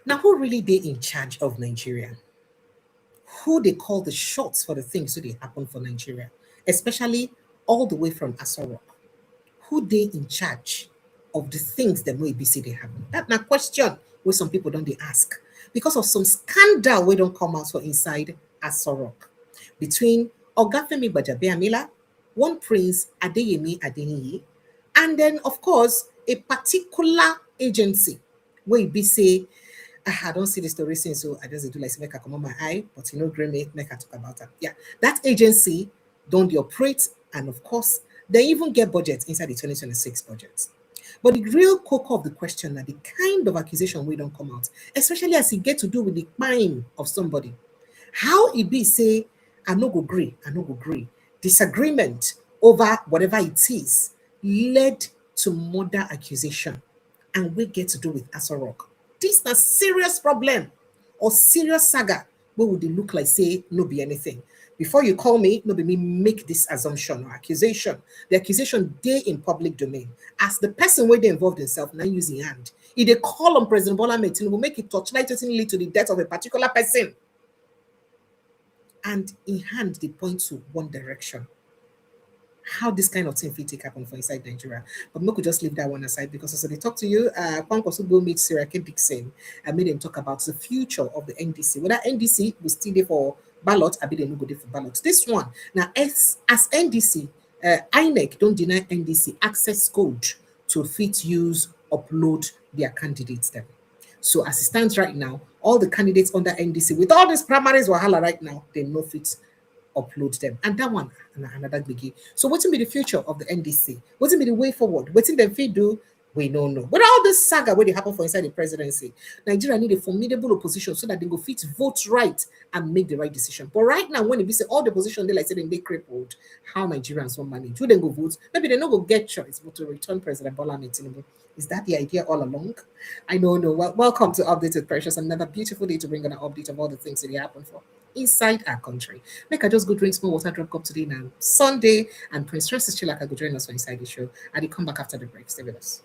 Now, who really they in charge of Nigeria? Who they call the shots for the things that they happen for Nigeria, especially all the way from Aso Rock? Who they in charge of the things that may be say they happen? That's my question where some people don't they ask. Because of some scandal we don't come out for inside Aso Rock between Ogafemi Bajabiamila, one Prince Adeyemi Adeniyi, and then of course a particular agency where it be say, I don't see the story since, so I just do like make I come on my eye, but you know, Grammy, make I talk about that. Yeah, that agency don't they operate, and of course, they even get budget inside the 2026 budget. But the real core of the question are the kind of accusation we don't come out, especially as it get to do with the crime of somebody. How it be say, I no go agree, I no go agree. Disagreement over whatever it is led to murder accusation. And we get to do with Aso Rock. This is a serious problem or serious saga. What would it look like? Say no be anything. Before you call me, no be me make this assumption or accusation. The accusation they in public domain. As the person where they involved themselves, now using hand. If they call on President Bola Ahmed Tinubu, make it torchlight it lead to the death of a particular person. And in hand, they point to one direction. How this kind of thing will take happen for inside Nigeria. But we could just leave that one aside because as they talk to you, Kwankwaso go meet Seriake Dickson and made them talk about the future of the NDC. Whether NDC will still there for ballot, I be they no go there for ballot. This one, now as NDC, INEC don't deny NDC access code to fit use, upload their candidates then. So as it stands right now, all the candidates under NDC, with all these primaries wahala right now, they no fit upload them. And that one, another biggie. So what's be the future of the NDC? What's be the way forward? What's in the feed do? We don't know. But all this saga where they happen for inside the presidency, Nigeria need a formidable opposition so that they go fit vote right and make the right decision. But right now, when they say all the position they like say they crippled, how Nigerians want manage? Who then go vote? Maybe they not go get choice, but to return President Bola Ahmed Tinubu. Is that the idea all along? I know, no. Well, welcome to Updated Precious. Another beautiful day to bring an update of all the things that happen for inside our country. Make I just go drink small water, drop cup today now. Sunday, and Prince Francis Chilaka go join us for inside the show. And they come back after the break. Stay with us.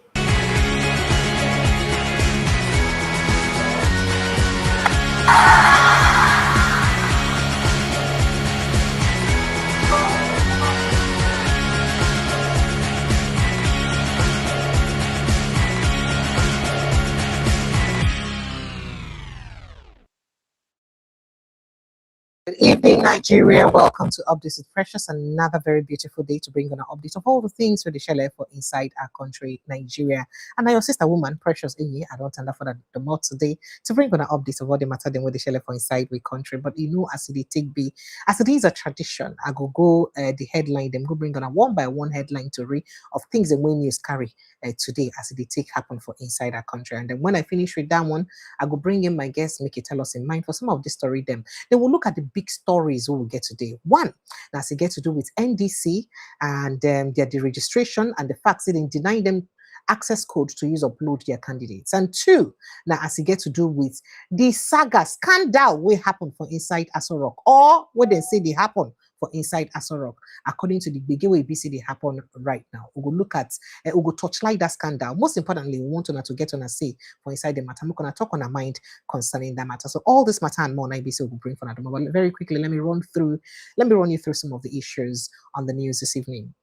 Good evening, Nigeria. Welcome to Updates with Precious. Another very beautiful day to bring on an update of all the things we share for inside our country, Nigeria. And I your sister woman, Precious Enyi. I don't stand for the more today to bring on an update of what the matter than what they share for inside we country. But you know, as it take be, as it is a tradition, I go the headline, them go bring on a one by one headline to read of things that we news carry today as it take happen for inside our country. And then when I finish with that one, I go bring in my guests, make it tell us in mind for some of the story them. Then we'll look at the big stories we will get today. One, as it gets to do with NDC and their deregistration and the fact that they deny them access code to use upload their candidates. And two, now as it gets to do with the saga scandal will happen for inside Aso Rock, or what they say they happen for inside Aso Rock, according to the big way BC they happen right now. We will look at, we will touchlight that scandal. Most importantly, we want to get on a say for inside the matter. We're going to talk on our mind concerning that matter. So all this matter and more, IBC will bring for another. But very quickly, let me run you through some of the issues on the news this evening.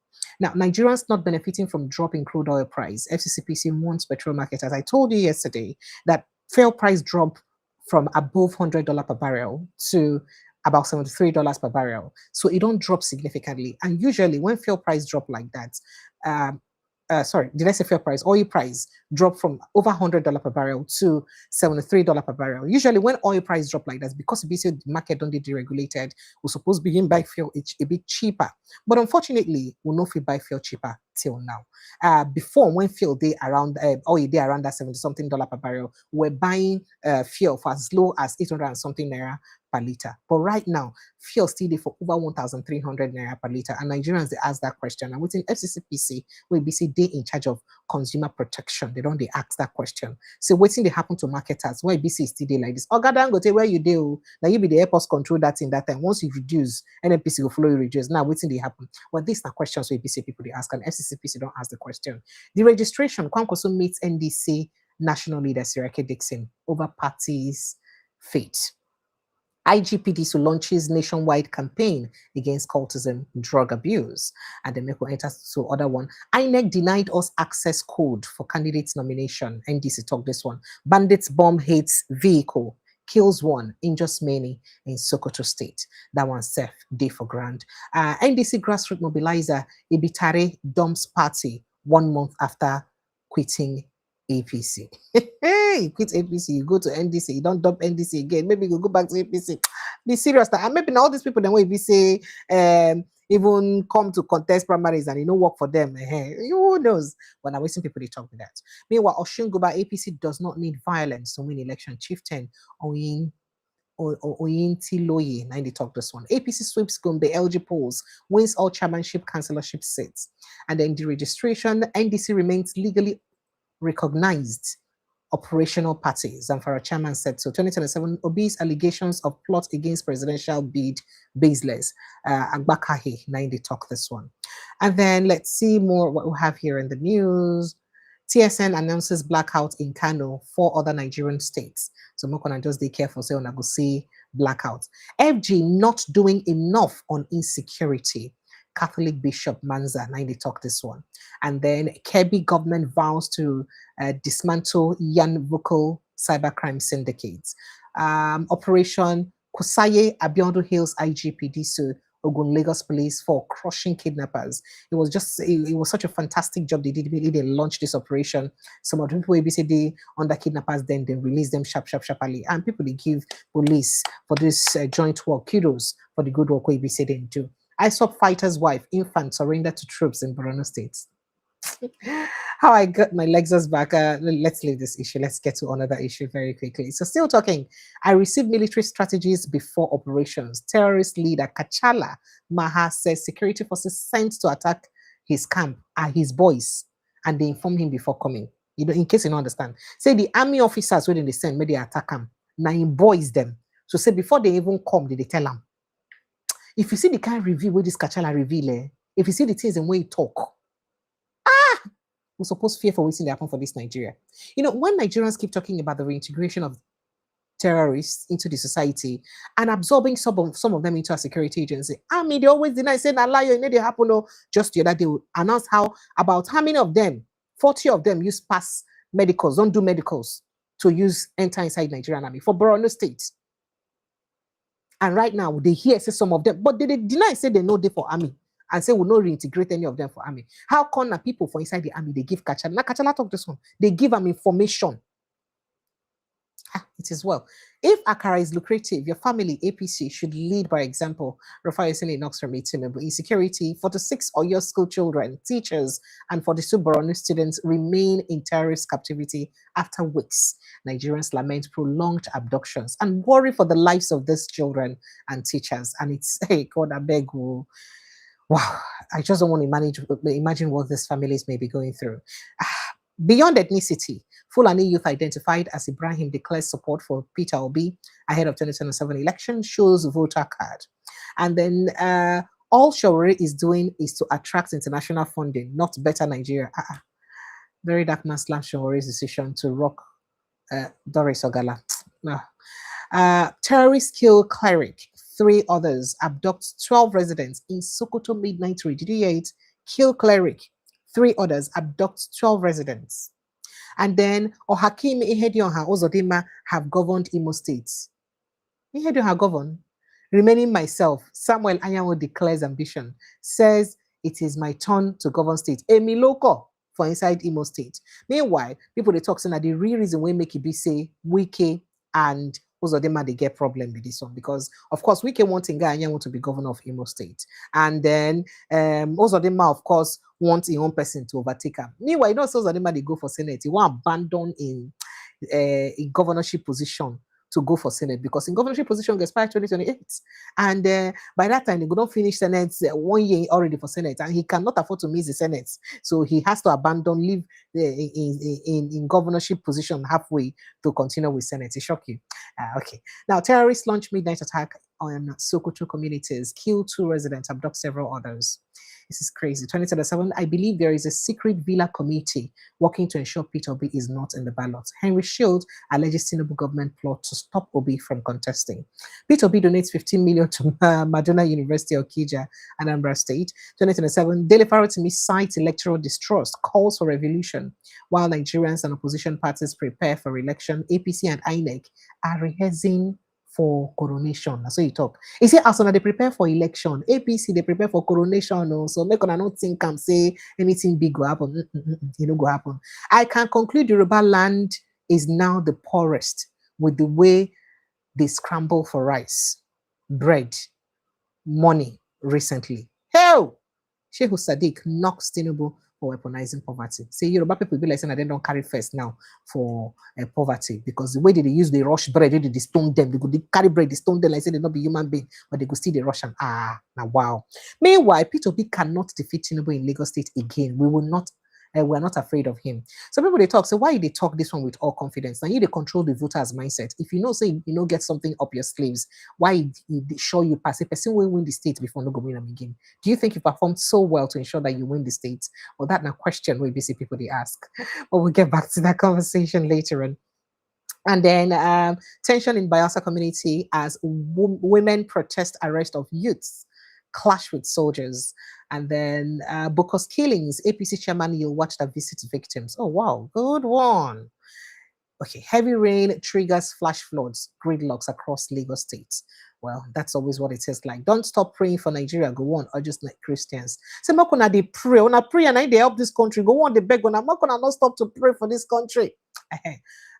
Now, Nigerians not benefiting from dropping crude oil price. FCCPC warns petrol market, as I told you yesterday, that fuel price drop from above $100 per barrel to about $73 per barrel. So it don't drop significantly. And usually when fuel price drop like that, sorry, did I say fuel price? Oil price drop from over $100 per barrel to $73 per barrel. Usually when oil price drop like that, because the market don't get deregulated, we're supposed to begin buy fuel a bit cheaper. But unfortunately, we'll not buy fuel cheaper till now. Before, when fuel day around oil day around that $70-something per barrel, we're buying fuel for as low as 800 and something naira per liter. But right now, fuel still there for over 1,300 naira per liter. And Nigerians, they ask that question. And within FCCPC, we be say they in charge of consumer protection. They don't they ask that question. So waiting they happen to marketers. Why BC is still there like this? Oh, God, go tell where you do. Now you be the airports control that in that time. Once you reduce, NPC will follow you reduce. Now waiting they happen. Well, these are questions where BC people they ask, and FCCPC don't ask the question. The registration, Kwankwaso meets NDC national leader Seriake Dickson over party's fate. IGPD launches nationwide campaign against cultism, drug abuse. And then Meko enters to other one. INEC denied us access code for candidates nomination. NDC talk this one. Bandits bomb hates vehicle. Kills one, injures many in Sokoto State. That one safe day for grand. NDC grassroots mobilizer Ibitare dumps party 1 month after quitting APC. Hey, you quit APC, you go to NDC, you don't dump NDC again. Maybe you go back to APC. Be serious. And maybe now all these people then will be say even come to contest primaries and you know work for them. Who knows? But I'm wasting people they talk with that. Meanwhile, Oshungoba APC does not need violence to win election. Chieftain Oyinti Loye, 90 talk this one. APC sweeps Gombe LG polls, wins all chairmanship, councillorship seats. And then the registration, NDC remains legally recognized operational parties. Zamfara chairman said so. 2027 obese allegations of plot against presidential bid baseless. Agbakahi, 90 talk this one. And then let's see more what we have here in the news. TSN announces blackout in Kano, 4 other Nigerian states. So I'm going to just be careful, say, I go see blackout. FG not doing enough on insecurity. Catholic Bishop Manza, 90 talk this one. And then Kebbi government vows to dismantle Yan vocal cybercrime syndicates. Operation Kusaye Abiondo Hills IGPD so Ogun Lagos Police for crushing kidnappers. It was such a fantastic job they did. Really, they launched this operation. Some of the people ABCD under kidnappers, then they release them sharply. And people they give police for this joint work. Kudos for the good work ABCD they do. ISOP fighter's wife, infant, surrendered to troops in Borno State. How I got my Lexus back. Let's leave this issue. Let's get to another issue very quickly. So still talking. I received military strategies before operations. Terrorist leader Kachala Maha says security forces sent to attack his camp are his boys. And they inform him before coming. You know, in case you don't understand. Say the army officers when they send, maybe they attack him. Now he boys them. So say before they even come, they tell them. If you see the kind of review where this Kachala reveal, if you see the things and way he talk, we're supposed to fear for waiting to happen for this Nigeria. You know, when Nigerians keep talking about the reintegration of terrorists into the society and absorbing some of them into a security agency, I mean, they always deny, say, nah, lie, you know, they happen. No, just the other day, announce how many of them, 40 of them use pass medicals, don't do medicals to enter inside Nigerian army for Borno State. And right now, they hear say some of them, but they deny, say they know they for army, and say we'll not reintegrate any of them for army. How come people for inside the army, they give Kachala? Now, Kachala talk this one. They give them information. It is well. If Akara is lucrative, your family, APC, should lead by example. Rafael Knox from Tinubu. Insecurity, 46 Oyo school children, teachers, and 42 Borno students remain in terrorist captivity after weeks. Nigerians lament prolonged abductions and worry for the lives of these children and teachers. And it's, hey, God, I beg you. Wow, I just don't want to imagine what these families may be going through. Beyond ethnicity, Fulani youth identified as Ibrahim declares support for Peter Obi ahead of 2027 election, shows voter card. And then all Shawari is doing is to attract international funding, not better Nigeria. Very dark man slash Shawari's decision to rock Doris Ogala. Terrorists kill cleric. 3 others abduct 12 residents in Sokoto midnight raid. Did you hear it? Kill cleric. 3 others abduct 12 residents. And then Ohakim Ihedionha Ozodima have governed Imo State. Ihedionha governed. Remaining myself, Samuel Anyanwu declares ambition, says it is my turn to govern state. Emi Loko for inside Imo State. Meanwhile, people they talk saying that the real reason we make it be say Wike and Ozodema they get problem with this one because of course Wike wanting Anyanwu to be governor of Imo State. And then Ozodema of course wants his own person to overtake him. Meanwhile, you know, Ozodema they go for Senate. He won't abandon in governorship position to go for Senate because in governorship position gets by 2028. And by that time, they don't finish Senate 1 year already for Senate, and he cannot afford to miss the Senate. So he has to abandon, leave in governorship position halfway to continue with Senate. It shock you. Okay. Now, terrorists launch midnight attack on Sokoto communities, kill 2 residents, abduct several others. This is crazy. 2027, I believe there is a secret villa committee working to ensure Peter Obi is not in the ballot. Henry Shield alleges Tinubu government plot to stop Obi from contesting. Peter Obi donates 15 million to Madonna University of Okija, Anambra State. 2027, Dele Farotimi cites electoral distrust, calls for revolution. While Nigerians and opposition parties prepare for election, APC and INEC are rehearsing for coronation. That's what you talk. You see, as soon as they prepare for election, APC they prepare for coronation. So make on not think and say anything big will happen. You know, go happen. I can conclude Yoruba land is now the poorest with the way they scramble for rice, bread, money recently. Hell, Sheikh Sadiq knocks Tinubu for weaponizing poverty. Say Yoruba people be like saying that they don't carry first now for poverty because the way they use the rush bread, they stone them. They carry bread, they stone them like say they not be human being, but they go steal the rush and now wow. Meanwhile, P2P cannot defeat Tinubu in Lagos State again. We will not. We're not afraid of him. So people they talk. So why they talk this one with all confidence? Now you they control the voters' mindset. If you know, say you know, get something up your sleeves, why show you pass? A person will win the state before no go win them again. Do you think you performed so well to ensure that you win the state? Well, that's a question we busy people they ask. But we'll get back to that conversation later on. And then tension in Bayelsa community as women protest arrest of youths, clash with soldiers. And then Bokos killings, APC chairman you'll watch that visits victims. Oh, wow, good one. Okay, heavy rain triggers flash floods, gridlocks across Lagos State. Well, that's always what it is like. Don't stop praying for Nigeria. Go on, or just like Christians. Say, Makona, they pray. When I pray and I they help this country. Go on, they beg. When I'm not stop to pray for this country.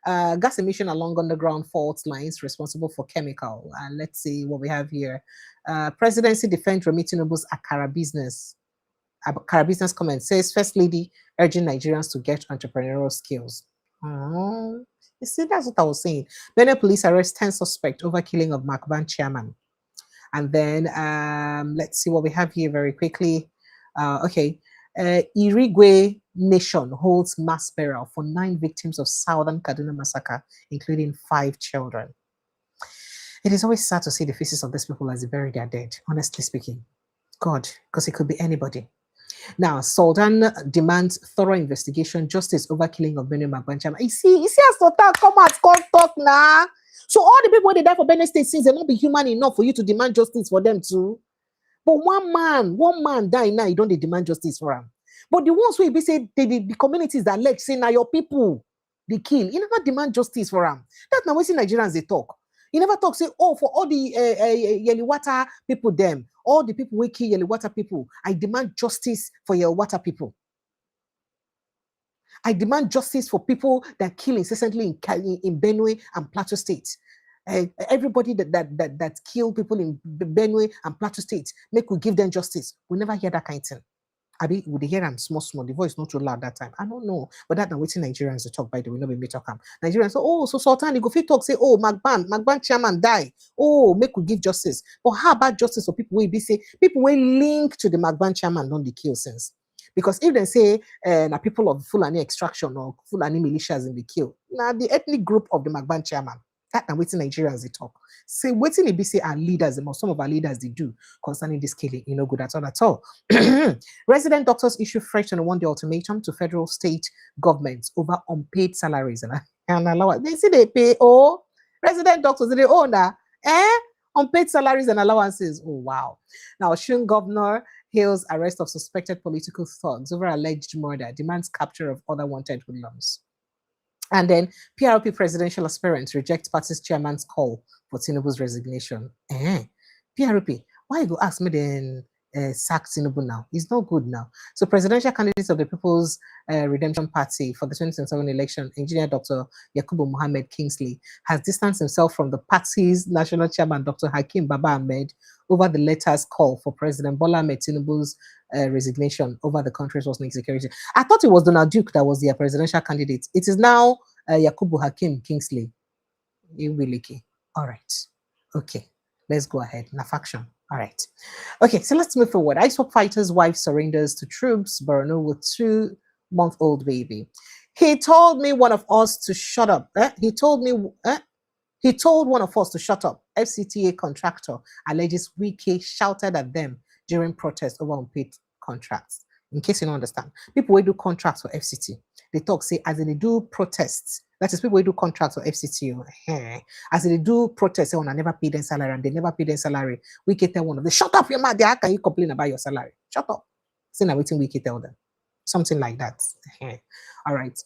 Gas emission along underground fault lines responsible for chemical. And let's see what we have here. Presidency defends Remi Tinubu's Akara business. Akara business comment says First Lady urging Nigerians to get entrepreneurial skills. Oh, you see, that's what I was saying. Benin police arrest 10 suspects over killing of Macban chairman. And then let's see what we have here very quickly. Irigwe Nation holds mass burial for 9 victims of Southern Kaduna massacre, including 5 children. It is always sad to see the faces of these people as they bury their dead, honestly speaking. God, because it could be anybody. Now, Sultan demands thorough investigation, justice over killing of Benue Magbanchama. You see, as Sultan come out, come talk now. So all the people they die for Benue State since they not be human enough for you to demand justice for them too. But one man die now, you don't demand justice for him. But the ones who be say the communities that let say now your people they kill, you never demand justice for them. That's now when Nigerians they talk. You never talk, say, oh, for all the Yeliwata people, them, all the people who kill Yeliwata people, I demand justice for Yeliwata people. I demand justice for people that kill incessantly in Benue and Plateau State. Everybody that kill people in Benue and Plateau State, make we give them justice. We never hear that kind of thing. Abi, would they hear them small? The voice not too loud that time. I don't know. But that now waiting Nigerians to talk, by the way, not be me talk. Nigerians say, oh, so Sultan, you go fit talk, say, oh, Magban chairman die. Oh, make we give justice. But how about justice for people will be say, people will link to the Magban chairman, don't the kill since. Because if they say people of Fulani extraction or Fulani militias in the kill, now the ethnic group of the Magban chairman, that now waiting Nigerians they talk. Say waiting they be say our leaders, some of our leaders they do concerning this killing, you know, good at all. Resident doctors issue fresh and 1-day ultimatum to federal state governments over unpaid salaries and allowance. They say they pay resident doctors they own that unpaid salaries and allowances. Oh wow. Now Osun governor hails arrest of suspected political thugs over alleged murder, demands capture of other wanted hoodlums. And then PRP presidential aspirants reject party's chairman's call for Tinubu's resignation. PRP, why you ask me then sack Tinubu now? It's not good now. So presidential candidates of the People's Redemption Party for the 2027 election, engineer Dr. Yakubu Mohammed Kingsley, has distanced himself from the party's national chairman, Dr. Hakim Baba Ahmed, over the letter's call for President Bola Ahmed Tinubu's resignation over the country's worsening insecurity. I thought it was Donald Duke that was their presidential candidate. It is now Yakubu Hakim Kingsley. All right. Okay. Let's go ahead. Na faction. All right. Okay, so let's move forward. ISWAP fighter's wife surrenders to troops, Borno with 2-month-old baby. He told me one of us to shut up. He told one of us to shut up. FCTA contractor alleges Wike shouted at them during protest over unpaid contracts. In case you don't understand, people will do contracts for FCT. They talk, say, as they do protests. That is, people will do contracts for FCT. As they do protests, say, I never pay them salary, and they never pay them salary. We can tell one of them, shut up, your mouth. How can you complain about your salary? Shut up. See now, waiting we can tell them. Something like that. All right.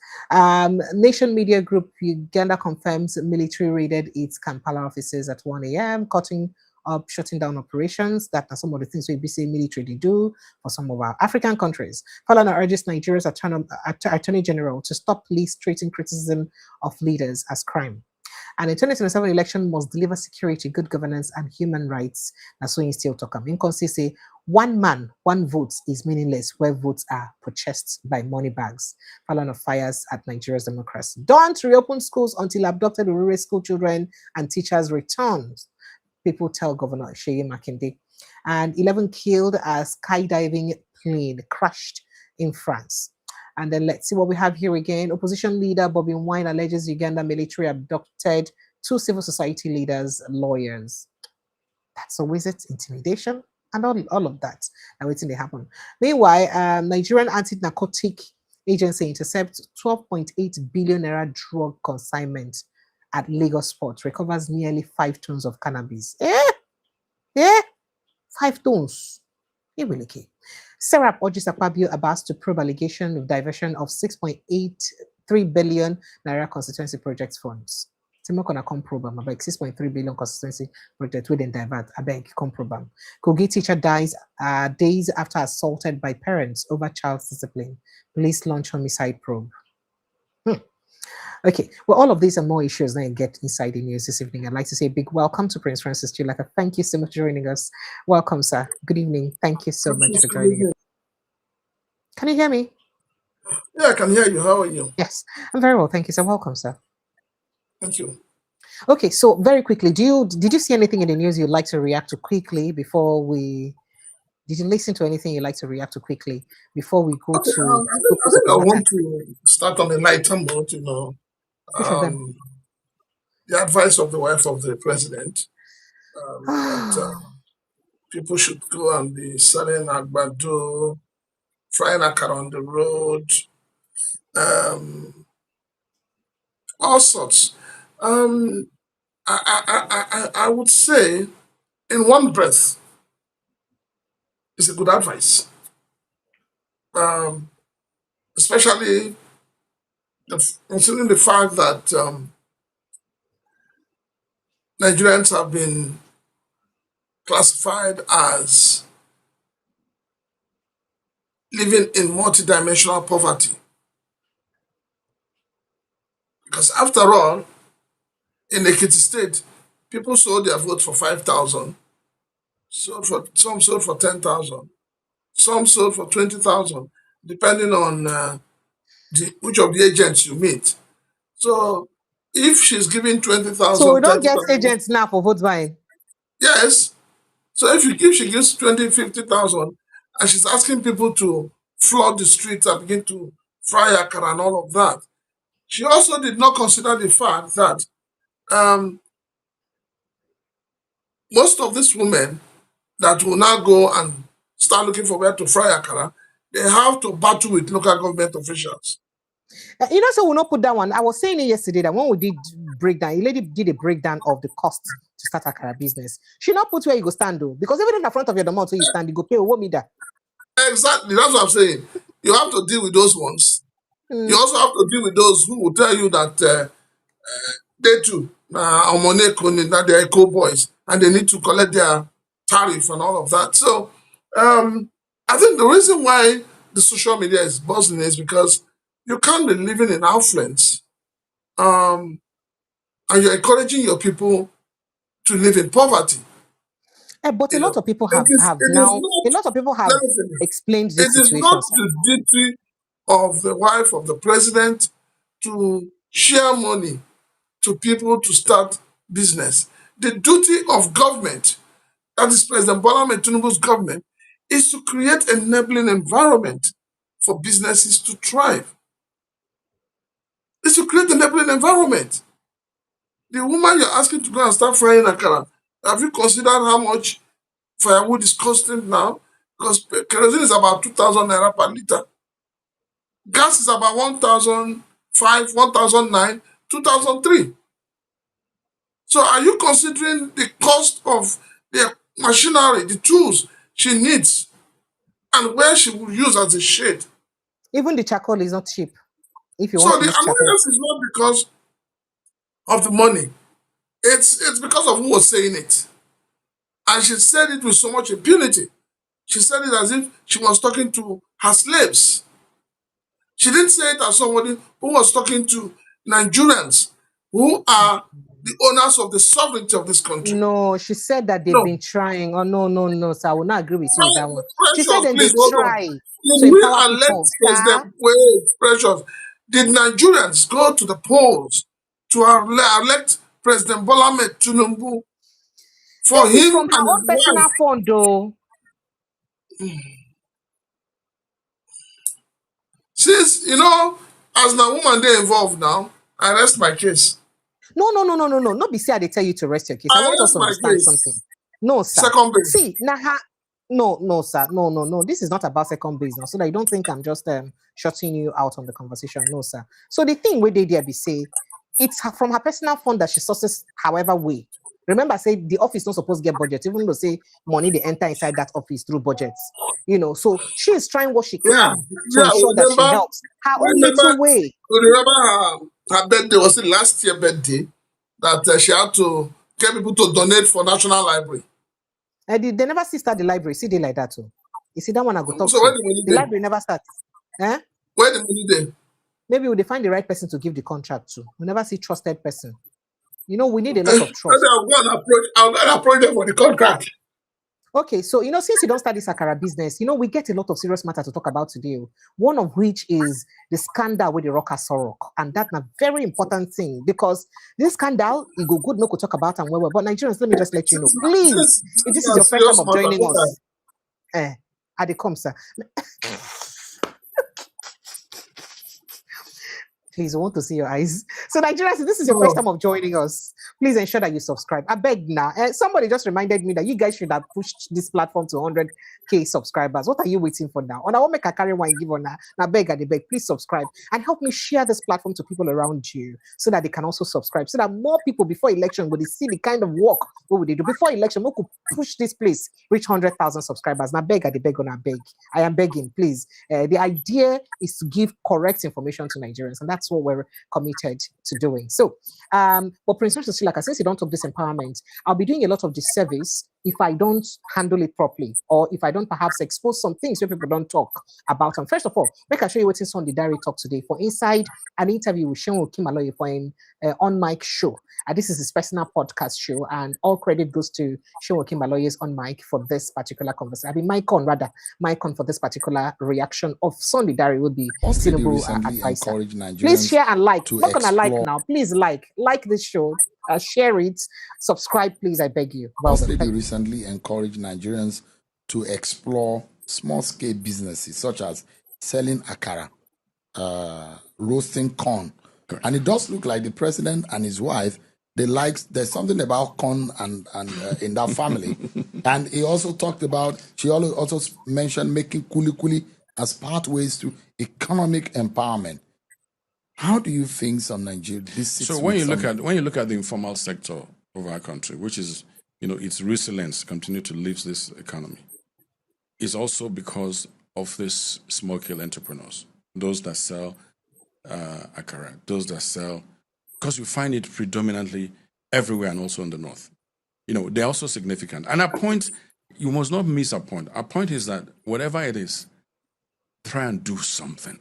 Nation Media Group Uganda confirms military raided its Kampala offices at 1 a.m., shutting down operations. That are some of the things we be saying military they do for some of our African countries. Falana urges Nigeria's Attorney General to stop police treating criticism of leaders as crime. And the 2027 election must deliver security, good governance, and human rights. That's what you still talk about. Inconsi say, one man, one vote is meaningless where votes are purchased by money bags. Falana fires at Nigeria's democracy. Don't reopen schools until abducted rural school children and teachers return. People tell Governor Sheyi Makinde. And 11 killed as skydiving plane crashed in France. And then let's see what we have here again. Opposition leader Bobby Wine alleges Uganda military abducted 2 civil society leaders, lawyers. That's always it, intimidation and all of that. And waiting they happen. Meanwhile, Nigerian anti-narcotic agency intercepts 12.8 billion naira drug consignment at Lagos Port, recovers nearly 5 tons of cannabis. 5 tons. It will okay. Serap urges Akpabio Abbas to probe allegation of diversion of 6.83 billion naira constituency project funds. Timo gonna come probe am about 6.3 billion constituency project within divert. I beg come probe am. Kogi teacher dies days after assaulted by parents over child's discipline. Police launch homicide probe. Okay, well, all of these and more issues now get inside the news this evening. I'd like to say a big welcome to Prince Francis Chilaka. Thank you so much for joining us. Welcome, sir. Good evening. Thank you so much for joining us. Can you hear me? Yeah, I can hear you. How are you? Yes, I'm very well. Thank you, sir. Welcome, sir. Thank you. Okay, so very quickly, did you see anything in the news you'd like to react to quickly before we? Did you listen to anything you'd like to react to quickly before we go to? I think I want to start on a lighter note. Which of them? The advice of the wife of the president that people should go and be selling agbado, frying akara on the road, all sorts. I would say, in one breath, it's a good advice. Especially considering the fact that Nigerians have been classified as living in multidimensional poverty. Because after all, in Ekiti State, people sold their votes for 5,000, some sold for 10,000, some sold for 20,000, depending on which of the agents you meet. So if she's giving 20,000, so we don't get agents now for vote buying. Yes. So if she gives 20, 50,000, and she's asking people to flood the streets and begin to fry akara and all of that, she also did not consider the fact that most of these women that will now go and start looking for where to fry akara, they have to battle with local government officials. So we'll not put that one. I was saying it yesterday that when we did breakdown, a lady did a breakdown of the cost to start akara business. She not put where you go stand though, because even in the front of your domot where you stand, you go pay what me that. Exactly, that's what I'm saying. You have to deal with those ones. You also have to deal with those who will tell you that they too, that they're eco boys and they need to collect their tariff and all of that. So I think the reason why the social media is buzzing is because you can't be living in affluence and you're encouraging your people to live in poverty. But a lot of people have explained this situation. It is not the duty of the wife of the president to share money to people to start business. The duty of government, that is President Bola Tinubu's government, is to create an enabling environment for businesses to thrive. It's to create an enabling environment. The woman you're asking to go and start frying akara, have you considered how much firewood is costing now? because kerosene is about 2,000 naira per liter. Gas is about 1,005, 1,009, 2,003. So are you considering the cost of the machinery, the tools she needs, and where she will use as a shade? Even the charcoal is not cheap. If you So want the to use charcoal. annoyance is not because of the money. It's because of who was saying it. And she said it with so much impunity. She said it as if she was talking to her slaves. She didn't say it as somebody who was talking to Nigerians who are the owners of the sovereignty of this country. No, she said that they've No. been trying. Oh, no, sir. I will not agree with you with that one. She said Precious, that they please hold on. try to Did we empower elect people, sir. President Precious? Did Nigerians go to the polls to elect President Bola Ahmed Tinubu for This is him from her and own his personal wife? fund, though. Since, as the woman they involved now, I rest my case. No. Not be say they tell you to rest your case. I I want us rest to my understand case. something. No, sir. Second base. See, Naha. No, sir. No. This is not about second base now. So that you don't think I'm just shutting you out on the conversation. No, sir. So the thing where they there be say, it's from her personal fund that she sources however way. Remember, say the office not supposed to get budget, even though say money they enter inside that office through budgets. So she is trying what she can to ensure that she helps her own little way. Remember her birthday, was it last year birthday, that she had to get people to donate for National Library. They never start the library. See, they like that too. You see that one I go talk So to. where the money The library never starts. Where the money there? Maybe we'll find the right person to give the contract to. We never see trusted person. We need a lot of trust. I'll go and approach them for the contract. Okay, so since you don't start this Akara business, we get a lot of serious matter to talk about today. One of which is the scandal with the rock Aso Rock. And that's a very important thing because this scandal, it go good no to talk about and well. But Nigerians, let me just let you know. Please, if this is your first time of joining us, at the come, sir. Please, I want to see your eyes. So, Nigerians, if this is your first time of joining us, please ensure that you subscribe. I beg now. Somebody just reminded me that you guys should have pushed this platform to 100K subscribers. What are you waiting for now? And I won't make a carry one give on now. Now, beg, please subscribe and help me share this platform to people around you so that they can also subscribe. So that more people before election will see the kind of work what would they do before election. We could push this place reach 100,000 subscribers. Now, beg, on a beg. I am begging, please. The idea is to give correct information to Nigerians, and that's what we're committed to doing. So, but Prince Silaka, since you don't talk this empowerment, I'll be doing a lot of disservice if I don't handle it properly, or if I don't perhaps expose some things where people don't talk about them. First of all, make I show you what's on the diary talk today. For inside an interview with Seun Okimaloye for an on mic show. This is his personal podcast show, and all credit goes to Seun Okimaloye's on mic for this particular conversation. I'll be mic on for this particular reaction of Sunday Diary will be Tinubu advisor. Please share and like. Not gonna like now. Please like this show. Share it, subscribe, please. I beg you. First Lady recently encouraged Nigerians to explore small-scale businesses such as selling akara, roasting corn, and it does look like the president and his wife there's something about corn and in that family, and he also talked about. She also mentioned making kuli as pathways to economic empowerment. How do you think some Nigeria? So when you look at the informal sector of our country, which is its resilience continue to lift this economy, is also because of these small-scale entrepreneurs, those that sell akara, those that sell, because you find it predominantly everywhere and also in the north. They're also significant. And our point, you must not miss our point. Our point is that whatever it is, try and do something.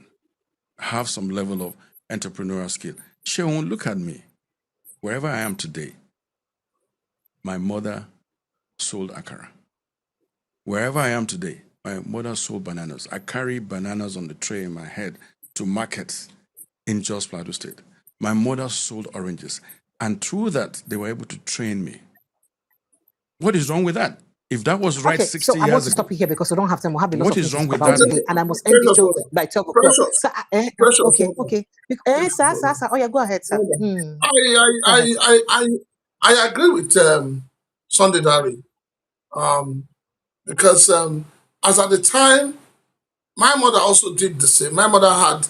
Have some level of entrepreneurial skill. Seun, look at me. Wherever I am today, my mother sold akara. Wherever I am today, my mother sold bananas. I carry bananas on the tray in my head to markets in Jos Plateau State. My mother sold oranges. And through that, they were able to train me. What is wrong with that? If that was right 60 years ago. So I want to stop you here because we don't have time. We'll have a lot What of is wrong with about that? today, and I must end the show by 12 o'clock. So, okay. Sir. Oh, yeah, go ahead, sir. I agree with Sunday Dari, because As at the time, my mother also did the same. My mother had,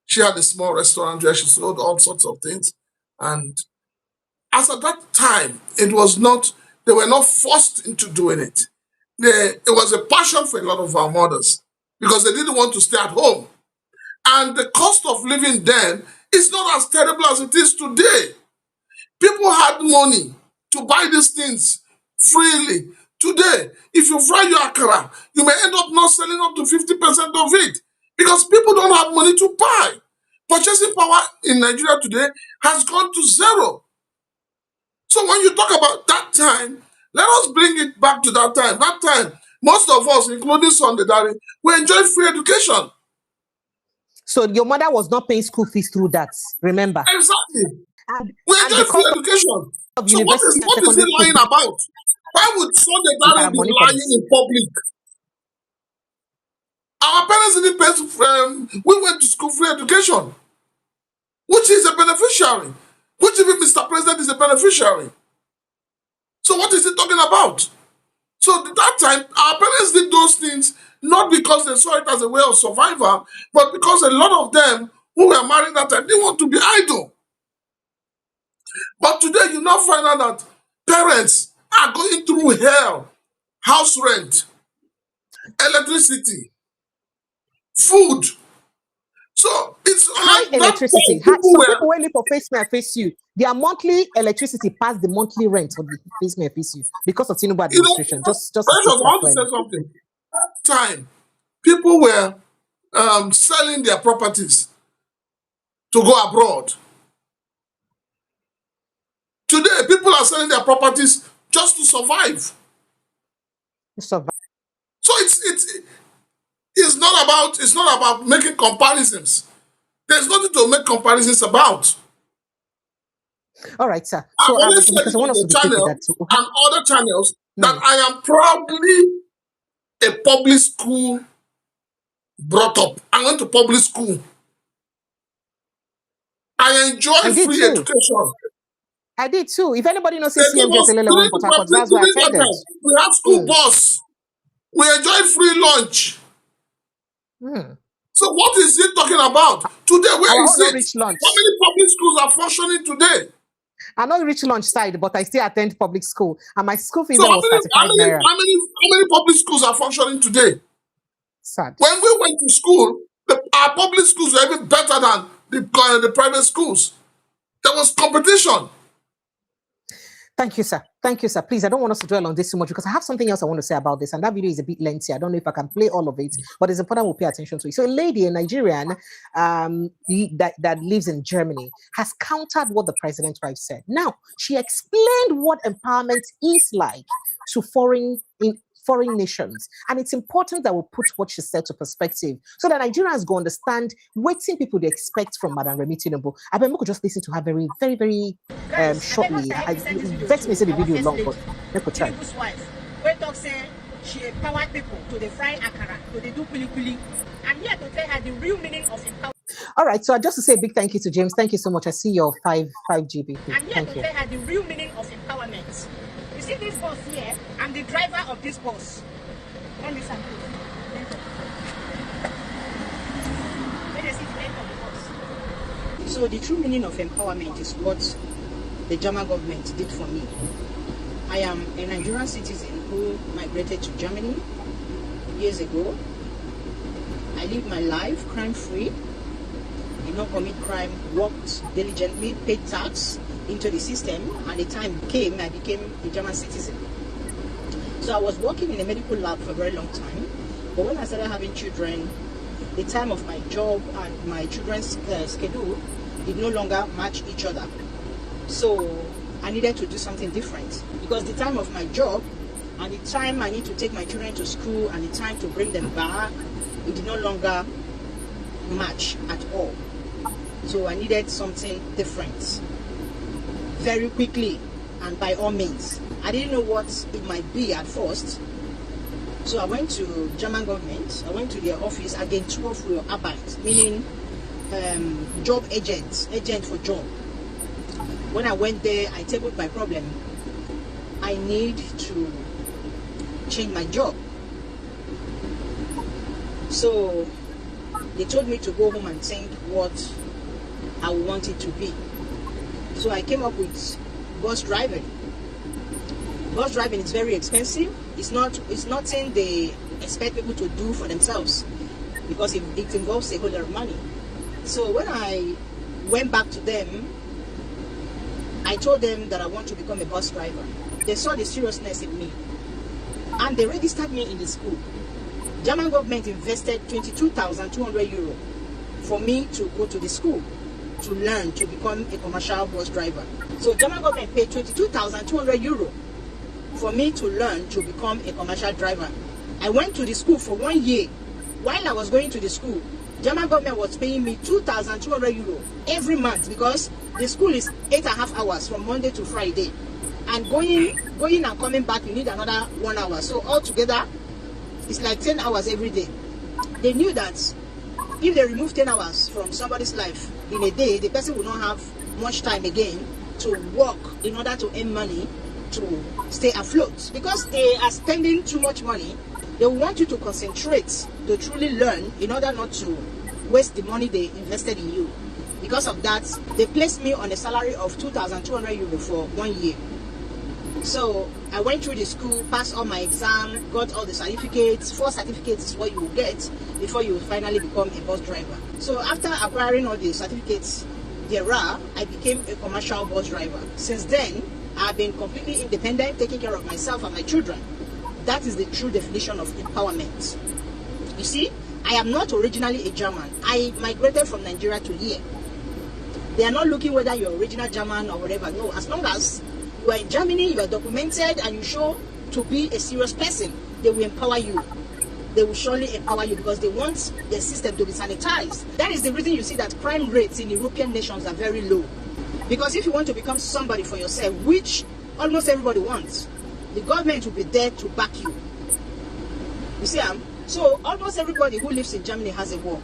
she had a small restaurant where she sold all sorts of things. And as at that time, it was not, they were not forced into doing it. It was a passion for a lot of our mothers because they didn't want to stay at home. And the cost of living then is not as terrible as it is today. People had money to buy these things freely. Today, if you fry your akara, you may end up not selling up to 50% of it because people don't have money to buy. Purchasing power in Nigeria today has gone to zero. So when you talk about that time, let us bring it back to that time. That time, most of us, including Sunday Dari, we enjoyed free education. So your mother was not paying school fees through that, remember? Exactly. And We enjoy free education. So what is he lying about? Why would Sunday Dari be lying in public? Our parents didn't pay. We went to school free education, which is a beneficiary, which even Mr. President is a beneficiary. So what is he talking about? So at that time, our parents did those things not because they saw it as a way of survival, but because a lot of them who were married that time didn't want to be idle. But today, you now find out that parents are going through hell, house rent, electricity, food. So it's high like electricity. Some people will live for face me and face you. Their monthly electricity passed the monthly rent for the face me and face you because of Tinubu administration. Just I want to say something. Time people were selling their properties to go abroad. Today, people are selling their properties just to survive. So it's not about making comparisons. There's nothing to make comparisons about. All right, sir. So I've always said on the channel and other channels that I am proudly a public school brought up. I went to public school. I enjoy free education. I did too. If anybody knows CMJ Port Harcourt, that's where I attended. We have school bus. We enjoy free lunch. So what is he talking about? Today, where is it? How many public schools are functioning today? I'm not rich lunch side, but I still attend public school. And my school fees was 35 naira. How many public schools are functioning today? Sad. When we went to school, our public schools were even better than the private schools. There was competition. Thank you, sir. Thank you, sir. Please, I don't want us to dwell on this too much because I have something else I want to say about this. And that video is a bit lengthy. I don't know if I can play all of it, but it's important we'll pay attention to it. So a lady, a Nigerian that lives in Germany, has countered what the president's wife said. Now, she explained what empowerment is like to foreign nations. And it's important that we put what she said to perspective so that Nigerians go understand what people they expect from Madam Remi Tinubu. I mean, we could just listen to her very, very, very shortly. Let me say the video long, but we could try. When talk say she empowered people to the fry akara, to the do kuli. I'm here to tell her the real meaning of empowerment. All right, so just to say a big thank you to James. Thank you so much. I see your 5 GB. I'm here to tell her the real meaning of empowerment. You see this bus here? I'm the driver of this bus. Let me sample. Let us see the end of the bus. So the true meaning of empowerment is what the German government did for me. I am a Nigerian citizen who migrated to Germany years ago. I lived my life crime-free, did not commit crime, worked diligently, paid tax into the system, and the time came, I became a German citizen. So I was working in a medical lab for a very long time, but when I started having children, the time of my job and my children's schedule did no longer match each other. So I needed to do something different because the time of my job and the time I need to take my children to school and the time to bring them back, it did no longer match at all. So I needed something different very quickly and by all means. I didn't know what it might be at first. So I went to German government. I went to their office, Agentur für Arbeit, meaning job agent for job. When I went there, I tabled my problem. I need to change my job. So they told me to go home and think what I want it to be. So I came up with bus driving. Bus driving is very expensive. It's nothing they expect people to do for themselves, because it involves a whole lot of money. So when I went back to them, I told them that I want to become a bus driver. They saw the seriousness in me, and they registered me in the school. German government invested 22,200 euro for me to go to the school to learn to become a commercial bus driver. So German government paid 22,200 euro for me to learn to become a commercial driver. I went to the school for 1 year. While I was going to the school, German government was paying me 2,200 euro every month, because the school is 8.5 hours from Monday to Friday. And going and coming back, you need another 1 hour. So altogether, it's like 10 hours every day. They knew that if they remove 10 hours from somebody's life in a day, the person will not have much time again to work in order to earn money to stay afloat. Because they are spending too much money, they want you to concentrate to truly learn in order not to waste the money they invested in you. Because of that, they placed me on a salary of 2,200 euro for 1 year. So I went through the school, passed all my exam, got all the certificates. 4 certificates is what you will get before you will finally become a bus driver. So after acquiring all the certificates I became a commercial bus driver. Since then, I've been completely independent, taking care of myself and my children. That is the true definition of empowerment. You see, I am not originally a German. I migrated from Nigeria to here. They are not looking whether you're original German or whatever. No, as long as you are in Germany, you are documented, and you show to be a serious person, they will empower you. They will surely empower you, because they want their system to be sanitized. That is the reason you see that crime rates in European nations are very low. Because if you want to become somebody for yourself, which almost everybody wants, the government will be there to back you. You see, so almost everybody who lives in Germany has a work.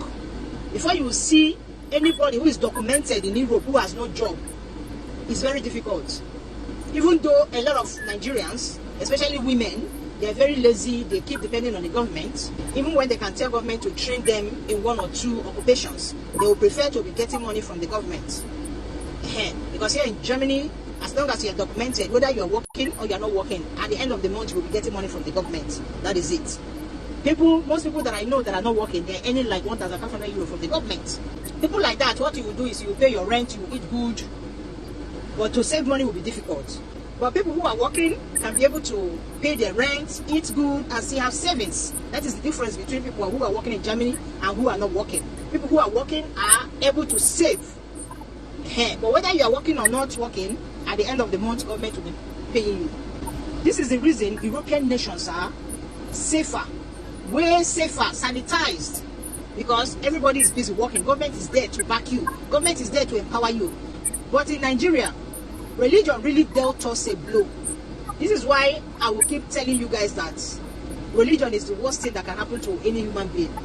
Before you see anybody who is documented in Europe who has no job, it's very difficult. Even though a lot of Nigerians, especially women, they are very lazy, they keep depending on the government. Even when they can tell government to train them in 1 or 2 occupations, they will prefer to be getting money from the government. Because here in Germany, as long as you are documented, whether you are working or you are not working, at the end of the month, you will be getting money from the government. That is it. Most people that I know that are not working, they are earning like 1,500 euro from the government. People like that, what you will do is you will pay your rent, you will eat good, but to save money will be difficult. But people who are working can be able to pay their rent, eat good, and still have savings. That is the difference between people who are working in Germany and who are not working. People who are working are able to save. But whether you are working or not working, at the end of the month, government will be paying you. This is the reason European nations are safer, way safer, sanitized, because everybody is busy working. Government is there to back you. Government is there to empower you. But in Nigeria, religion really dealt us a blow. This is why I will keep telling you guys that religion is the worst thing that can happen to any human being.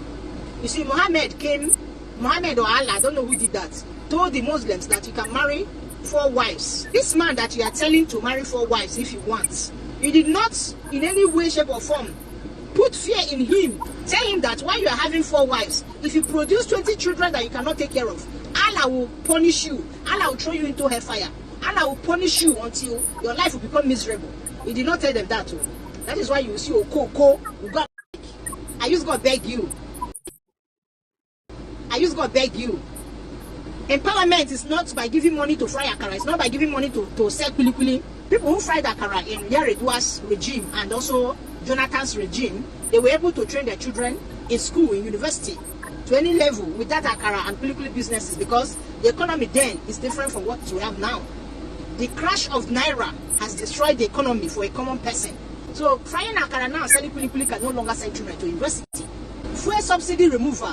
You see, Muhammad or Allah, I don't know who did that, told the Muslims that you can marry 4 wives. This man that you are telling to marry 4 wives if you want, you did not in any way, shape or form put fear in him. Tell him that while you are having 4 wives, if you produce 20 children that you cannot take care of, Allah will punish you. Allah will throw you into hellfire. Allah will punish you until your life will become miserable. He did not tell them that. That is why you see Okoko. I use God beg you. Empowerment is not by giving money to fry akara. It's not by giving money to sell kulikuli. People who fried akara in Yar'Adua's regime and also Jonathan's regime, they were able to train their children in school, in university, to any level with that akara and kulikuli businesses, because the economy then is different from what we have now. The crash of Naira has destroyed the economy for a common person. So frying akara now and selling kulikuli can no longer send children to university. Fuel subsidy removal.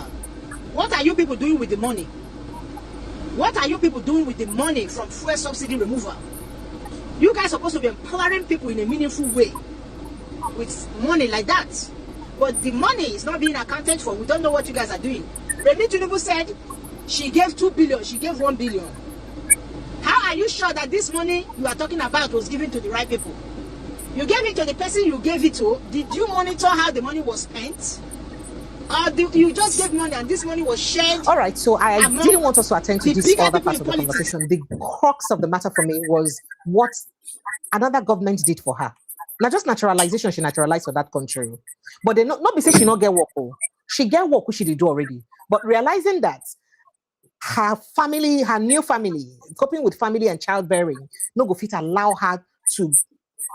What are you people doing with the money? What are you people doing with the money from fuel subsidy removal? You guys are supposed to be empowering people in a meaningful way with money like that. But the money is not being accounted for. We don't know what you guys are doing. President Tinubu said she gave 2 billion, she gave 1 billion. How are you sure that this money you are talking about was given to the right people? You gave it to the person you gave it to. Did you monitor how the money was spent? You just gave money and this money was shared. All right, so I among didn't want us to attend to the this bigger other people part in of the politics. conversation. The crux of the matter for me was what another government did for her. Not just naturalization, she naturalized for that country. But they not be say she not get work. She get work which she did do already. But realizing that her family, her new family, coping with family and childbearing, no go fit allow her to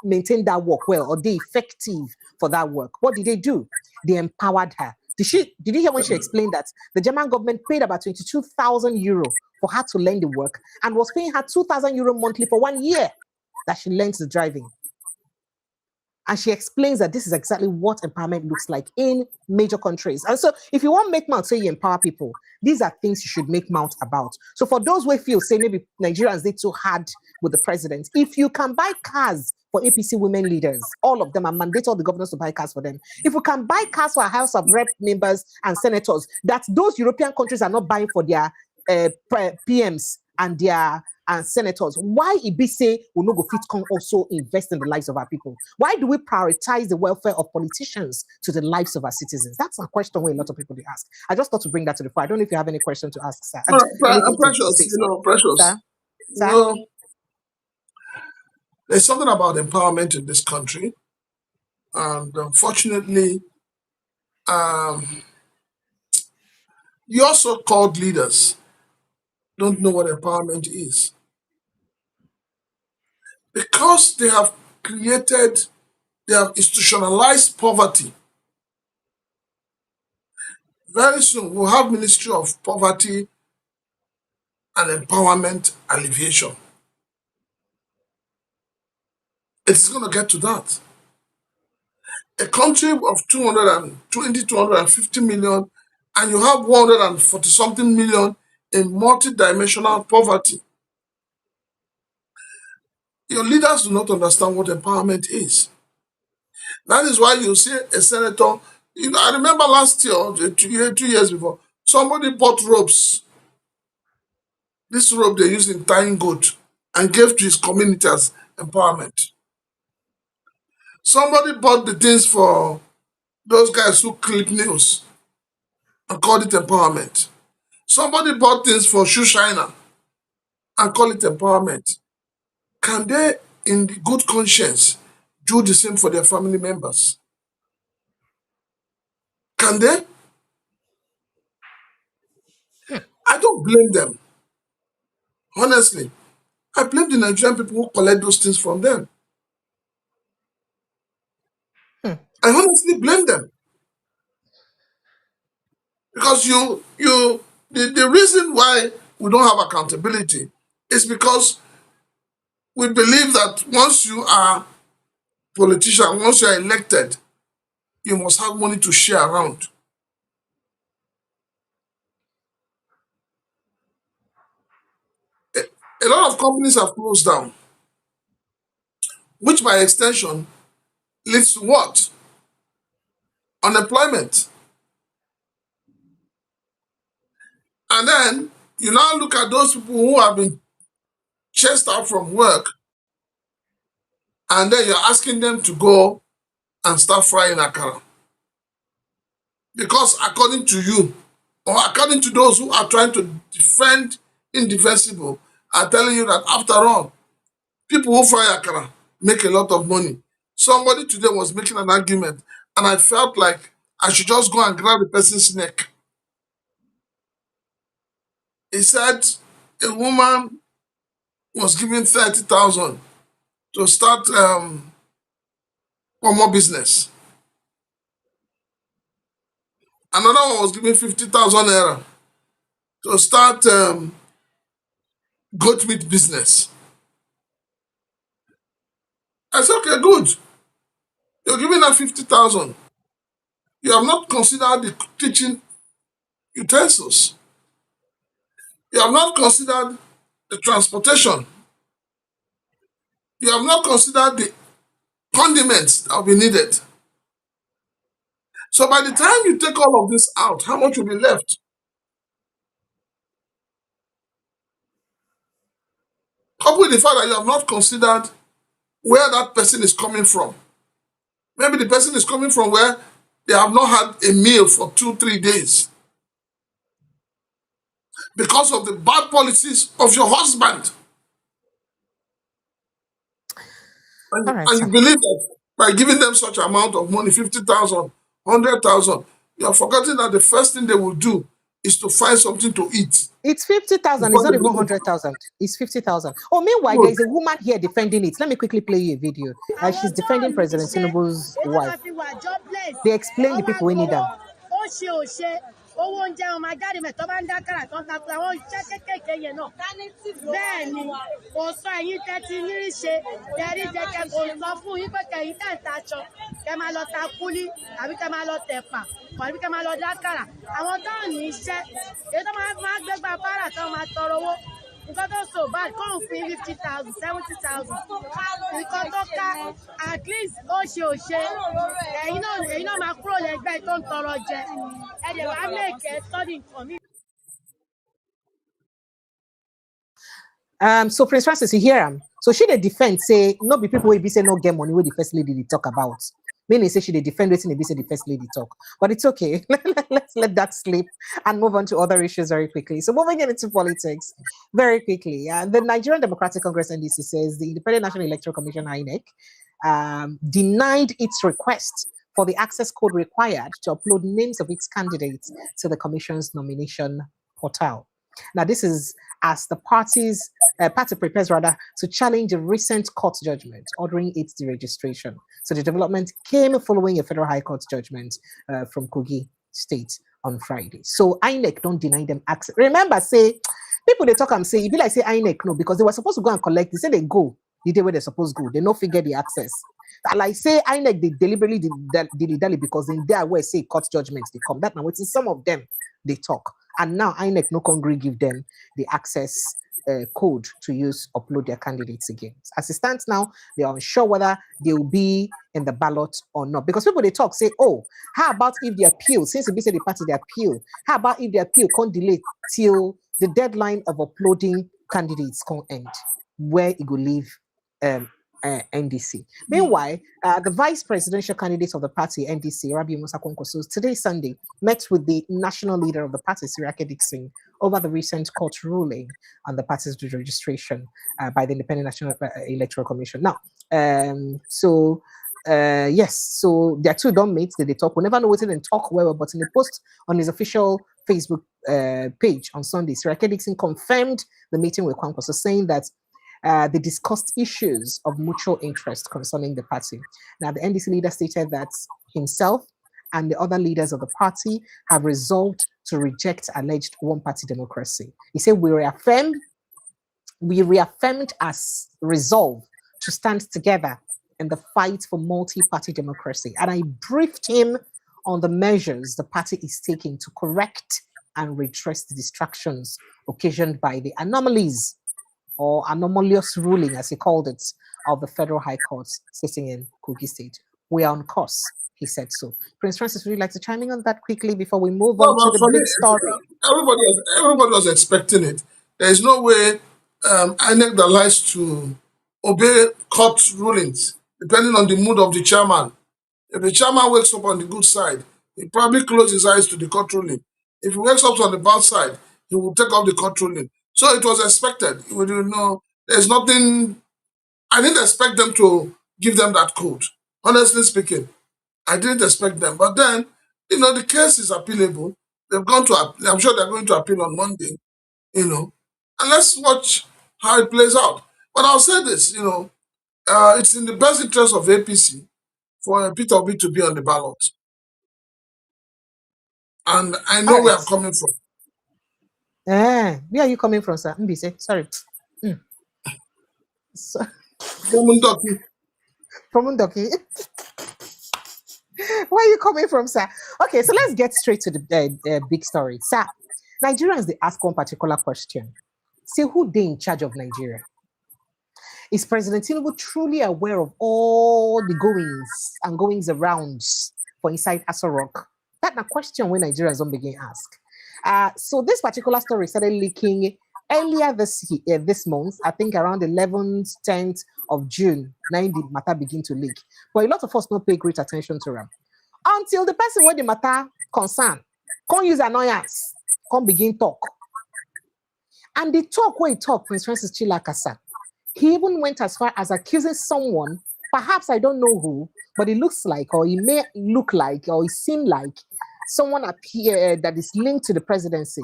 maintain that work well or be effective for that work. What did they do? They empowered her. Did you hear when she explained that the German government paid about 22,000 euro for her to learn the work and was paying her 2,000 euro monthly for 1 year that she learns the driving? And she explains that this is exactly what empowerment looks like in major countries. And so if you want to make mouth say you empower people, these are things you should make mouth about. So for those who feel, say maybe Nigerians did too hard with the president, if you can buy cars for APC women leaders, all of them, and mandate all the governors to buy cars for them. If we can buy cars for our House of Rep members and senators, that those European countries are not buying for their PMs and their senators, why it be say we no go fit come also invest in the lives of our people? Why do we prioritize the welfare of politicians to the lives of our citizens? That's a question where a lot of people ask. I just thought to bring that to the fore. I don't know if you have any question to ask, sir. Precious, Precious. Sir? Sir? There's something about empowerment in this country, and unfortunately, your so-called leaders don't know what empowerment is. Because they have institutionalized poverty. Very soon, we'll have Ministry of Poverty and Empowerment Alleviation. It's going to get to that. A country of 250 million, and you have 140-something million in multidimensional poverty. Your leaders do not understand what empowerment is. That is why you see a senator. I remember last year, or 2 years before, somebody bought ropes. This rope they use in tying goat and gave to his community as empowerment. Somebody bought the things for those guys who clip nails and called it empowerment. Somebody bought things for shoe shiner and call it empowerment. Can they, in good conscience, do the same for their family members? Can they? I don't blame them. Honestly, I blame the Nigerian people who collect those things from them. I honestly blame them. Because the reason why we don't have accountability is because we believe that once you are politician, once you are elected, you must have money to share around. A lot of companies have closed down, which by extension leads to what? Unemployment. And then you now look at those people who have been chased out from work, and then you're asking them to go and start frying akara. Because according to you, or according to those who are trying to defend indefensible, are telling you that after all, people who fry akara make a lot of money. Somebody today was making an argument, and I felt like I should just go and grab the person's neck. He said a woman was given 30,000 to start one more business. Another one was given 50,000 naira to start goat meat business. I said, okay, good. You're giving her 50,000. You have not considered the kitchen utensils. You have not considered the transportation. You have not considered the condiments that will be needed. So by the time you take all of this out, how much will be left? Coupled with the fact that you have not considered where that person is coming from. Maybe the person is coming from where they have not had a meal for 2-3 days because of the bad policies of your husband. All right, And sir. you believe that by giving them such amount of money, 50,000, 100,000, you are forgetting that the first thing they will do is to find something to eat. It's 50,000. It's before not they even leave. 100,000. It's 50,000. Oh, meanwhile, Good. there's a woman here defending it. Let me quickly play you a video. She's defending President Tinubu's wife. They explain the people who need them. owó oúnjẹ wọn máa jáde mẹ́tọ́ bá ń dá kàrà tó ń ta pé àwọn iṣẹ́ kéékèèké yẹn náà bẹ́ẹ̀ ni kò sọ ẹ̀yin tẹ́tí nírí ṣe tẹ́rí jẹ́ kẹ́ kò sọ fún yín pé kẹ́yìn tẹ̀ ń taṣọ kẹ́ máa lọ ta kúlí àbí kẹ́ máa lọ tẹ̀pà àbí kẹ́ máa lọ dá kàrà àwọn tó ń ní iṣẹ́ èyí tó máa gbégbá báárà tó máa tọrọ owó nǹkan tó so bad kóun fún 50,000 70,000 nǹkan tó ká at least ó ṣe ẹ̀yin náà máa kúrò lẹ́gbẹ́ tó ń tọrọ jẹ ẹ̀dẹ̀ wàá mẹ́kẹ́ study nǹkan mi. So Prince Francis, you hear him. So she the defend say no be people will be say no get money where the first lady they talk about. Meaning say she the defend waiting they be say the first lady talk. But it's okay. Let's let that slip and move on to other issues very quickly. So moving into politics very quickly. The Nigerian Democratic Congress NDC says the Independent National Electoral Commission INEC denied its request for the access code required to upload names of its candidates to the commission's nomination portal. Now, this is as the party prepares to challenge a recent court judgment ordering its deregistration. So the development came following a federal high court judgment from Kogi State on Friday. So INEC don't deny them access. Remember, say people they talk and say, it be like say INEC no, because they were supposed to go and collect. They say they go the day where they're supposed to go. They no figure the access. Like say INEC they deliberately did because in there where say court judgments they come. That now it's some of them they talk. And now INEC no longer give them the access code to use upload their candidates again. As it stands now, they are unsure whether they will be in the ballot or not. Because people they talk say, oh, how about if the appeal, since the say the party they appeal, how about if the appeal can't delay till the deadline of uploading candidates can't end, where it will leave NDC. Meanwhile, the vice presidential candidate of the party, NDC, Rabiu Kwankwaso, today Sunday, met with the national leader of the party, Seriake Dickson, over the recent court ruling on the party's registration by the Independent National Electoral Commission. Now, yes, so their two don't meet, they talk. We never know what they talk well, but in a post on his official Facebook page on Sunday, Seriake Dickson confirmed the meeting with Kwankwaso, saying that they discussed issues of mutual interest concerning the party. Now, the NDC leader stated that himself and the other leaders of the party have resolved to reject alleged one-party democracy. He said, we reaffirmed as resolve to stand together in the fight for multi-party democracy. And I briefed him on the measures the party is taking to correct and redress the distractions occasioned by the anomalies or anomalous ruling, as he called it, of the Federal High Court sitting in Kogi State. We are on course, he said so. Prince Francis, would you like to chime in on that quickly before we move on to the big story? Everybody was expecting it. There is no way INEC that likes to obey court rulings, depending on the mood of the chairman. If the chairman wakes up on the good side, he probably close his eyes to the court ruling. If he wakes up on the bad side, he will take off the court ruling. So it was expected. There's nothing. I didn't expect them to give them that code. Honestly speaking, I didn't expect them. But then, the case is appealable. They've gone to. I'm sure they're going to appeal on Monday. And let's watch how it plays out. But I'll say this. It's in the best interest of APC for Peter Obi to be on the ballot. And I know where I'm coming from. Where are you coming from, sir? Mbise, sorry. From Undoki. Where are you coming from, sir? Okay, so let's get straight to the big story. Sir, Nigerians, they ask one particular question. Say, who they in charge of Nigeria? Is President Tinubu truly aware of all the goings around for inside Aso Rock? That's a question when Nigerians don't begin ask. So this particular story started leaking earlier this month, I think around 11th, 10th of June, 9 the matter begin to leak. But a lot of us don't pay great attention to them. until the person where the matter concern can't use annoyance, can't begin talk. And the talk where he talked, Prince Francis Chilakasa, he even went as far as accusing someone, perhaps I don't know who, but it looks like, or he may look like, or it seemed like someone appeared that is linked to the presidency.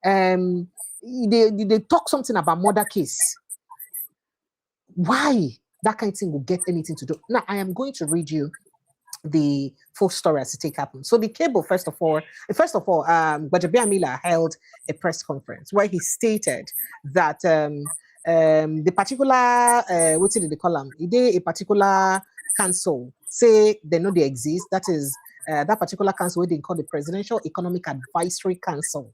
They talk something about murder case. Why that kind of thing will get anything to do? Now, I am going to read you the full story as it take happen. So the cable, first of all, Gbajabiamila Miller held a press conference where he stated that the particular, what did they call them? A particular council say they know they exist. That is that particular council what they call the Presidential Economic Advisory Council.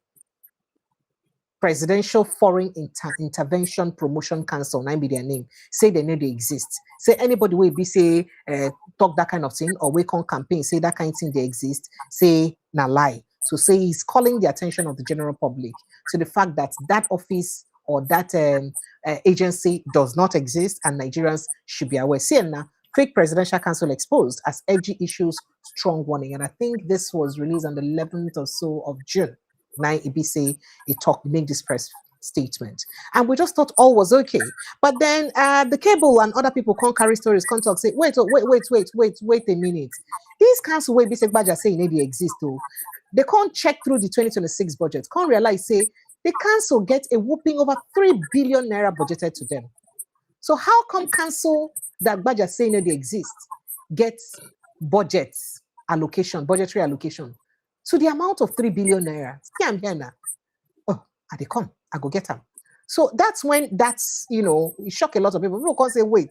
Presidential Foreign Intervention Promotion Council, nine be their name, say they know they exist. Say anybody will be say talk that kind of thing or wake on campaign, say that kind of thing they exist, say na lie. So say he's calling the attention of the general public to the fact that that office or that agency does not exist and Nigerians should be aware. See now, fake presidential council exposed as FG issues strong warning. And I think this was released on the 11th or so of June. Now Ibise make this press statement, and we just thought all was okay. But then the cable and other people can't carry stories, can't talk, say wait a minute. These council where Ibise Gbaja say they exist though. They can't check through the 2026 budget, can't realize say the council get a whooping over 3 billion naira budgeted to them. So how come council that Gbaja say they exist gets budgetary allocation to the amount of 3 billion naira? See, I'm here now. Oh, and they come, I go get them. So that's when it shocked a lot of people. People can't say, wait,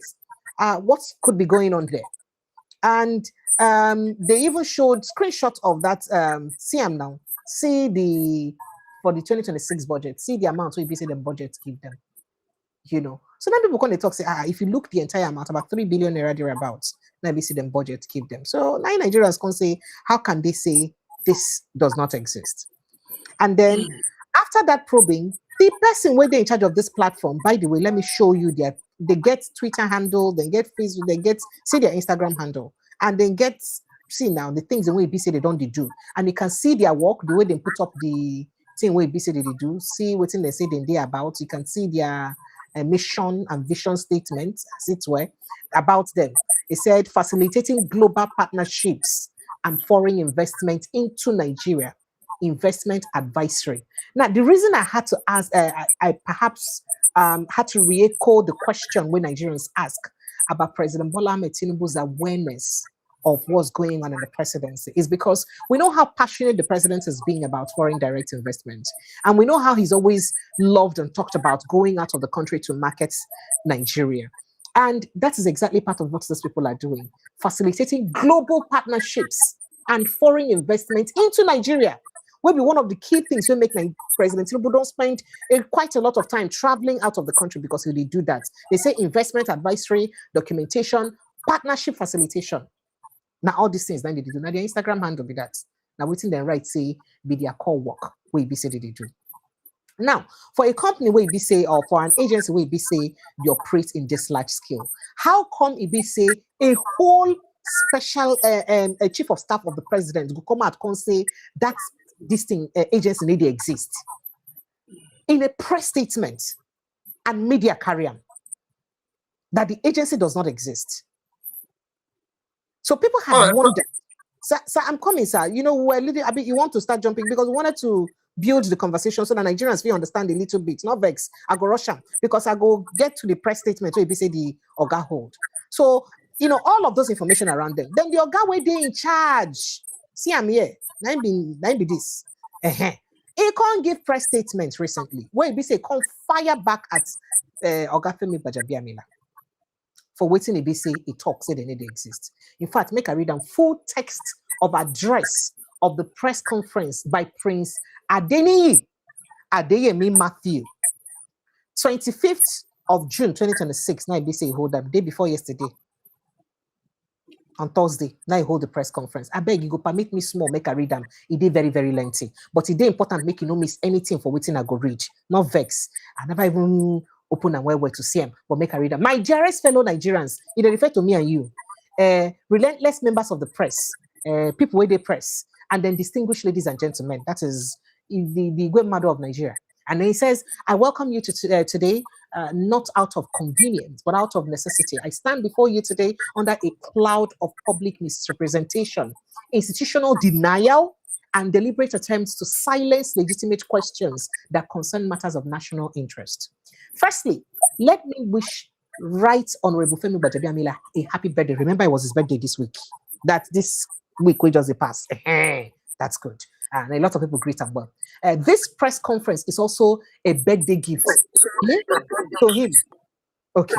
what could be going on there? And they even showed screenshots of that. See them now. See for the 2026 budget, see the amount we say the budget give them. So then people come and talk, say, if you look the entire amount, about 3 billion naira thereabouts, now we see them budget give them. So now Nigerians can say, how can they say this does not exist? And then after that probing, the person where they're in charge of this platform, by the way, let me show you they get Twitter handle, they get Facebook, they get their Instagram handle, and then see now the things the way BC they don't do, and you can see their work, the way they put up the thing where BC they do, see what they say they about. You can see their mission and vision statements, as it were, about them. It said facilitating global partnerships and foreign investment into Nigeria, investment advisory. Now, the reason I had to ask, I perhaps had to re-echo the question when Nigerians ask about President Bola Ahmed Tinubu's awareness of what's going on in the presidency is because we know how passionate the president has been about foreign direct investment. And we know how he's always loved and talked about going out of the country to market Nigeria. And that is exactly part of what these people are doing, facilitating global partnerships and foreign investment into Nigeria. Will be one of the key things will make President Tinubu don't spend quite a lot of time traveling out of the country because they do that. They say investment advisory, documentation, partnership facilitation. Now all these things then they do. Now their Instagram handle be that. Now waiting them right say be their core work where be say they do. Now, for a company where it be say, or for an agency where it be say, you operate in this large scale, how come it be say a whole special a chief of staff of the president will come out and say that this thing agency need to exist in a press statement and media carrier that the agency does not exist? So people have wondered. So I'm coming, sir. You want to start jumping because we wanted to build the conversation so that Nigerians will understand a little bit. Not vex. I go rush them because I go get to the press statement where you say the Oga hold. So, all of those information around them. Then the Oga where they in charge. See, I'm here. Nine be this. He can't give press statements recently where he say come fire back at Oga Femi Gbajabiamila. For waiting he be say he talks say they need to exist. In fact, make I read them full text of address of the press conference by Prince Adeyemi Matthew, 25th of June 2026. Now he say hold up day before yesterday. On Thursday, now he hold the press conference. I beg you go permit me small, make I read them. It did very, very lengthy. But it did important, make you no miss anything for waiting I go read. Not vex. I never even open and where to see him, but make I read them. My dearest fellow Nigerians, it refer to me and you, relentless members of the press, people where they press, and then distinguished ladies and gentlemen. That is the great mother of Nigeria. And then he says, I welcome you to today, not out of convenience, but out of necessity. I stand before you today under a cloud of public misrepresentation, institutional denial, and deliberate attempts to silence legitimate questions that concern matters of national interest. Firstly, let me wish Right Honorable Femi Gbajabiamila a happy birthday. Remember, it was his birthday this week. That this week we just passed. That's good. And a lot of people greet him well. This press conference is also a birthday gift to him. Okay.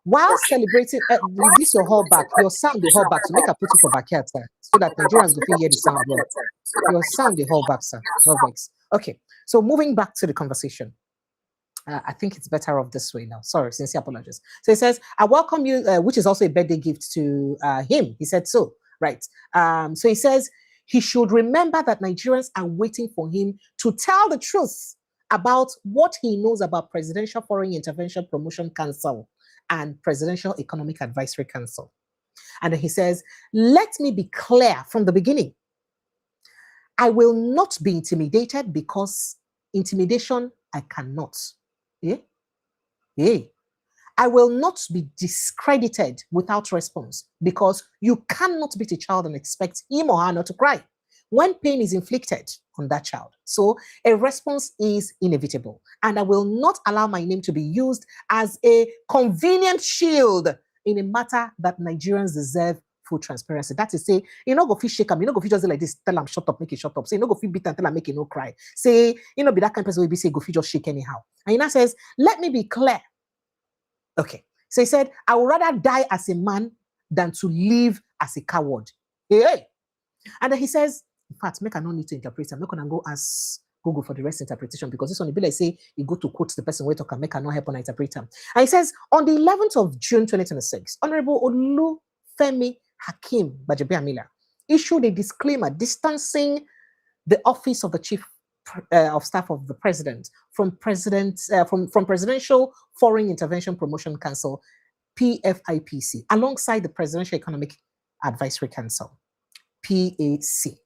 While celebrating, reduce your hall back, your sound the hall back, so make a put it for backyard, sir, so that Nigerians will hear the sound well. Your sound the hall back, sir. No vex. Okay. So moving back to the conversation. I think it's better off this way now. Sorry, sincere apologies. So he says, I welcome you, which is also a birthday gift to him. He said so, right? So he says he should remember that Nigerians are waiting for him to tell the truth about what he knows about Presidential Foreign Intervention Promotion Council and Presidential Economic Advisory Council. And then he says, let me be clear from the beginning. I will not be intimidated because intimidation I cannot. I will not be discredited without response because you cannot beat a child and expect him or her not to cry when pain is inflicted on that child. So a response is inevitable, and I will not allow my name to be used as a convenient shield in a matter that Nigerians deserve full transparency. That is, say, you know, go fish shake him, you know, go fish just like this, tell him shut up, make it shut up. Say, you know, go fish beat and tell him make it no cry. Say, you know, be that kind of person will be say, go fish just shake anyhow. And he now says, let me be clear. Okay. So he said, I would rather die as a man than to live as a coward. Hey. And then he says, in fact, make I no need to interpret. I'm not going to go ask Google for the rest interpretation because this one, be like say, you go to quote the person where talk and make I no help on interpret him. And he says, on the 11th of June, 2026, Honorable Olufemi Hakeem Gbajabiamila issued a disclaimer distancing the office of the Chief of Staff of the President from Presidential Foreign Intervention Promotion Council, PFIPC, alongside the Presidential Economic Advisory Council, PAEC.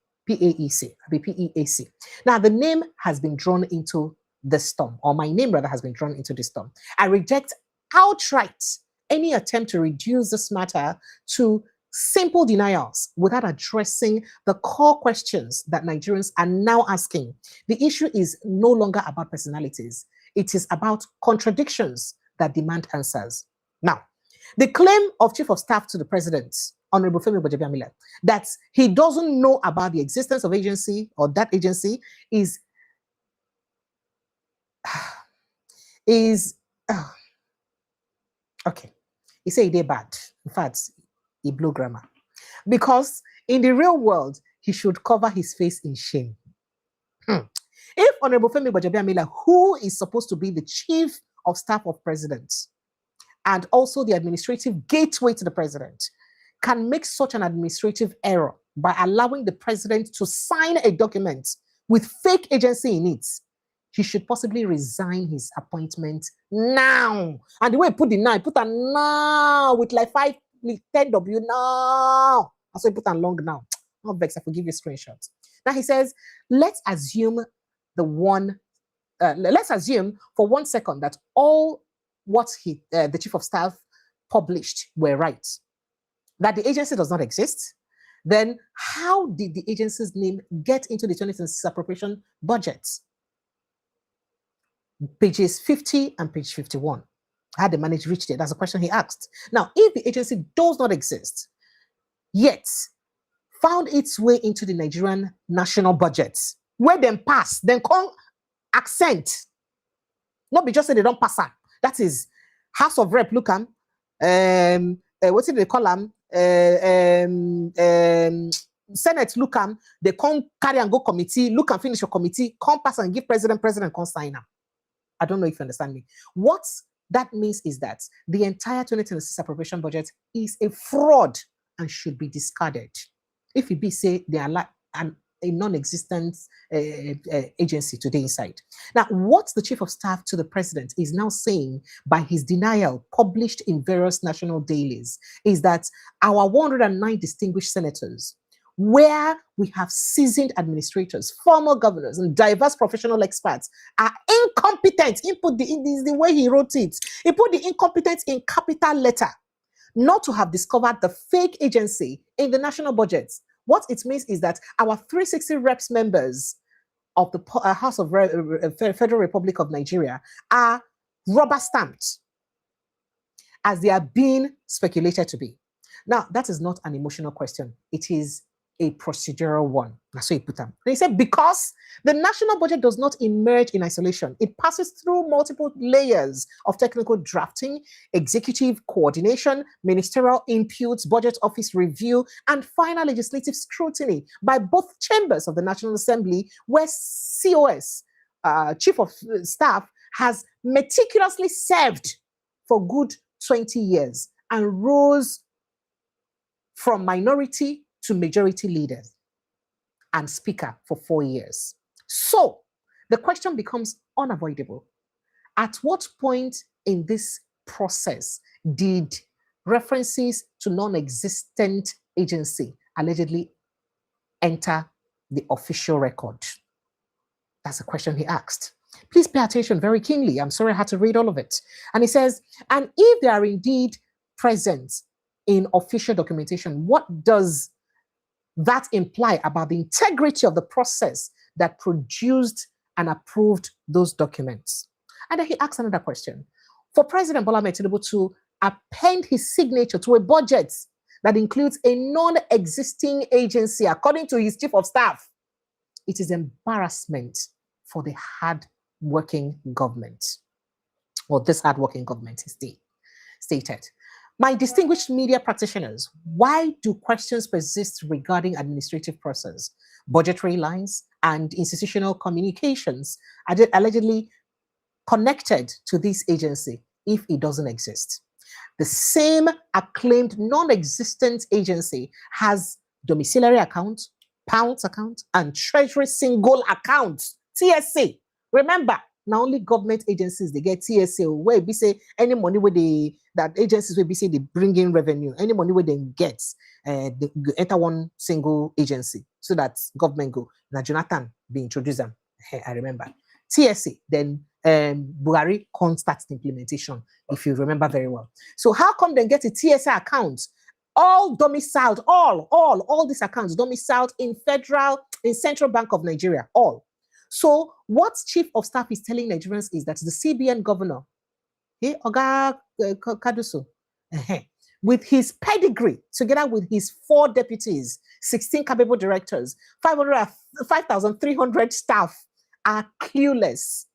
Now, the name has been drawn into the storm, or my name rather has been drawn into the storm. I reject outright any attempt to reduce this matter to simple denials without addressing the core questions that Nigerians are now asking. The issue is no longer about personalities. It is about contradictions that demand answers. Now, the claim of Chief of Staff to the President, Honorable Femi Gbajabiamila, that he doesn't know about the existence of agency or that agency is okay. He say they bad. In fact, he blew grammar. Because in the real world, he should cover his face in shame. If Honorable Femi Gbajabiamila, who is supposed to be the Chief of Staff of President and also the administrative gateway to the President, can make such an administrative error by allowing the President to sign a document with fake agency in it, he should possibly resign his appointment now. And the way he put the now, he put a now with like 10 W now. Also, he put a long now. Not vex, I forgive you screenshots. Now he says, let's assume for 1 second that all what the Chief of Staff published were right, that the agency does not exist. Then how did the agency's name get into the 2026 appropriation budget? Pages 50 and page 51. How they managed to reach there? That's a question he asked. Now, if the agency does not exist, yet found its way into the Nigerian national budget, where then pass, then come accent. Not be just say they don't pass on. That is House of Rep, look what did they call them? Senate, look they come carry and go committee, look and finish your committee, come pass and give president come sign up. I don't know if you understand me. What that means is that the entire 2026 appropriation budget is a fraud and should be discarded. If it be say they are like a non-existent agency today inside. Now, what the Chief of Staff to the President is now saying by his denial published in various national dailies is that our 109 distinguished senators where we have seasoned administrators, former governors, and diverse professional experts are incompetent. This is the way he wrote it. He put the incompetence in capital letter, not to have discovered the fake agency in the national budget. What it means is that our 360 reps members of the House of Federal Republic of Nigeria are rubber stamped, as they are being speculated to be. Now, that is not an emotional question. It is a procedural one. That's what he put them. He said, because the national budget does not emerge in isolation, it passes through multiple layers of technical drafting, executive coordination, ministerial inputs, budget office review, and final legislative scrutiny by both chambers of the National Assembly, where COS, Chief of Staff, has meticulously served for good 20 years and rose from minority to majority leaders and speaker for 4 years. So the question becomes unavoidable. At what point in this process did references to non-existent agency allegedly enter the official record? That's a question he asked. Please pay attention very keenly. I'm sorry I had to read all of it. And he says, and if they are indeed present in official documentation, what does that imply about the integrity of the process that produced and approved those documents? And then he asks another question. For President Bola Ahmed Tinubu to append his signature to a budget that includes a non-existing agency, according to his chief of staff, it is embarrassment for the hard-working government, or this hard-working government, he stated. My distinguished media practitioners, why do questions persist regarding administrative process, budgetary lines, and institutional communications allegedly connected to this agency if it doesn't exist? The same acclaimed non-existent agency has domiciliary account, pounds account, and treasury single account, TSA. Remember, now only government agencies they get TSA, where we say any money where that agencies will be say they bring in revenue, any money where they get they enter one single agency so that government go. Now Jonathan be introduced them. I remember TSA. Then Buhari starts the implementation, if you remember very well. So how come they get a TSA account? All domiciled, all these accounts domiciled in Central Bank of Nigeria, all. So what Chief of Staff is telling Nigerians is that the CBN governor, Oga Kaduso, with his pedigree, together with his 4 deputies, 16 capable directors, 5,300 staff, are clueless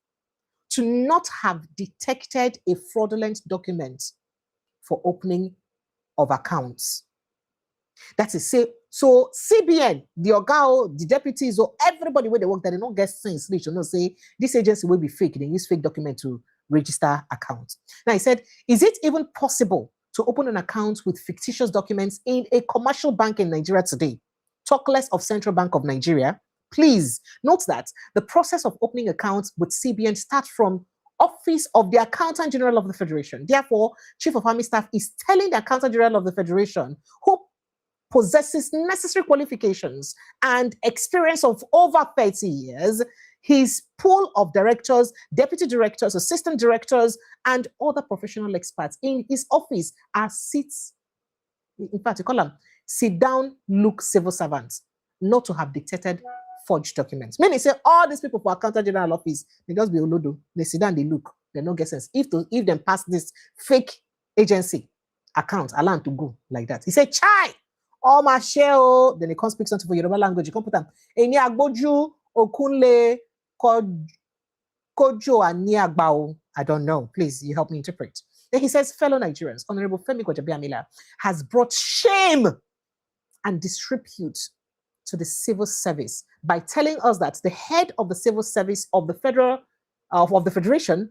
to not have detected a fraudulent document for opening of accounts. That is, say, so CBN, the Ogao, the deputies, or everybody where they work, that they don't get sense, they should not say this agency will be fake. They use fake document to register accounts. Now he said, is it even possible to open an account with fictitious documents in a commercial bank in Nigeria today? Talk less of Central Bank of Nigeria. Please note that the process of opening accounts with CBN starts from Office of the Accountant General of the Federation. Therefore, Chief of Army Staff is telling the Accountant General of the Federation, who possesses necessary qualifications and experience of over 30 years, his pool of directors, deputy directors, assistant directors, and other professional experts in his office are sits, in fact, you call them sit down, look civil servants, not to have detected forged documents. Many say all these people for Accountant General office, they just be olodo, they sit down, they look, they no get sense. If them pass this fake agency account, allow them to go like that. He said, chai! Oh my shell, then he can't speak something for Yoruba language. You can't put them. Eni agboju okunle kojo ani agbao. I don't know. Please, you help me interpret. Then he says, fellow Nigerians, Honorable Femi Gbajabiamila has brought shame and disrepute to the civil service by telling us that the head of the civil service of the Federation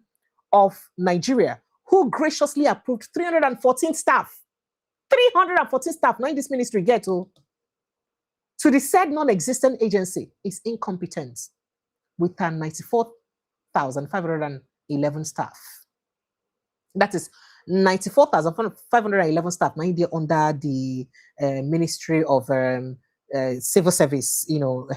of Nigeria, who graciously approved 314 staff, 314 staff, now in this ministry get to the said non-existent agency, is incompetent with 94,511 staff. That is 94,511 staff now under the Ministry of civil service,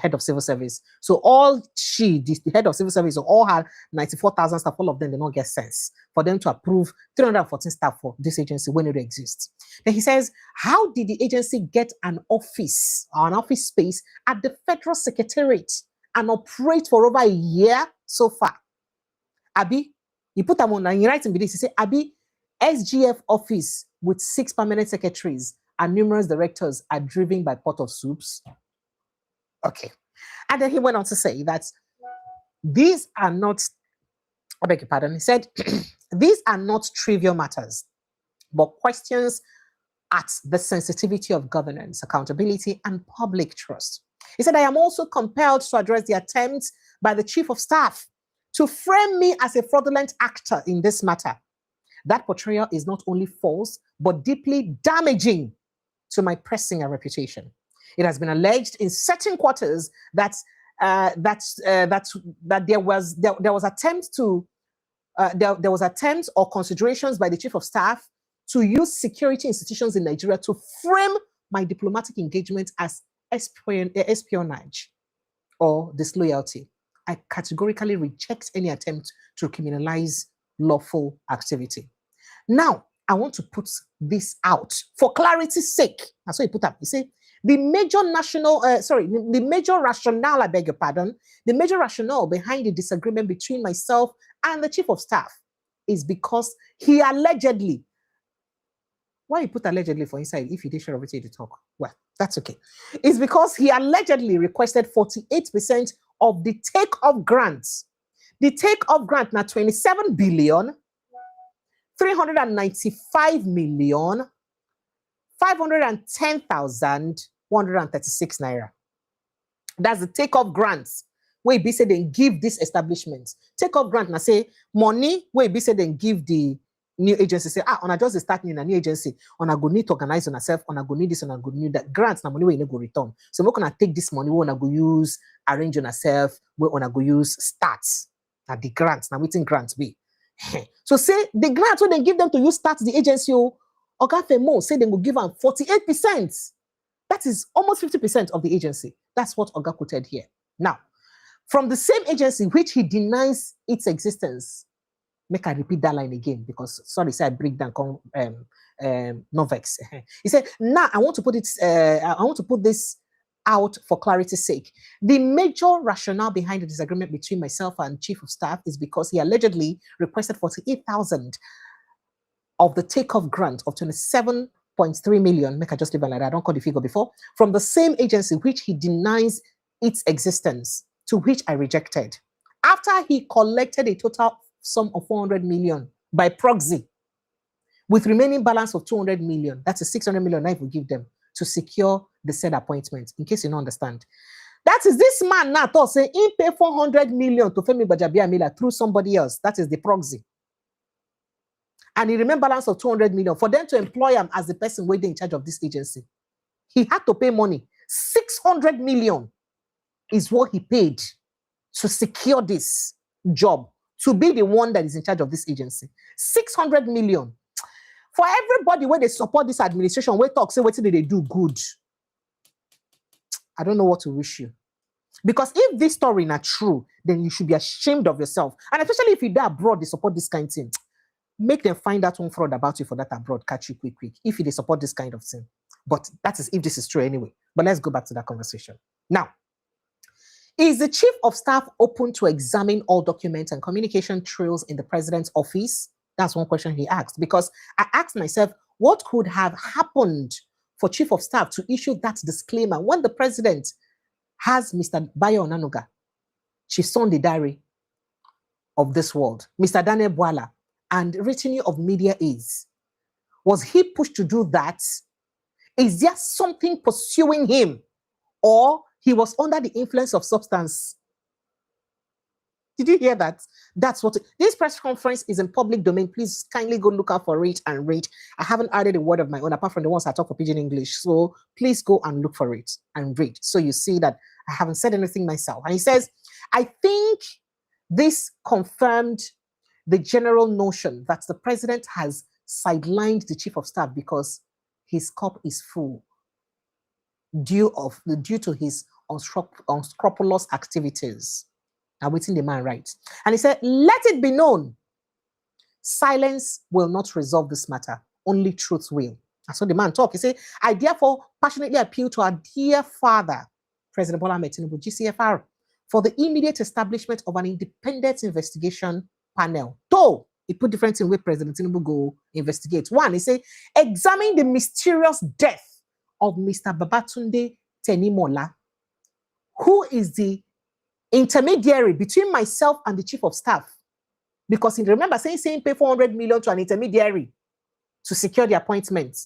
head of civil service. So all the head of civil service, all had 94,000 staff, all of them, they don't get sense for them to approve 314 staff for this agency when it exists. Then he says, how did the agency get an office or an office space at the Federal Secretariat and operate for over a year so far? Abi, he put them on and he writes in this, he said, Abi, SGF office with 6 permanent secretaries and numerous directors are driven by pot of soups. Okay. And then he went on to say that these are not, I beg your pardon, he said, these are not trivial matters, but questions at the sensitivity of governance, accountability, and public trust. He said, I am also compelled to address the attempt by the Chief of Staff to frame me as a fraudulent actor in this matter. That portrayal is not only false, but deeply damaging to my pressing and reputation. It has been alleged in certain quarters that there was attempts or considerations by the Chief of Staff to use security institutions in Nigeria to frame my diplomatic engagement as espionage or disloyalty. I categorically reject any attempt to criminalize lawful activity. Now, I want to put this out for clarity's sake. That's what he put up. He said, the major rationale, I beg your pardon, the major rationale behind the disagreement between myself and the Chief of Staff is because he allegedly, why you put allegedly for inside if you did share of it to talk? Well, that's okay. It's because he allegedly requested 48% of the take-off grants. The take-off grant now 27 billion 395,510,136 naira. That's the take-off grants. Where be said then give this establishment. Take-off grant now say money where be said then give the new agency. Say, on a just starting in a new agency, on a go need to organize on ourselves, on a go need this, on a go need that. Grants now money we go return. So we're gonna take this money, we're gonna go use, arrange on ourselves, we're gonna go use stats. Now the grants, now waiting grants be. So say the grants when they give them to you start the agency, Oga Femo say they will give them 48%. That is almost 50% of the agency. That's what Oga quoted here. Now, from the same agency which he denies its existence, make I repeat that line again because sorry, say I break down Novex. He said, now I want to put this out for clarity's sake. The major rationale behind the disagreement between myself and Chief of Staff is because he allegedly requested 48,000 of the takeoff grant of 27.3 million, make I just leave it like that, I don't call the figure before, from the same agency which he denies its existence, to which I rejected. After he collected a total sum of 400 million by proxy, with remaining balance of 200 million, that's a 600 million I will give them to secure the said appointment, in case you don't understand. That is this man now thought saying he pay 400 million to Femi Gbajabiamila through somebody else. That is the proxy. And he remained balance of 200 million for them to employ him as the person waiting in charge of this agency. He had to pay money. 600 million is what he paid to secure this job, to be the one that is in charge of this agency. 600 million. For everybody where they support this administration, where talk say what did they do good. I don't know what to wish you. Because if this story is not true, then you should be ashamed of yourself. And especially if you die abroad, they support this kind of thing. Make them find out one fraud about you for that abroad, catch you quick. If they support this kind of thing. But that is if this is true anyway. But let's go back to that conversation. Now, is the Chief of Staff open to examine all documents and communication trails in the President's office? That's one question he asked. Because I asked myself, what could have happened for Chief of Staff to issue that disclaimer when the President has Mr. Bayo Onanuga, Chief Sunday Diary of this world, Mr. Daniel Bwala, and retinue of media aides? Was he pushed to do that? Is there something pursuing him? Or he was under the influence of substance? Did you hear that? That's what this press conference is in public domain. Please kindly go look out for it and read. I haven't added a word of my own apart from the ones I talk for Pidgin English. So please go and look for it and read. So you see that I haven't said anything myself. And he says, I think this confirmed the general notion that the President has sidelined the Chief of Staff because his cup is full. due to his unscrupulous activities. Now, waiting the man right. And he said, let it be known, silence will not resolve this matter. Only truth will. That's what the man talk. He said, I therefore passionately appeal to our dear father, President Bola Ahmed Tinubu, GCFR, for the immediate establishment of an independent investigation panel. Though he put different things where President Tinubu go investigate. One, he say, examine the mysterious death of Mr. Babatunde Tenimola, who is the intermediary between myself and the chief of staff. Because he remember saying pay 400 million to an intermediary to secure the appointment.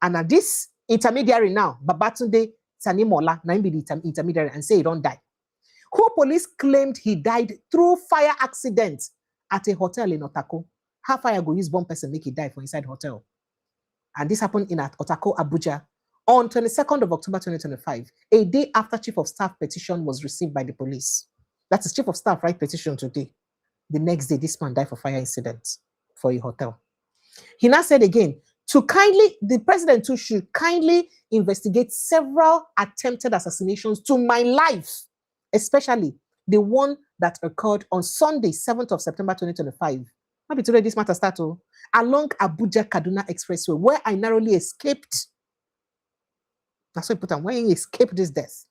And now this intermediary now, Babatunde Tenimola, now be the intermediary and say he don't die. Who police claimed he died through fire accident at a hotel in Otako. How fire go use one person make he die for inside hotel? And this happened in Otako, Abuja, on 22nd of October 2025, a day after Chief of Staff petition was received by the police. That is Chief of Staff write petition today. The next day, this man died for fire incident for a hotel. He now said again, the president too should kindly investigate several attempted assassinations to my life, especially the one that occurred on Sunday, 7th of September 2025. Maybe today this matter started along Abuja-Kaduna Expressway, where I narrowly escaped. That's what he put on, where he escaped this death.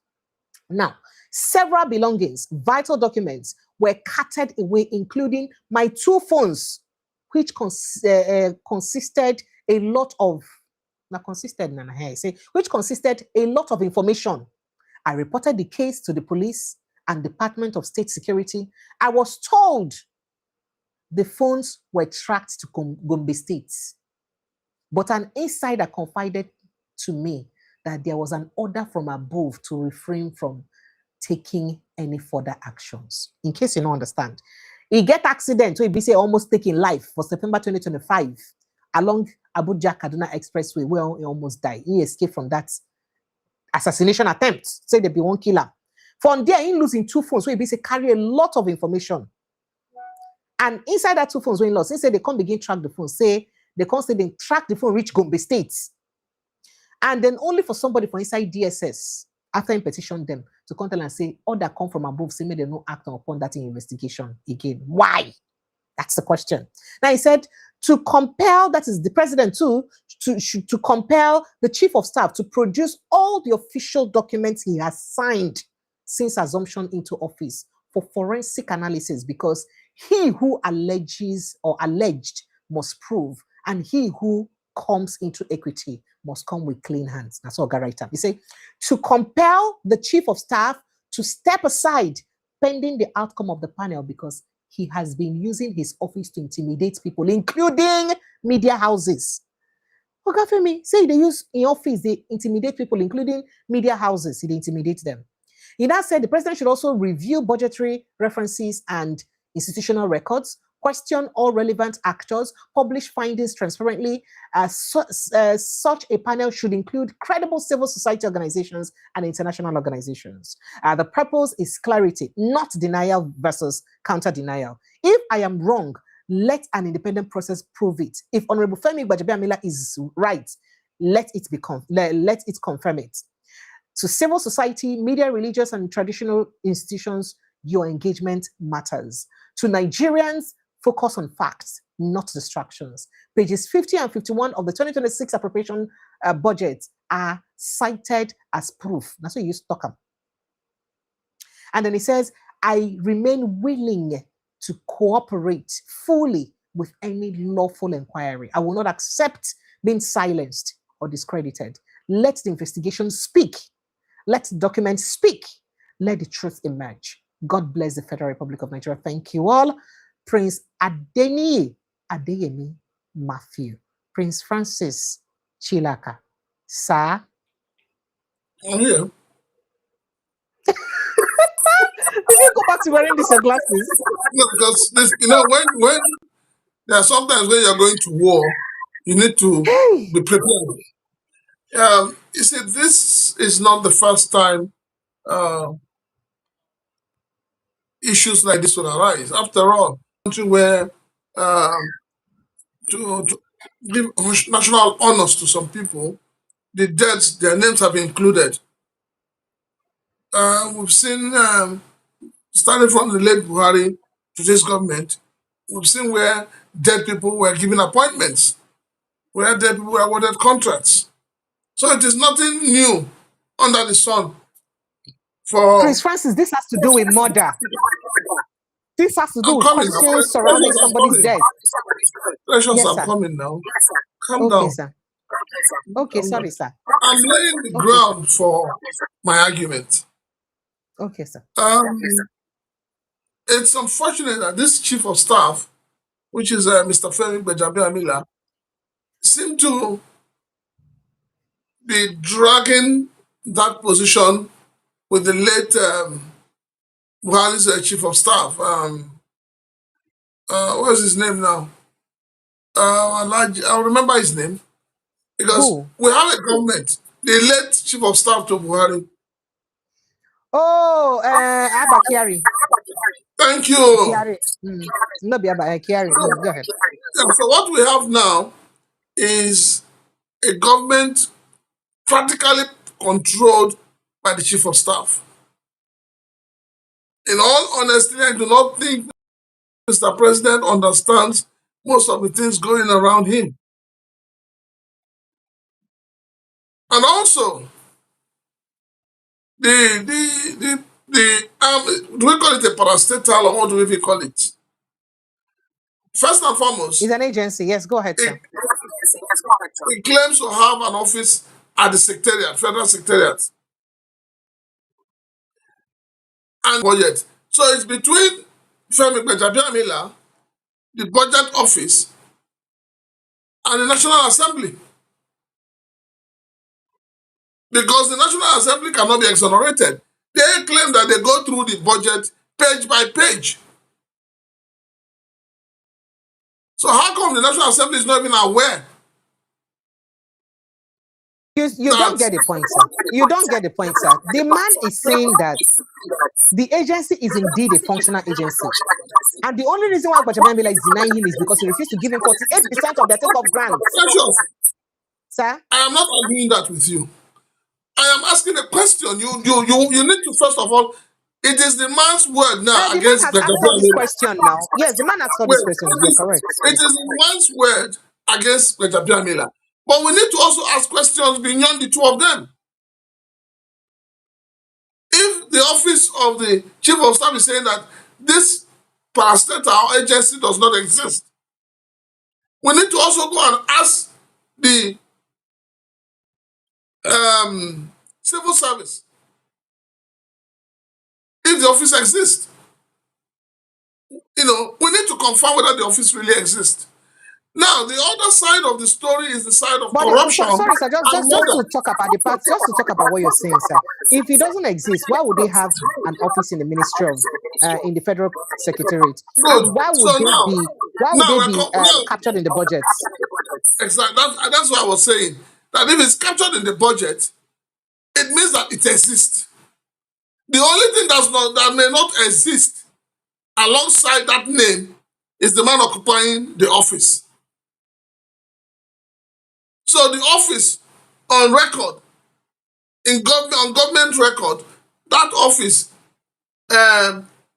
Now, several belongings, vital documents were carted away, including my 2 phones, which consisted a lot of information. I reported the case to the police and Department of State Security. I was told the phones were tracked to Gombe State, but an insider confided to me that there was an order from above to refrain from taking any further actions. In case you don't understand, he get accident, so he be say almost taking life for September 2025 along Abuja-Kaduna Expressway, where he almost died. He escaped from that assassination attempt. Say there be one killer. From there, he losing 2 phones, so he be say carry a lot of information. And inside that 2 phones, when he lost, he said they can't begin track the phone. Say they can't say they track the phone reach Gombe State. And then only for somebody from inside DSS, after he petitioned them, to come tell and say, order come from above, say, may they no act upon that investigation again. Why? That's the question. Now he said, to compel, that is the president too, to compel the chief of staff to produce all the official documents he has signed since assumption into office for forensic analysis, because he who alleges or alleged must prove, and he who comes into equity must come with clean hands. That's all Garita. He said, to compel the chief of staff to step aside pending the outcome of the panel, because he has been using his office to intimidate people, including media houses. Ogafemi, say they use in office, they intimidate people, including media houses. He intimidates them. He now said the president should also review budgetary references and institutional records, question all relevant actors, publish findings transparently. Such a panel should include credible civil society organizations and international organizations. The purpose is clarity, not denial versus counter-denial. If I am wrong, let an independent process prove it. If Honorable Femi Gbajabiamila is right, let it confirm it. To civil society, media, religious, and traditional institutions, your engagement matters. To Nigerians, focus on facts, not distractions. Pages 50 and 51 of the 2026 appropriation budget are cited as proof. That's what you use to talk about. And then he says, I remain willing to cooperate fully with any lawful inquiry. I will not accept being silenced or discredited. Let the investigation speak. Let the documents speak. Let the truth emerge. God bless the Federal Republic of Nigeria. Thank you all. Prince Adeyemi Matthew. Prince Francis Chilaka. Sir. I'm here. Did you go back to wearing these glasses? No, because this, when there are sometimes when you're going to war, you need to be prepared. You see, this is not the first time issues like this will arise. After all, country where to give national honors to some people, the deaths, their names have been included. We've seen, starting from the late Buhari to this government, we've seen where dead people were given appointments, where dead people were awarded contracts. So it is nothing new under the sun. Prince Francis, this has to do with murder. This has to do with questions surrounding somebody's death. Precious, Yes, I'm sir. coming now. Calm Okay, down. sir. Okay, sorry, sir. I'm laying the Okay, ground for my argument. Okay, sir. It's unfortunate that this chief of staff, which is Mr. Femi Gbajabiamila, seemed to be dragging that position with the late Buhari's chief of staff. What's his name now? I'll remember his name. Because Who? we have a government. The late chief of staff to Buhari. Oh, Abba Kyari. Thank you. Kyari. No, be Abba Kyari. Go ahead. Yeah, so what we have now is a government practically controlled by the chief of staff. In all honesty, I do not think Mr. President understands most of the things going around him. And also, do we call it a parastatal or what do we call it? First and foremost, It's an agency. Yes, go ahead, sir. it claims to have an office at the secretariat, federal secretariat. And budget. So it's between Femi Gbajabiamila, the budget office, and the National Assembly. Because the National Assembly cannot be exonerated. They claim that they go through the budget page by page. So how come the National Assembly is not even aware? You don't get the point, sir. You don't get the point, sir. The man is saying that the agency is indeed a functional agency. And the only reason why Gbajabiamila is denying him is because he refused to give him 48% of their take-off grants. Sir? I am not arguing that with you. I am asking a question. You need to, first of all, it is the man's word now The against man has asked for this question now. Yes, the man asked for this question. You're correct. It is the man's word against Gbajabiamila. But we need to also ask questions beyond the two of them. If the office of the chief of staff is saying that this parastatal agency does not exist, we need to also go and ask the civil service if the office exists. We need to confirm whether the office really exists. Now, the other side of the story is the side of corruption. Sorry, sir, just to talk about the part, just to talk about what you're saying, sir. If it doesn't exist, why would they have an office in the Ministry of, in the Federal Secretariat? And why would they be captured in the budgets? Exactly. That's what I was saying. That if it's captured in the budget, it means that it exists. The only thing that may not exist alongside that name is the man occupying the office. So the office on record, on government record, that office,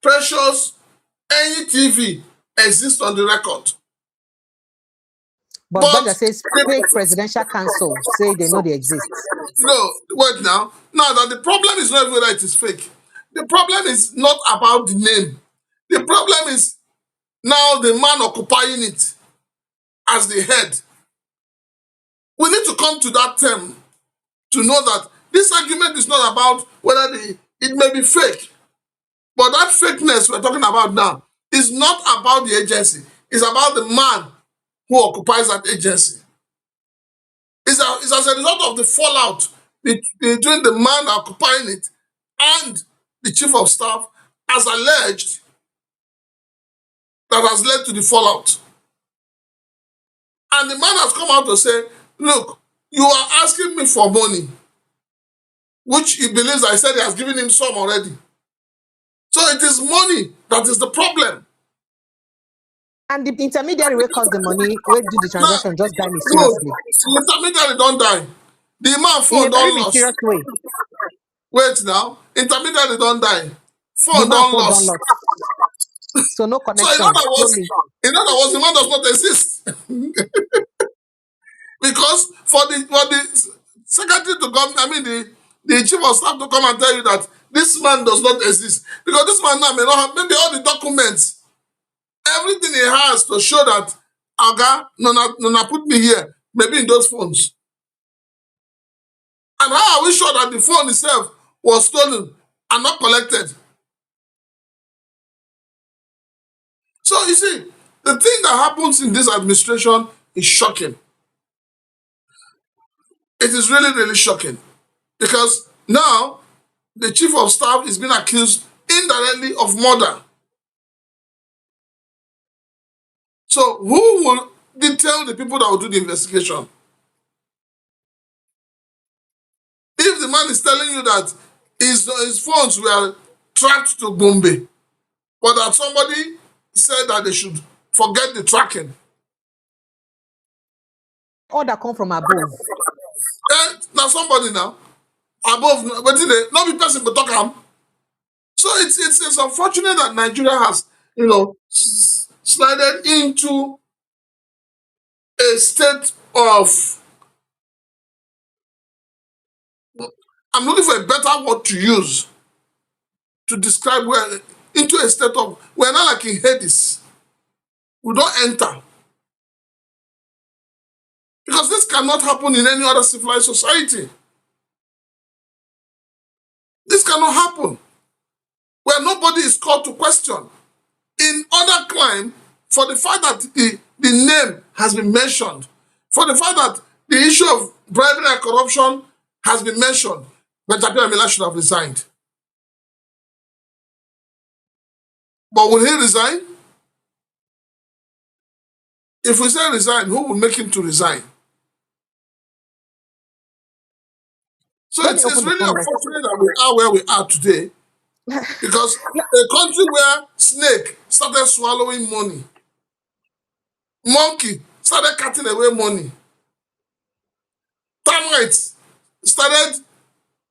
Precious NETV exists on the record. But Banja says fake presidential council say they know they exist. No, wait now. Now that the problem is not whether it is fake. The problem is not about the name. The problem is now the man occupying it as the head. We need to come to that term to know that this argument is not about whether it may be fake. But that fakeness we're talking about now is not about the agency. It's about the man who occupies that agency. It's as a result of the fallout between the man occupying it and the chief of staff, as alleged, that has led to the fallout. And the man has come out to say, look, you are asking me for money, which he believes I said he has given him some already. So it is money that is the problem. And the intermediary will cost the money, will do the transaction, just die mysteriously. No, the intermediary don't die. The man In phone a very don't lost. mysterious way. Wait now. Intermediary don't die. The Phone man don't phone lost. don't lost. So no So connection. in other words, Slowly. the man does not exist. Because for the secretary to come, I mean the chief of staff to come and tell you that this man does not exist. Because this man now may not have maybe all the documents, everything he has to show that Aga, Nona put me here, maybe in those phones. And how are we sure that the phone itself was stolen and not collected? So you see, the thing that happens in this administration is shocking. It is really, really shocking. Because now the chief of staff is being accused indirectly of murder. So who will detail the people that will do the investigation? If the man is telling you that his phones were tracked to Bombay, but that somebody said that they should forget the tracking. All that come from above. Now somebody now, above, but not be person but talk am. So it's unfortunate that Nigeria has, slided into a state of, I'm looking for a better word to use to describe into a state of, we're not like in Hades. We don't enter. Because this cannot happen in any other civilized society. This cannot happen. Where nobody is called to question. In other crime, for the fact that the name has been mentioned, for the fact that the issue of bribery and corruption has been mentioned, Benjamin Amila should have resigned. But will he resign? If we say resign, who will make him to resign? So it's really unfortunate that we are where we are today. Because a country where snake started swallowing money, monkey started cutting away money, termites started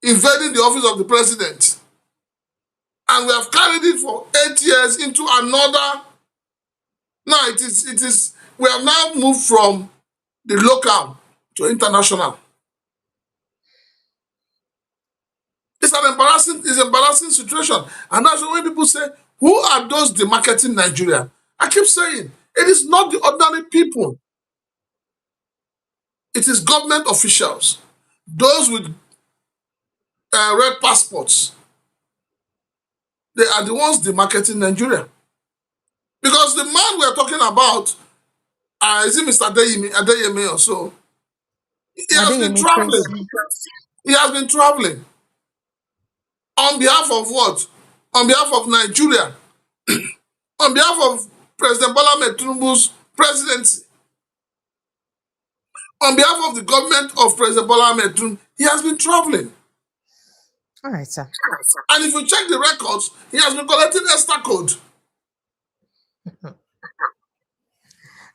invading the office of the president, and we have carried it for 8 years into another. Now it is we have now moved from the local to international. It's an embarrassing situation. And that's why when people say, who are those demarketing Nigeria? I keep saying, it is not the ordinary people. It is government officials. Those with red passports. They are the ones demarketing Nigeria. Because the man we are talking about, is it Mr. Adeyemi or so? He has been traveling. He has been traveling. On behalf of what? On behalf of Nigeria. On behalf of President Bola Ahmed Tinubu's presidency. On behalf of the government of President Bola Ahmed Tinubu, he has been traveling. All right, sir. And if you check the records, he has been collecting extra code.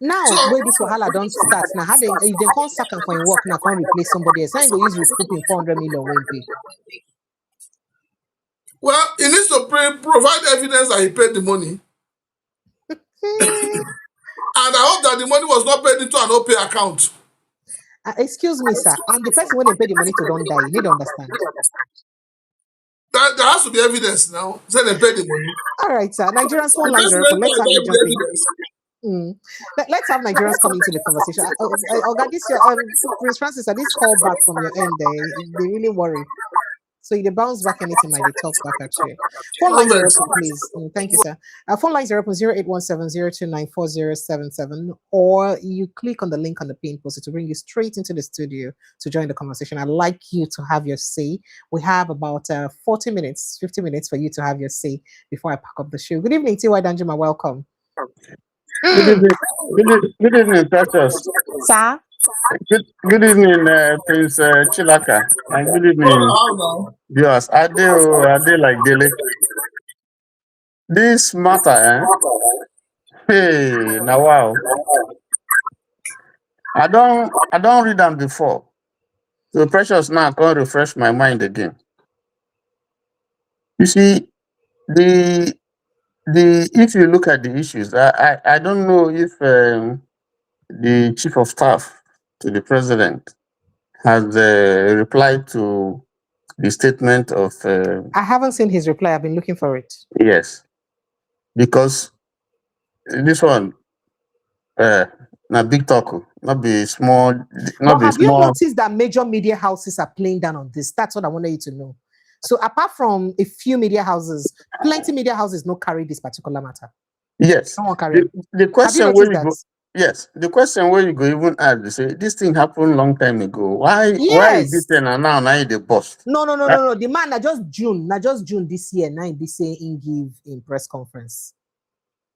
Now, where this Wahala don't start, now how if they can't sack him for him work, now can't replace somebody else. Now he go use recouping 400 million when pay. Well, he needs to provide evidence that he paid the money. And I hope that the money was not paid into an OPay account. Excuse me, sir. And the person when they pay the money to don't die, you need to understand. There has to be evidence now. Say they paid the money. All right, sir. Nigerians phone lines are open. Let's have you jump in. Let's have Nigerians come into the conversation. Prince Francis, this call back from your end, they really worry. So if they bounce back anything, might they talk back at you. Phone lines are open, please. Thank you, sir. Phone lines are open 0817-0294077, or you click on the link on the pin post to bring you straight into the studio to join the conversation. I'd like you to have your say. We have about 40 minutes, 50 minutes for you to have your say before I pack up the show. Good evening, T.Y. Danjuma. Welcome. Good evening, Precious. Sir? Good evening, Prince Chilaka. And good evening, viewers. I do like daily. This matter, Hey, now wow. I don't read them before. So Precious now can't refresh my mind again. You see, the if you look at the issues, I don't know if the chief of staff to the president has replied to the statement of I haven't seen his reply. I've been looking for it. yes, because this one na big talk, not be small, not But be have you small. noticed that major media houses are playing down on this? That's what I wanted you to know. So apart from a few media houses, plenty media houses no carry this particular matter. Yes. No one carry it. The question noticed where you that? go, yes, the question where you go even ask, they say this thing happened long time ago. Why is Yes. this thing and now the bust? No. The man na just June this year. Now he say in give in press conference.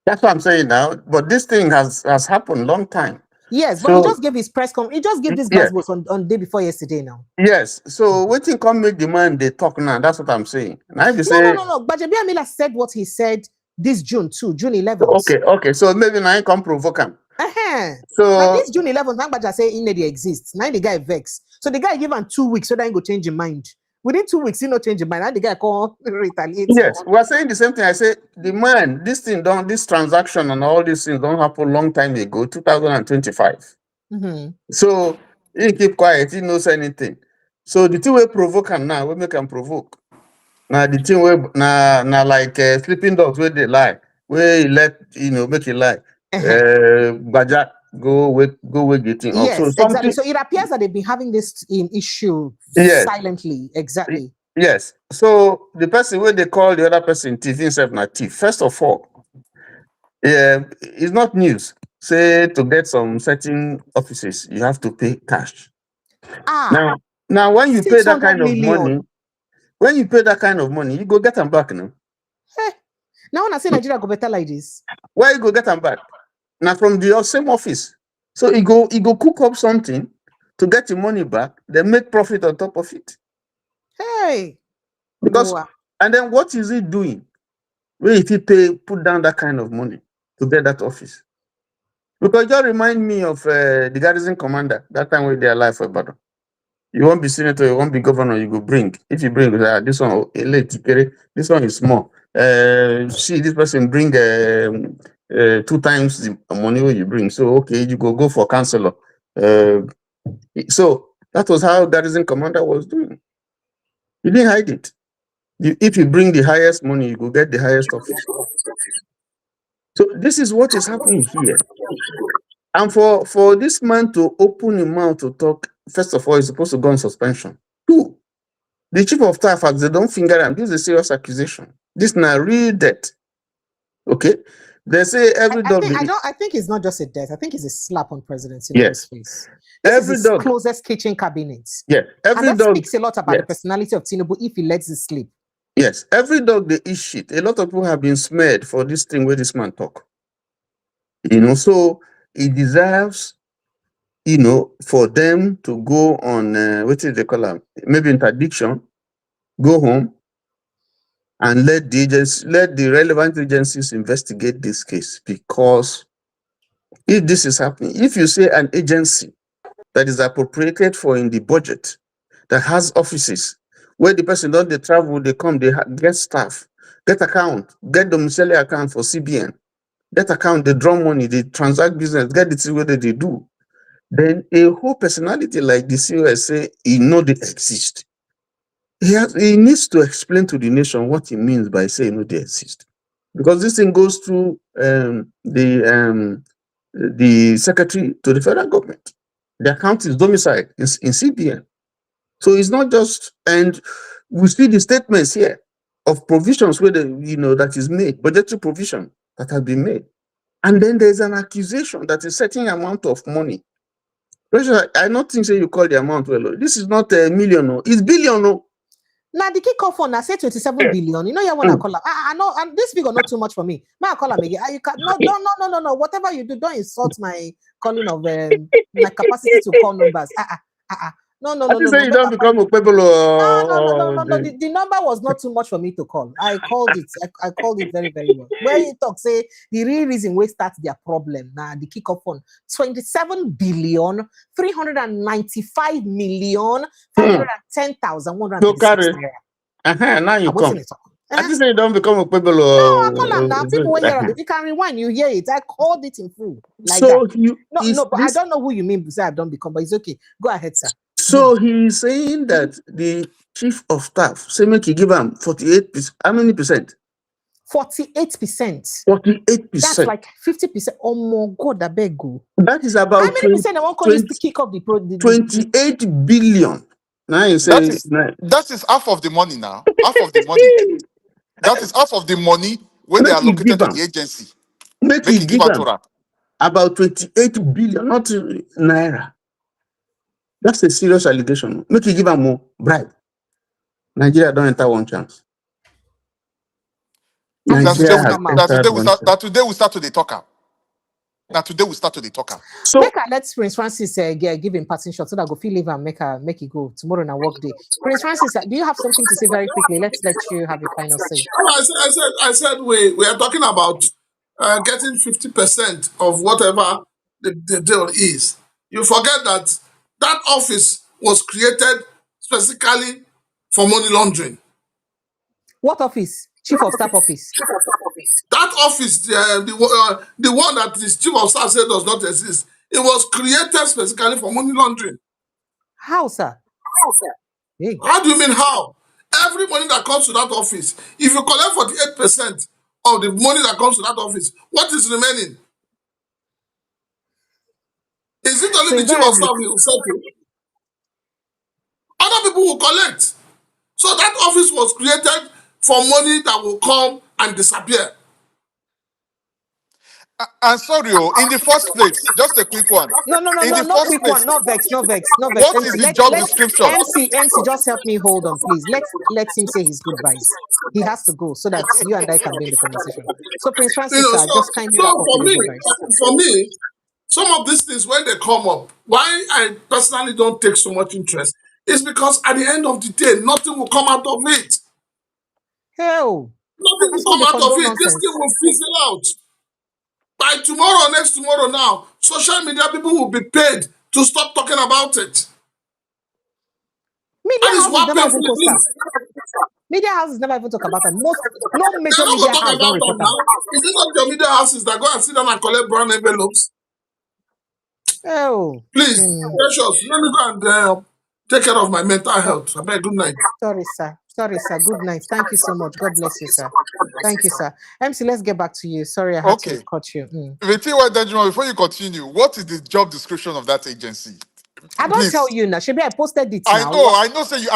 That's what I'm saying now. But this thing has happened long time. Yes, but he just gave his press conference. He just gave this buzzwords on day before yesterday now. Yes. So what thing come make the man they talk now? That's what I'm saying. Now if you say no. But Jabi Amila said what he said this June 11th. Okay. So maybe now he come provoke him. So now this June 11th, Nagbaja say INEC exists. Now the guy vex. So the guy give him 2 weeks so that he go change his mind. Within 2 weeks, he no change his mind. Now the guy call retaliate. Yes, we're saying the same thing. I say the man, this transaction and all these things don't happen long time ago, 2025. So he keep quiet, he knows anything. So the thing we provoke him now, we make him provoke. Now the thing we now like sleeping dogs where they lie, where he let make it lie. Bajak go wake getting up. Yes, So exactly. So it appears that they've been having this issue silently. Exactly. Yes. So the person where they call the other person thief himself not thief. First of all, it's not news. Say to get some certain offices, you have to pay cash. Now when you pay that kind of money, you go get them back now. Now when I say Nigeria go better like this, where you go get them back? Now from the same office. So he go cook up something to get the money back, then make profit on top of it. Hey, because and then what is he doing? Where if he put down that kind of money to get that office? Because just remind me of the garrison commander that time when they are alive for Ibadan. You won't be senator, you won't be governor, you go bring. If you bring this one, this one is small. See, this person bring 2 times the money you bring. So okay, you go for councillor. So that was how garrison commander was doing. He didn't hide it. If you bring the highest money, you go get the highest office. So this is what is happening here. And for this man to open his mouth to talk, first of all, he's supposed to go on suspension. 2, the chief of staff, as they don't finger him, this is a serious accusation. This is not real debt. Okay? They say every dog. I think it's not just a debt. I think it's a slap on President Tinubu's face. This every is his dog. Closest kitchen cabinet. Yeah. Every and that dog speaks a lot about the personality of Tinubu if he lets it slip. Yes. Every dog they eat shit. A lot of people have been smeared for this thing where this man talk. So he deserves, for them to go on what is they call them? Maybe interdiction, go home and let the relevant agencies investigate this case. Because if this is happening, if you say an agency that is appropriated for in the budget, that has offices where the person don't they travel, they come, they get staff, get account, get domiciliary account for CBN, get account, they draw money, they transact business, get the thing where they do. Then a whole personality like the COS say he know they exist. He needs to explain to the nation what he means by saying they exist. Because this thing goes through the secretary to the federal government. The account is domiciled in CBN. So it's not just, and we see the statements here of provisions where that is made, budgetary provision that has been made. And then there's an accusation that a certain amount of money. I not think you call the amount well. This is not a million, it's billion. Now the kick-off on I say 27 billion. You want to call her. I know, and this figure not too much for me. May I call her again? You can no. Whatever you do, don't insult my calling of my capacity to call numbers. No, no, I no, think no, say no. you Make don't I become a people no. The number was not too much for me to call. I called it. I called it very, very well. Where you talk, say the real reason we start their problem now, the kickoff on 27 billion 395 million 510,136 carry. naira. Now you I wasn't come. it. I think say you don't become a people. No, I call them now. People will hear it. You can rewind, you hear it. I called it in full. Like So that. you No, but I don't know who you mean to say I don't become, but it's okay. Go ahead, sir. So he's saying that the chief of staff say make you give him 48%. How many percent? 48%. 48%. That's like 50%. Oh my God, I beg you. That is about How many percent they won't call you to kick off the 28 billion. Now you say that is half of the money now. Half of the money. That is half of the money when they make are you give allocated to him. the agency. Make Make you you give give him Torah. about 28 billion, not naira. That's a serious allegation. Make you give him more bribe. Nigeria don't enter one chance. And That this today, just come out. today we start to the talker. Now today we start to the talker. So make her let Prince Francis give him passing shot so that I go feel leave and make it go tomorrow in a work day. Prince Francis, do you have something to say very quickly? Let's let you have a final say. I said we are talking about getting 50% of whatever the deal is. You forget that office was created specifically for money laundering. What office? Chief of Staff office. That office, the one that the chief of staff said does not exist, it was created specifically for money laundering. How, sir? Hey. How do you mean how? Every money that comes to that office, if you collect 48% of the money that comes to that office, what is remaining? Is it only So the chief of invariably, staff who will settle? Other people will collect. So that office was created for money that will come and disappear. And sorry, in the first place, just a quick one. no, In the no first quick one, place, no vex. what is MC, the job let description? MC just help me hold on, please. Let him say his goodbyes. He has to go so that you and I can be in the conversation. So Prince Francis, sir, just kindly wrap up For with your goodbyes. me, some of these things when they come up, why I personally don't take so much interest is because at the end of the day, nothing will come out of it. Hell, Nothing will that's what come they out of condone it. This nonsense. thing will fizzle out. By tomorrow, next tomorrow now, social media people will be paid to stop talking about it. Media That is houses what never painful even it post them. is. Media houses never even talk about them. No They major are not going media to talk house don't about them report now. them. Is it not your media houses that go and sit down and collect brown envelopes? Oh, Please, precious, let me go and take care of my mental health. I beg, good night. sorry, sir. Good night. Thank you so much. God bless you, sir. Thank you, sir. MC, let's get back to you. Sorry, I had to Okay. cut you. Before you continue, what is the job description of that agency? I don't Please. tell you now. Maybe I posted it I now. know. I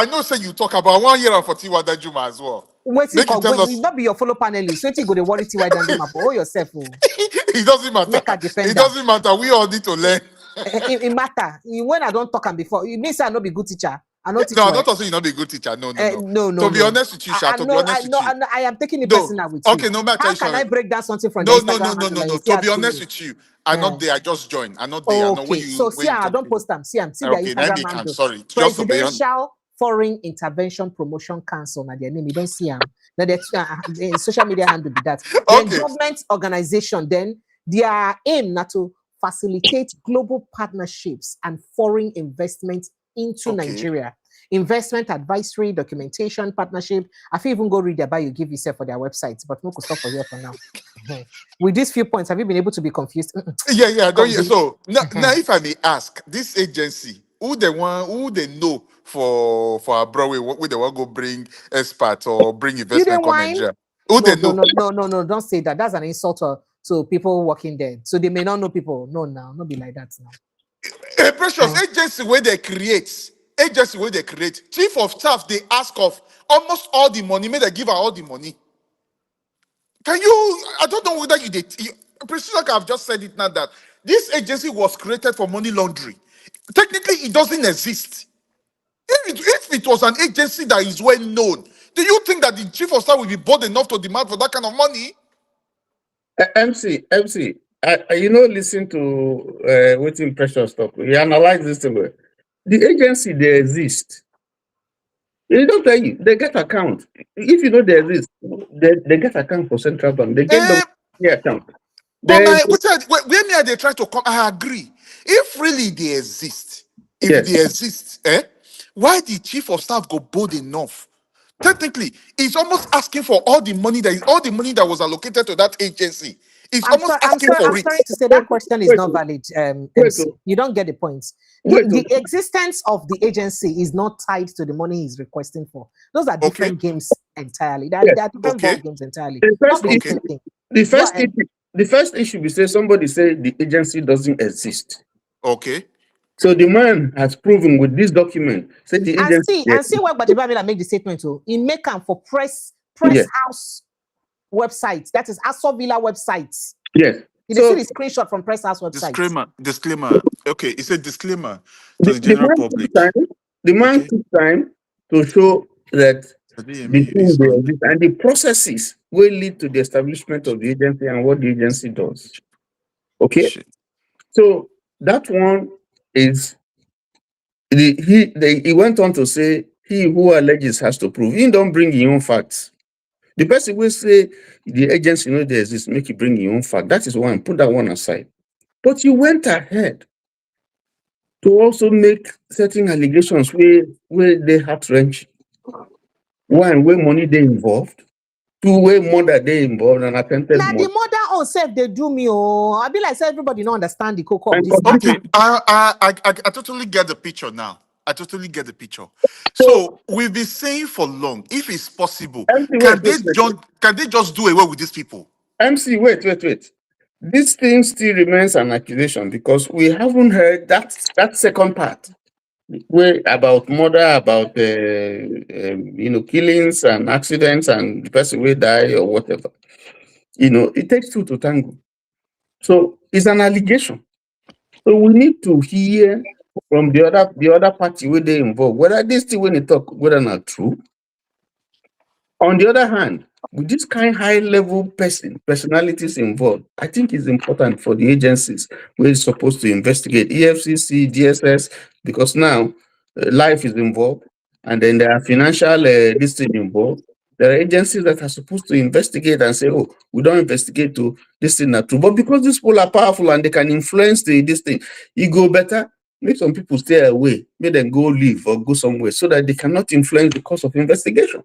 know. Say you talk about 1 year and 40 Wadajuma as well. Waiting for tell us. not be your follow panelist. Wait till you go to worry TY Danjuma. Oh yourself. Oh. It doesn't matter. Make a defender. It doesn't matter. We all need to learn. It matter. When I don't talk and before, it means I not be good teacher. I not teach No, I'm well. not also you not be a good teacher. No. No. To be honest with you, Sha, to be honest with you. I am taking it No. personal with Okay, you. no matter. How can I break down something from the No. Instagram handle and you still To be asking honest me? with you, I'm not there. I just joined. I'm not there. I know Okay, so see, I don't post them. See their Okay, now Instagram I'm handle. sorry. Just to be honest. Presidential Foreign Intervention Promotion Council. Now their name, you don't see them. Now the social media handle be that. Then Okay. government organization. Then their aim not to facilitate global partnerships and foreign investment into Nigeria. Investment advisory, documentation, partnership. I feel even go read their bio, give yourself for their websites, but no could stop for here for now. With these few points, have you been able to be confused? Yeah. So now, if I may ask, this agency, who they know for a Broadway, who they want go bring experts or bring investment come Nigeria? Who they know? No, don't say that. That's an insult to people working there. So they may not know people. No, not be like that now. Hey, Precious, agency where they create, chief of staff, they ask of almost all the money, may they give her all the money. I don't know whether you did. Precious, like I've just said it now that this agency was created for money laundering. Technically, it doesn't exist. If it was an agency that is well known, do you think that the chief of staff will be bold enough to demand for that kind of money? MC, listen to waiting Precious talk. You analyze this thing. The agency, they exist. They don't tell you. They get account. If you know they exist, they get account for central bank. They get the Eh, account. but They, when me they try to come, I agree. If really they exist, if yes. they exist, why the chief of staff go bold enough? Technically, he's almost asking for all the money that was allocated to that agency. He's I'm almost sorry. I'm asking sorry. I'm for it. sorry to say Wait, that question is wait, not valid. wait, MC, you don't get the point. wait. The existence of the agency is not tied to the money he's requesting for. Those are Okay, different games entirely. Yes. They are different ball okay, games entirely. The Not first be the okay. same thing. The Go first ahead. issue, the first issue we say somebody say the agency doesn't exist. Okay. So the man has proven with this document, say the And agency. see what Bajibamila make the statement to. In make am for press Yes, house website. That is Aso Villa website. yes. You see So the screenshot from press house website. Disclaimer. Okay, it's a disclaimer to the, the the general man took public. time. The man Okay. took time to show that the thing Is they on. exist and the processes will lead to the establishment of the agency and what the agency does. Okay, Shit. so that one is he went on to say he who alleges has to prove. He don't bring his own facts. The person will say the agency know there exist, make you bring your own fact. That is one. Put that one aside. But you went ahead to also make certain allegations where they heart wrench. One, where money they involved. Two, where murder they involved and attempted Now the murder. mother own self they do me. Oh, I be like say everybody don't understand the cocoa of And this matter. Okay, completely. I totally get the picture now. I totally get the picture. So, So we've been saying for long, if it's possible, MC, wait. can they just do away with these people? MC, wait. This thing still remains an accusation because we haven't heard that second part. Where about murder, about killings and accidents and the person will die or whatever. It takes two to tango. So it's an allegation. So we need to hear from the other party where they involved whether this thing when they talk whether not true. On the other hand, with this kind high level personalities involved, I think it's important for the agencies we're supposed to investigate EFCC, DSS, because now life is involved, and then there are financial this thing involved. There are agencies that are supposed to investigate and say, "Oh, we don't investigate to this thing not true," but because these people are powerful and they can influence this thing, you go better. Make some people stay away, make them go live or go somewhere so that they cannot influence the course of investigation.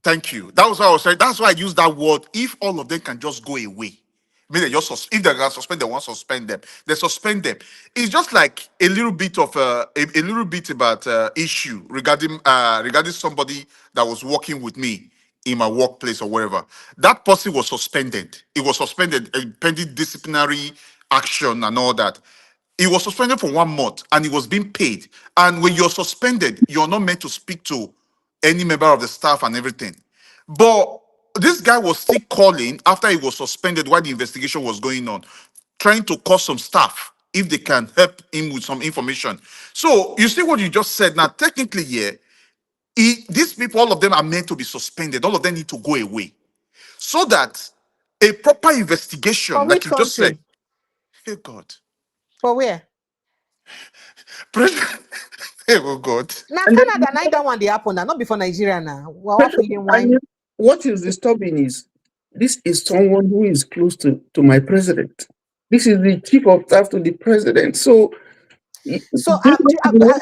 Thank you. That was what I was saying. That's why I used that word. If all of them can just go away, maybe they just if they can suspend, they want to suspend them. They suspend them. It's just like a little bit of a little bit about issue regarding somebody that was working with me in my workplace or wherever. That person was suspended. It was suspended pending disciplinary action and all that. He was suspended for 1 month and he was being paid. And when you're suspended, you're not meant to speak to any member of the staff and everything. But this guy was still calling after he was suspended while the investigation was going on, trying to call some staff if they can help him with some information. So you see what you just said. Now, technically, yeah, these people, all of them are meant to be suspended. All of them need to go away so that a proper For investigation, like which you just said, country? hey God, For where? President, hey oh God. Now And then Canada, now that one they happen now, not before Nigeria now. Well, what Precious, for you and wine? what is disturbing is this is someone who is close to my president. This is the chief of staff to the president. So, So I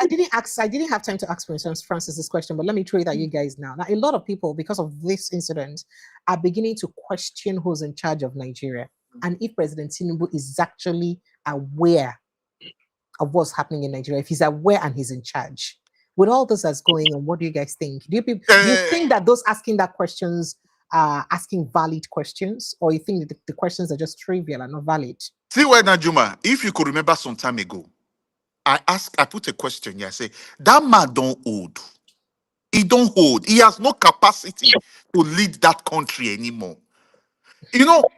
didn't ask. I didn't have time to ask Francis this question, but let me throw it at you guys now. Now, a lot of people, because of this incident, are beginning to question who's in charge of Nigeria and if President Tinubu is actually aware of what's happening in Nigeria. If he's aware and he's in charge, with all this that's going on, what do you guys think? Do you think that those asking that questions are asking valid questions, or you think that the questions are just trivial and not valid? See where Najuma, if you could remember some time ago, I put a question here. I say, that man don't hold. He don't hold. He has no capacity to lead that country anymore.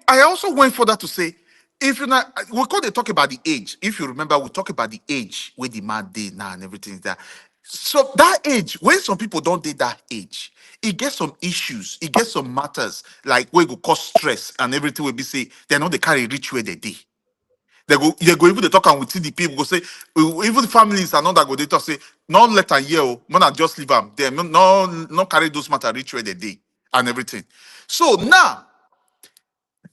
I also went further to say, if you not, we could they talk about the age. If you remember, we talk about the age where the man did now and everything is that. So that age, when some people don't date that age, it gets some issues, it gets some matters like where it will cause stress and everything will be say they're not the carry reach where they did. They go even they talk and with the people go say even the families are not that go they talk say no let a year man just leave them there no carry those matter reach where they day and everything. So now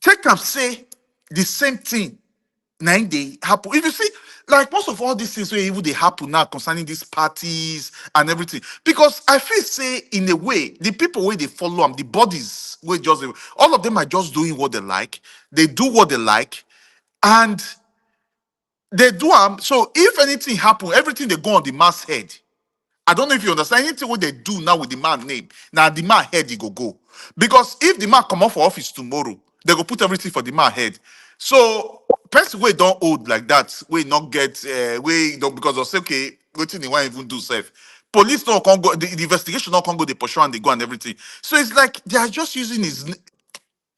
take and say the same thing 9 day happen. If you see, like most of all these things where even they happen now concerning these parties and everything, because I feel say in a way the people where they follow them, the bodies where just all of them are just doing what they like. They do what they like, and they do so if anything happen, everything they go on the mass head. I don't know if you understand anything what they do now with the man name. Now the man head he go. Because if the man come off for office tomorrow, they go put everything for the man head. So person way don't hold like that, we not get we don't because of say okay, what thing they want even do safe. Police don't can go, the investigation not can go, they pursue and they go and everything. So it's like they are just using his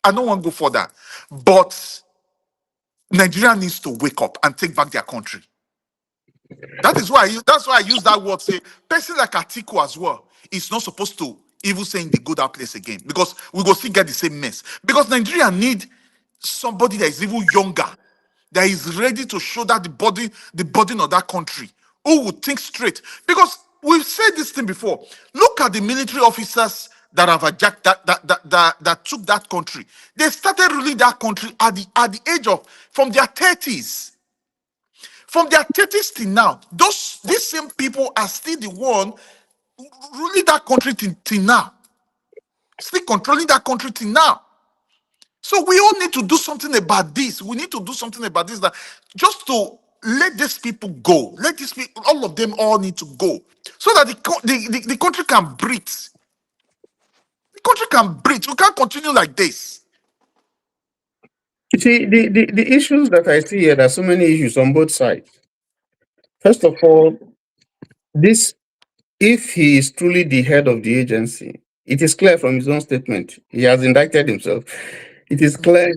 I don't want to go further, but Nigeria needs to wake up and take back their country. That's why I use that word. Say person like Atiku as well is not supposed to even saying they go that place again because we go still get the same mess. Because Nigeria need somebody that is even younger, that is ready to show that the burden of that country, who would think straight. Because we've said this thing before. Look at the military officers that have hijacked that took that country. They started ruling that country at the age of from their 30s. From their 30s till now, these same people are still the one ruling that country till now. Still controlling that country till now. So we all need to do something about this. We need to do something about this, that just to let these people go. Let these people, all of them all need to go. So that the country can breathe. The country can breathe. We can't continue like this. You see, the issues that I see here, there are so many issues on both sides. First of all, this, if he is truly the head of the agency, it is clear from his own statement, he has indicted himself. It is clear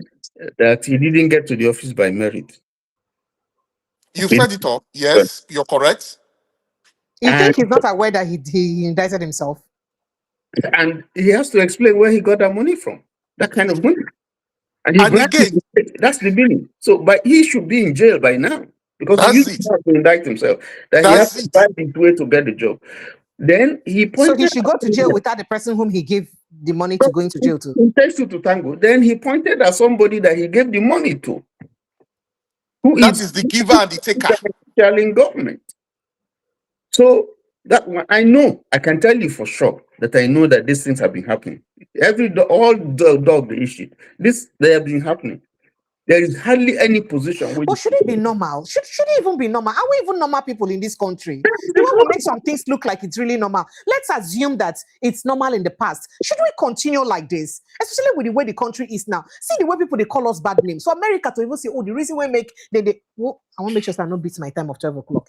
that he didn't get to the office by merit. You've said it all. Yes, you're correct. You think he's not aware that he indicted himself? And he has to explain where he got that money from, that kind of money. And he again, that's the billing. So, but he should be in jail by now because he used to indict himself. That he has to find his way to get the job. Then he pointed. So he should go to jail without the person whom he gave the money to go into jail to. He takes you to tango. Then he pointed at somebody that he gave the money to. That is the giver and the taker. In government. So that one, I can tell you for sure that I know that these things have been happening. All the dog the issue. They have been happening. There is hardly any position. But should it be normal? Should it even be normal? Are we even normal people in this country? We want to make some things look like it's really normal. Let's assume that it's normal in the past. Should we continue like this? Especially with the way the country is now. See the way people, they call us bad names. For America to even say, oh, the reason we make, I want to make sure I don't beat my time of 12 o'clock.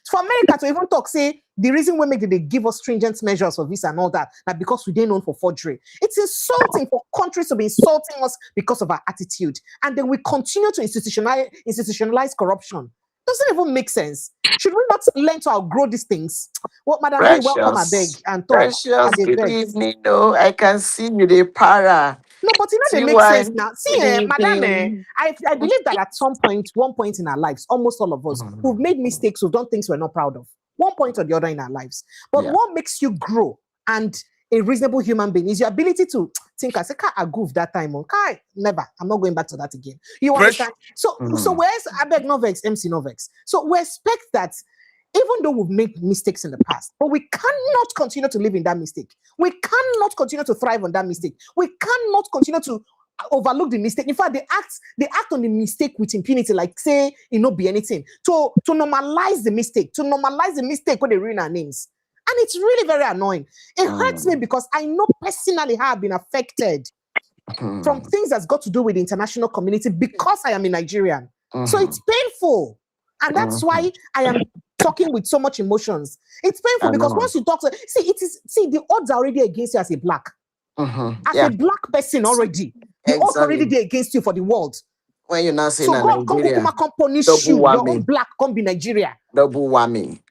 For America to even talk, say, the reason we make they give us stringent measures for this and all that, because we didn't known for forgery. It's insulting for countries to be insulting us because of our attitude. And then we continue to institutionalize corruption. Doesn't even make sense. Should we not learn to outgrow these things? Well, Madam, welcome, I beg and talk. Precious, good evening. No, I can see you, the para. No, but it makes sense now. See, Madam, I believe that at one point in our lives, almost all of us, who've made mistakes, who've done things we're not proud of. One point or the other in our lives. But what makes you grow and a reasonable human being is your ability to think, I say, I goof that time. Okay, never. I'm not going back to that again. You understand? So where's Abeg Novex, MC Novex? So we expect that even though we've made mistakes in the past, but we cannot continue to live in that mistake. We cannot continue to thrive on that mistake. We cannot continue to overlook the mistake. In fact, they act on the mistake with impunity, like say it not be anything. To normalize the mistake, when they ruin our names. And it's really very annoying. It hurts me because I know personally how I've been affected from things that's got to do with the international community because I am a Nigerian. So it's painful. And that's why I am talking with so much emotions. It's painful because once you talk to the odds are already against you as a black. As a black person already. The odds already there against you for the world. When you're not saying so God come punish you, your own black come be Nigeria. Double whammy.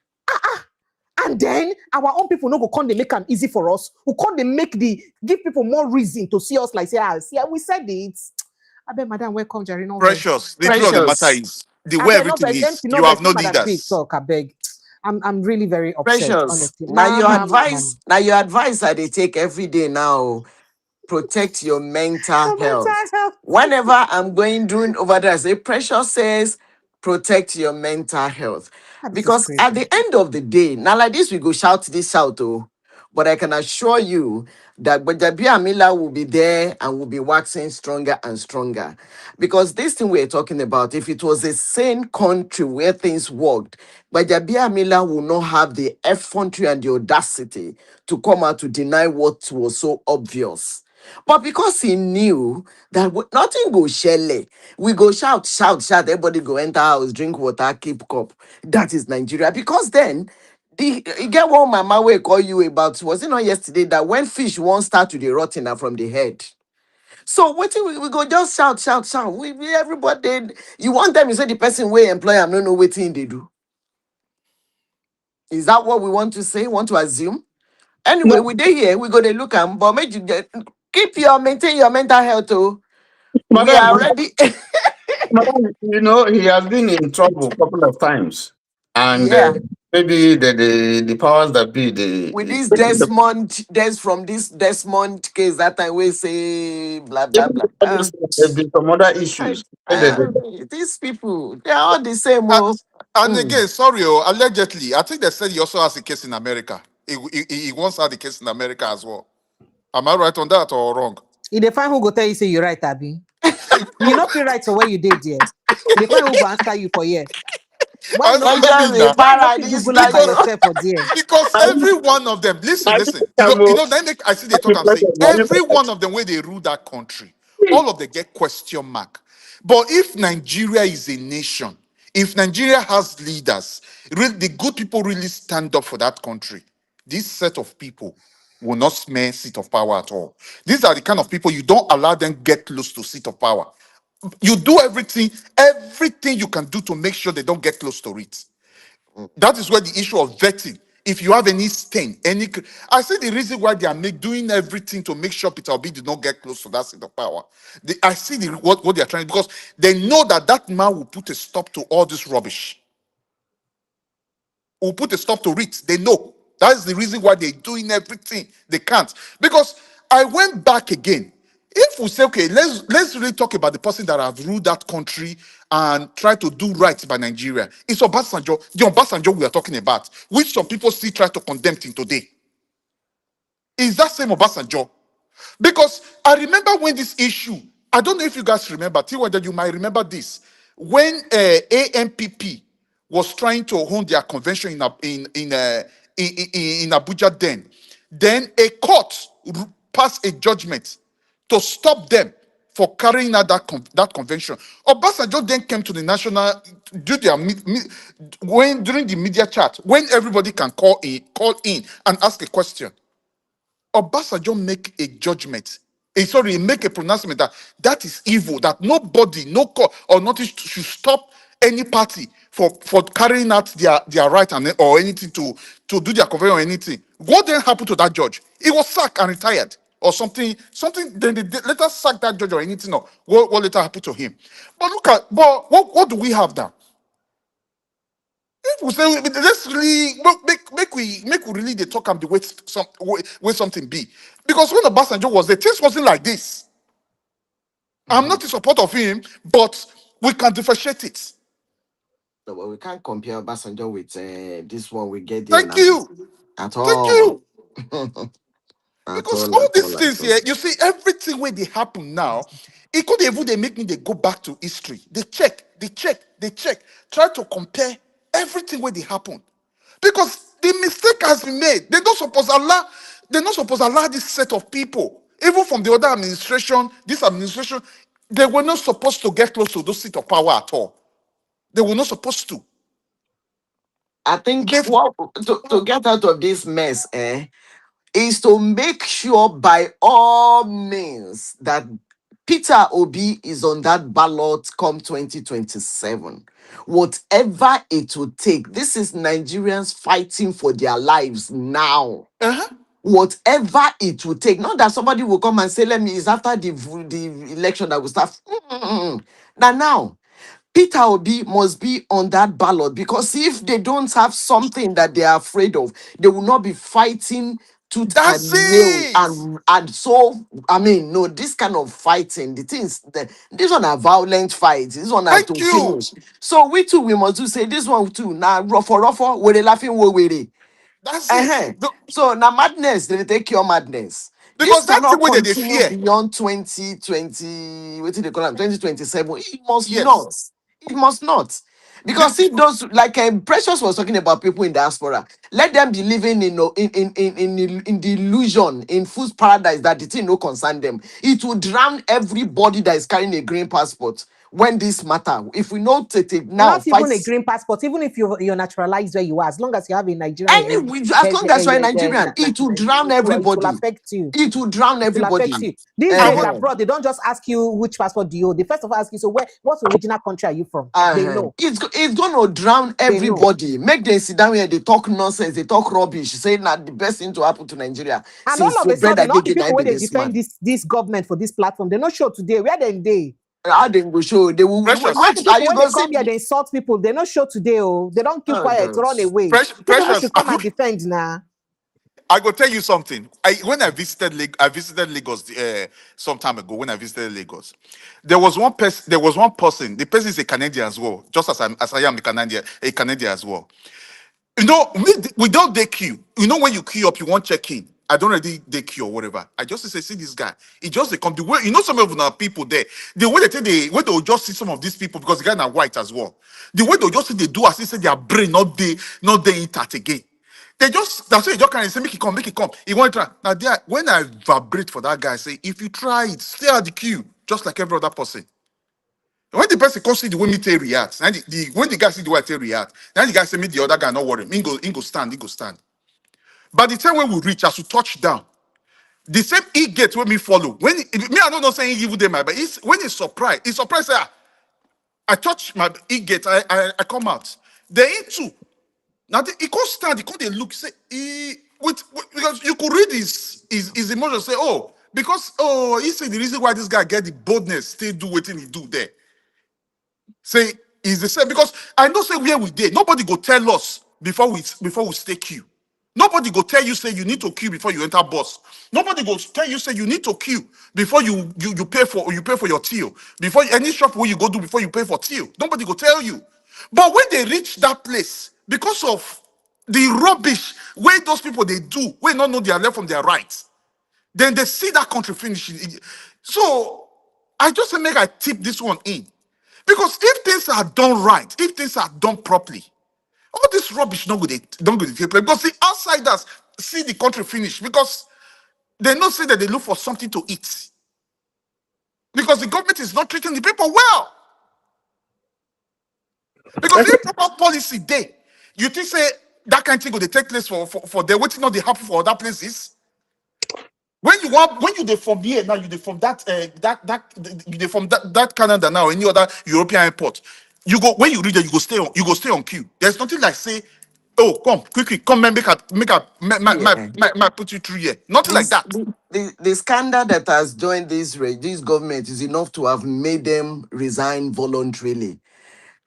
And then our own people no go come they make them easy for us. Who come they give people more reason to see us like say, we said it. I bet Madam, welcome, Jerry. Precious. The truth of the matter is, the I way beg, no everything beg, them is, to no you beg, have no some other big leaders. talk, I beg. I'm really very upset, Precious. honestly. Now your Man. advice, now your advice that they take every day now. Protect your mental No health. mental health. Whenever I'm going doing over there, I say Precious says protect your mental health. Ah, this is Because at crazy. the end of the day, now like this, we go shout this out, oh. But I can assure you that Bajabia Mila will be there and will be waxing stronger and stronger. Because this thing we're talking about, if it was a sane country where things worked, Bajabia Mila will not have the effrontery and the audacity to come out to deny what was so obvious. But because he knew that nothing go shele, we go shout, shout, shout, everybody go enter house, drink water, keep cup. That is Nigeria. Because then you get one mama will call you about, was it not yesterday that when fish won't start to the rotting from the head? So what we go just shout, shout, shout. Everybody, you want them, you say the person will employ, I'm not know what thing they do. Is that what we want to say? Want to assume? Anyway, No, we dey here, we go to look am, but make you maintain your mental health. Oh, we madam, are ready. madam, he has been in trouble a couple of times, and Yeah, maybe the powers that be, with this Desmond case that time we say blah blah blah. there's been some other issues. These people, they are all the same. And, Oh. and Mm. again, sorry, oh, allegedly, I think they said he also has a case in America. He once had a case in America as well. Am I right on that or wrong? If they find who go tell you say you're right, Abby. You not feel right for where you did, dear. They find who go answer you for here. Why I you know not what fit? I Nigeria mean is a now. Why you not fit paradise Google am by like Because yourself for there? because every one of them, listen. Then I see they talk and say every one of them where they rule that country, all of them get question mark. But if Nigeria is a nation, if Nigeria has leaders, the good people really stand up for that country, this set of people will not smell seat of power at all. These are the kind of people you don't allow them get close to seat of power. You do everything you can do to make sure they don't get close to it. That is where the issue of vetting. If you have any stain, I say the reason why they are doing everything to make sure Peter Obi did not get close to that seat of power. I see what they are trying, because they know that man will put a stop to all this rubbish. Will put a stop to it. They know. That is the reason why they're doing everything they can't. Because I went back again. If we say, okay, let's really talk about the person that have ruled that country and try to do right by Nigeria. It's Obasanjo, the Obasanjo we are talking about, which some people still try to condemn him today. Is that same Obasanjo? Because I remember when this issue, I don't know if you guys remember, whether you might remember this, when AMPP was trying to hold their convention in Abuja then a court passed a judgment to stop them for carrying out that convention. Obasanjo then came to the national, do their when during the media chat, when everybody can call in and ask a question. Obasanjo make a judgment, make a pronouncement that is evil, that nobody, no court or nothing should stop any party for carrying out their right or anything to do their convention or anything. What then happened to that judge? He was sacked and retired or something. Then they later sacked that judge or anything. Or what later happened to him? But what do we have now? If we say let's really make we really they talk and the way something be, because when Obasanjo was there, things wasn't like this. I'm not in support of him, but we can differentiate it. No, but we can't compare Obasanjo with this one we get there Thank now. you, At thank all. you. At Because all, all at these all, at things here, all. you see, everything where they happen now, it could even they make me they go back to history. They check, try to compare everything where they happen. Because the mistake has been made. They're not supposed to allow this set of people, even from the other administration, this administration, they were not supposed to get close to those seat of power at all. They were not supposed to. I think They've what to get out of this mess, is to make sure by all means that Peter Obi is on that ballot come 2027. Whatever it will take. This is Nigerians fighting for their lives now. uh-huh. Whatever it will take. Not that somebody will come and say, let me, it's after the election that will start. Now. Peter Obi must be on that ballot, because if they don't have something that they are afraid of, they will not be fighting tooth That's and nail. it. And so, I mean, no, this kind of fighting, the things that this one are violent fights, this one are Thank to you. finish. So we too, we must do say this one too. Now, rough, we're laughing, we're That's it. uh-huh. So now madness, they take your madness. This Because that's the cannot way that they continue fear. beyond 2020. What did they call them? 2027. It must Yes. not. It must not. Because The- if those, like Precious was talking about people in diaspora, let them be living in the illusion, in food paradise, that the thing no concern them. It will drown everybody that is carrying a green passport when this matter. If we know take now Not fight. even a green passport, even if you're naturalized where you are, as long as you have a Nigerian, Anyway, as long as you're a Nigerian, it will drown it will everybody. affect you. It will drown It will affect everybody. you. These I days want Uh-huh. abroad, they don't just ask you which passport do you hold. They first of all ask you, so what original country are you from? They Uh-huh. know. It's gonna drown They know. everybody. Make them sit down here, they talk nonsense, they talk rubbish, saying that the best thing to happen to Nigeria And all since of the a bread sudden, all the again I people where be they this defend man. this government for this platform, they're not sure today. Where they? How they go show? They will Precious. All the wait. Are people you when they gonna see? come here, they insult people. They're not sure today. Oh, they don't keep Oh quiet, God. run away. People who Precious. should come and defend now. I go tell you something. When I visited I visited Lagos some time ago. When I visited Lagos, there was one person. There was one person. The person is a Canadian as well, just as I am a Canadian as well. You know, we don't dey queue. You know, when you queue up, you want check in. I don't already dey queue or whatever. I just say, see this guy. He just they come the way. You know, some of our people there. The way they take the way they'll just see some of these people, because the guys are white as well. The way they'll just see they do as if say their brain not they eat at again. They just that's why you just kind of say make it come. He want to try. Now there, when I vibrate for that guy, I say if you try it, stay at the queue, just like every other person. When the person come see the way me take react, and when the guy see the way I take react, then the guy say me the other guy not worry. He go stand, he go stand. By the time when we reach, as we touch down, the same e gate when me follow. When me I don't know saying evil them, but it's when he's surprised. Say, I touch my e gate, I come out. They in too. Now he can't stand, he can't they look say because you could read his emotions say, oh, because he said the reason why this guy get the boldness, still do what he do there. Say is the same, because I know say where we did. Nobody go tell us before we stay queue. Nobody go tell you say you need to queue before you enter bus. Nobody go tell you say you need to queue before you pay for your till. Before any shop where you go do before you pay for till. Nobody go tell you. But when they reach that place, because of the rubbish where those people they do, where not know their left from their right, then they see that country finish. So I just say make I tip this one in. Because if things are done right, if things are done properly, all this rubbish don't go to take place. Because the outsiders see the country finish because they not say that they look for something to eat. Because the government is not treating the people well. Because if proper policy day, you think say that kind of thing will take place for them, waiting not they happen for other places. When you dey from here now, you dey from you dey from that Canada now, any other European airport. You go when you reach there, you go stay on queue. There's nothing like say, oh, come quick, come man, Yeah. make put you through here. Nothing like This that. the scandal that has joined this government is enough to have made them resign voluntarily.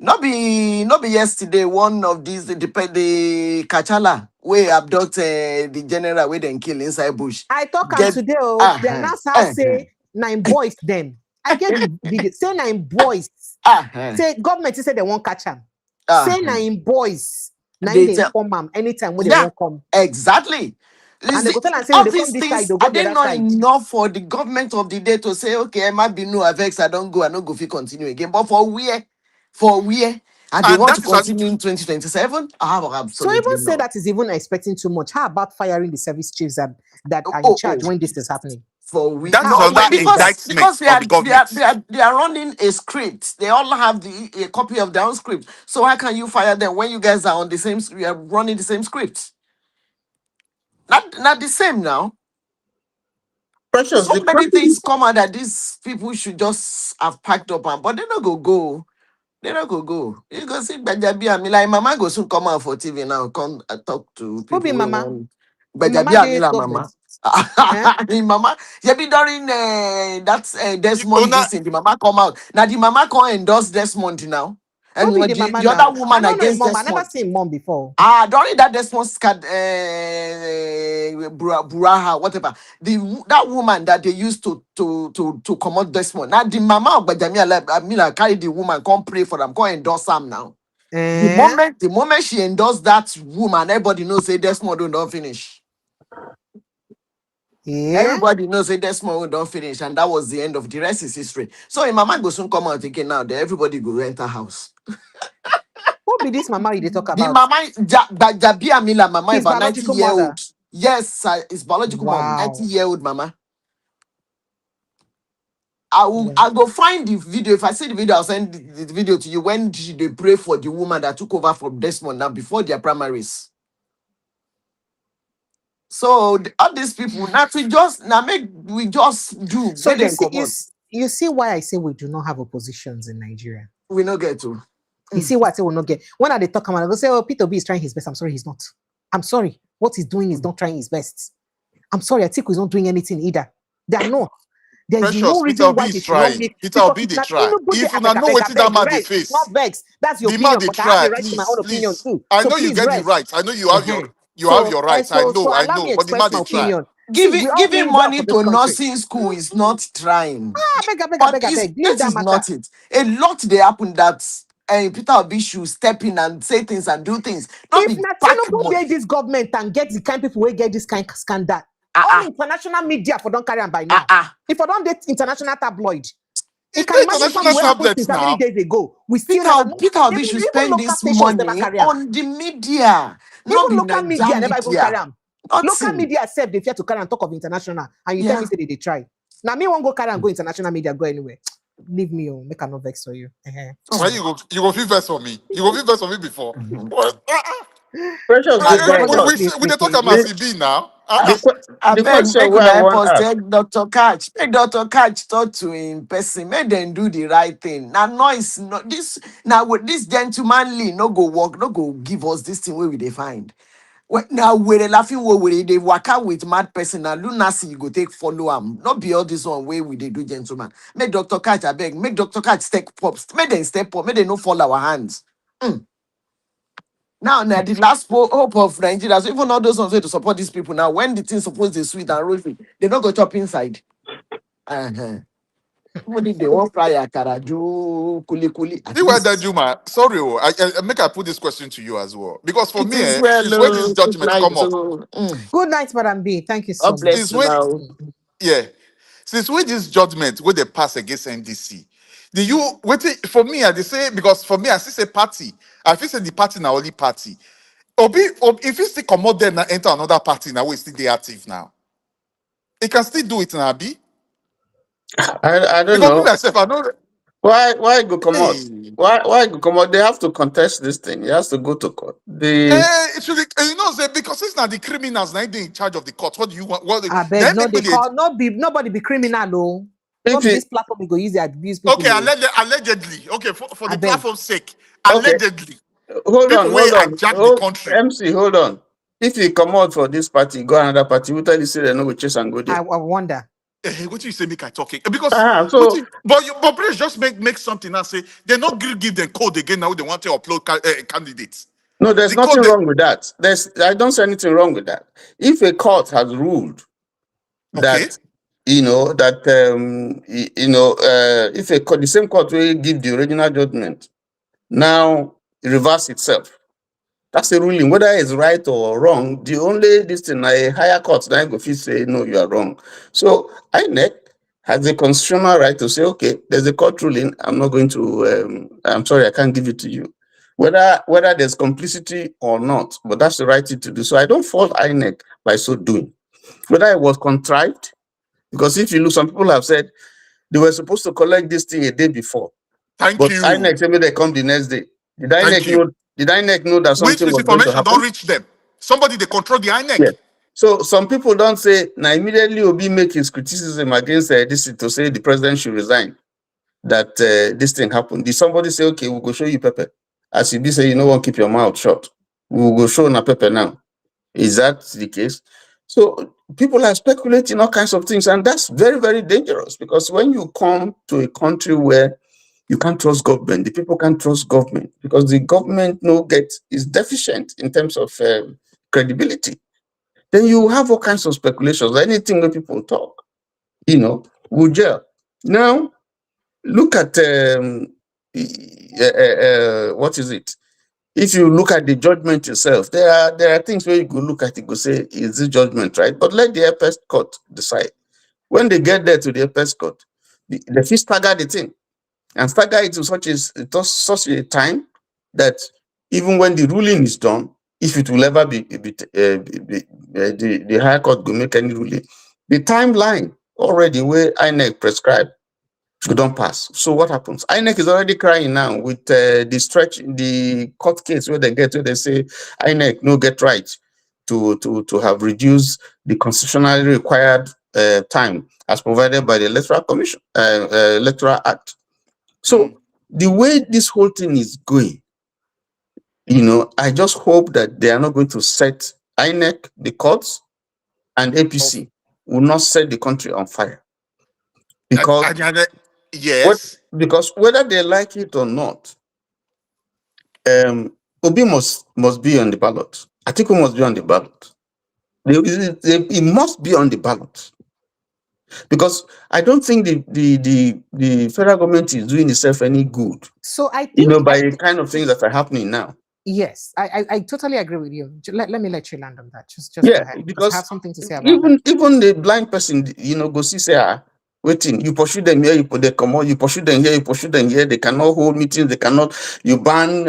Not be yesterday. One of these the Kachala where abduct the general where then kill inside bush. I talk am Get today. Oh, the uh-huh, announcer uh-huh, say nine boys them. I get the video. Say nine boys. uh-huh, Say government say they won't catch them. Say uh-huh. nine boys. Nine They they tell inform them anytime when they yeah, won't come. exactly. And they go tell and say when All they come these this side, things they'll go are the they other not side. enough for the government of the day to say, okay, I might be no avex, I don't go, I don't go fit continue again. But for where, and they And want to that is continue in 2027? I have So absolutely even say not. that is even expecting too much. How about firing the service chiefs that are in Oh, oh, charge when this is happening? for we that is no another wait, because indictment we on are the they are government. they are they are running a script. They all have a copy of their own script. So how can you fire them when you guys are on the same? You are running the same script. Not the same now. Precious, So the many question. things come out that these people should just have packed up and but they not go. They not go. You go see Bajabi Amila. Mama go soon come out for TV now. Come talk to Who be people. We mama? want Mama Bajabi the Amila government. Mama. Mama, you be during that's Desmond Una, this thing. The mama come out. Now the mama come endorse Desmond now. And Who be the mama the other now? I woman don't know him against mom. I never Desmond. seen mom before. During that Desmond Buraha, whatever. That woman that they used to come out Desmond. Now the mama of Bajamila carry the woman, come pray for them, come endorse them now. Eh? The moment she endorsed that woman, everybody knows say Desmond don't finish. Yeah. Everybody knows say Desmond don't finish, and that was the end of the rest is history. So in mama go soon come out again now. Then everybody go enter house. Who be this mama you dey talk The about? mama Jabia Mila mama His about biological 90-year-old. mother. Yes, his biological mom, Wow. 90-year-old mama. Yeah. I'll go find the video. If I see the video, I'll send the video to you when they pray for the woman that took over from Desmond now before their primaries. So all these people now we just do So make you them see, come on. you see why I say we do not have oppositions in Nigeria. We not get to. You see why I say we not get. When are they talk about? I go say, oh, Peter B is trying his best. I'm sorry, he's not. I'm sorry. What he's doing is not trying his best. I'm sorry, Atiku is not doing anything either. They are not. There is no Precious, Peter reason why Obi they is should not trying. make. Peter Because Obi it's they not try. Tinubu. If you I know what that man they rest, not face, vex. That's your the man opinion, they but I have try. the right to my Please, own opinion please. too. I So know you please get the rest. rights. I know you have Uh-huh. your rights. I So know, allow me but the man express my they try. opinion. See, we all Giving mean well for money this to country. nursing school is not trying. I beg. Leave That that is matter. not it. A lot they happen that Peter Obi should step in and say things and do things. Not If be back Tinubu money. get this government and get the kind people who get this kind of scandal, Ah, all ah. international media for don't carry on by now. If I don't date international tabloid, you It's can imagine something international what happened tablets since how many now. days ago. We still never know. Peter Obi Even should spend local this stations never money carry on. on the media, not Even be local media Nigerian never even carry media. on. Local Nothing. media self they fear to carry on talk of international, and you tell Yeah. me say they try. Now me won't go carry and go international media go anywhere. Leave me, oh, make a no vex for you. Why you go feel first for me? You go feel first for me before. What? Precious Ah, the guy. honestly We dey talk speaking, about CB now. I The beg, question make where una I help want us ask. take Dr. Catch. Make Dr. Catch talk to him person. Make them do the right thing. Now noise, no this now with this gentlemanly no go work, no go give us this thing where we dey find. Now we're laughing where they work out with mad person. Now lunacy you go take follow am. Not be all this one way we they do gentleman. Make Dr. Catch, I beg. Make Dr. Catch step up. Make them step up. Make them no fall our hands. Now, the last hope of Nigeria, so even all those ones way to support these people now, when the thing supposed to sweet and rosy, they don't go chop inside. What if they won't fry akara, do kuli at See where that least? Juma. Sorry, I make I put this question to you as well. Because for It me, is well, since when this good judgment night. come up, So, good night, Madam B. Thank you so God much. bless since you when now. yeah, since when this judgment where they pass against NDC, do you wait for me? I they say because for me I still say party. I feel say the party now only party. If you still come out there and enter another party now, we still they active now. He can still do it now, Abi. I don't Because me know myself, I know. why go come out. Hey, Why go come out? They have to contest this thing. He has to go to court. it should be, you know, say because it's not the criminals now they in charge of the court. What do you want? What I beg, then no, make me they call, nobody be criminal, no. If Not be he this platform, we go use the abuse people. okay, Oh. allegedly. Okay, for I the beg. platform's sake, okay, allegedly, hold people will on. hijack the country. MC, hold on. If he come out for this party, go another party, we tell you say they no go chase and go I there. wonder. What you say? Make I talking because So but please just make something and say they're not going to give them code again now. They want to upload candidates. no, there's The code nothing wrong with that. I don't see anything wrong with that. If a court has ruled okay. that if the same court will give the original judgment now reverse itself, that's a ruling. Whether it's right or wrong, the only this thing a higher court then go fit say no, you are wrong. So INEC has the constitutional right to say, okay, there's a court ruling. I'm not going to. I'm sorry, I can't give it to you. Whether there's complicity or not, but that's the right thing to do. So I don't fault INEC by so doing. Whether it was contrived, because if you look, some people have said they were supposed to collect this thing a day before, Thank but you. INEC said maybe they come the next day. Did Thank INEC you. know? Did INEC know that Which something was going to misinformation happen? don't reach them? Somebody they control the INEC. Yeah. So some people don't say now immediately Obi make his criticism against this to say the president should resign. That this thing happened. Did somebody say, okay, we'll go show you Pepe? As you be say, you know, keep your mouth shut. We'll go show na Pepe now. Is that the case? So people are speculating all kinds of things, and that's very, very dangerous, because when you come to a country where you can't trust government, the people can't trust government, because the government is deficient in terms of credibility, then you have all kinds of speculations. Anything that people talk, will gel. Now, look at what is it? If you look at the judgment itself, there are things where you could look at it, go say, is this judgment right? But let the apex court decide. When they get there to the apex court, the fee stagger the thing, and stagger it to such a time that even when the ruling is done, if it will ever be the higher court will make any ruling, the timeline already where INEC prescribed you don't pass. So what happens? INEC is already crying now with the court case where they say INEC no get right to have reduced the constitutionally required time as provided by the Electoral Commission, Electoral Act. So the way this whole thing is going, I just hope that they are not going to set INEC, the courts, and APC will not set the country on fire. Because yes, because whether they like it or not, Obi must be on the ballot. Atiku must be on the ballot. It must be on the ballot, because I don't think the federal government is doing itself any good. So I think by the kind of things that are happening now. Yes, I totally agree with you. Let me let you land on that. Just Yeah, go ahead, because I have something to say about that. Even the blind person, go see say, waiting, you pursue them here, they come out, you pursue them here, they cannot hold meetings, you ban,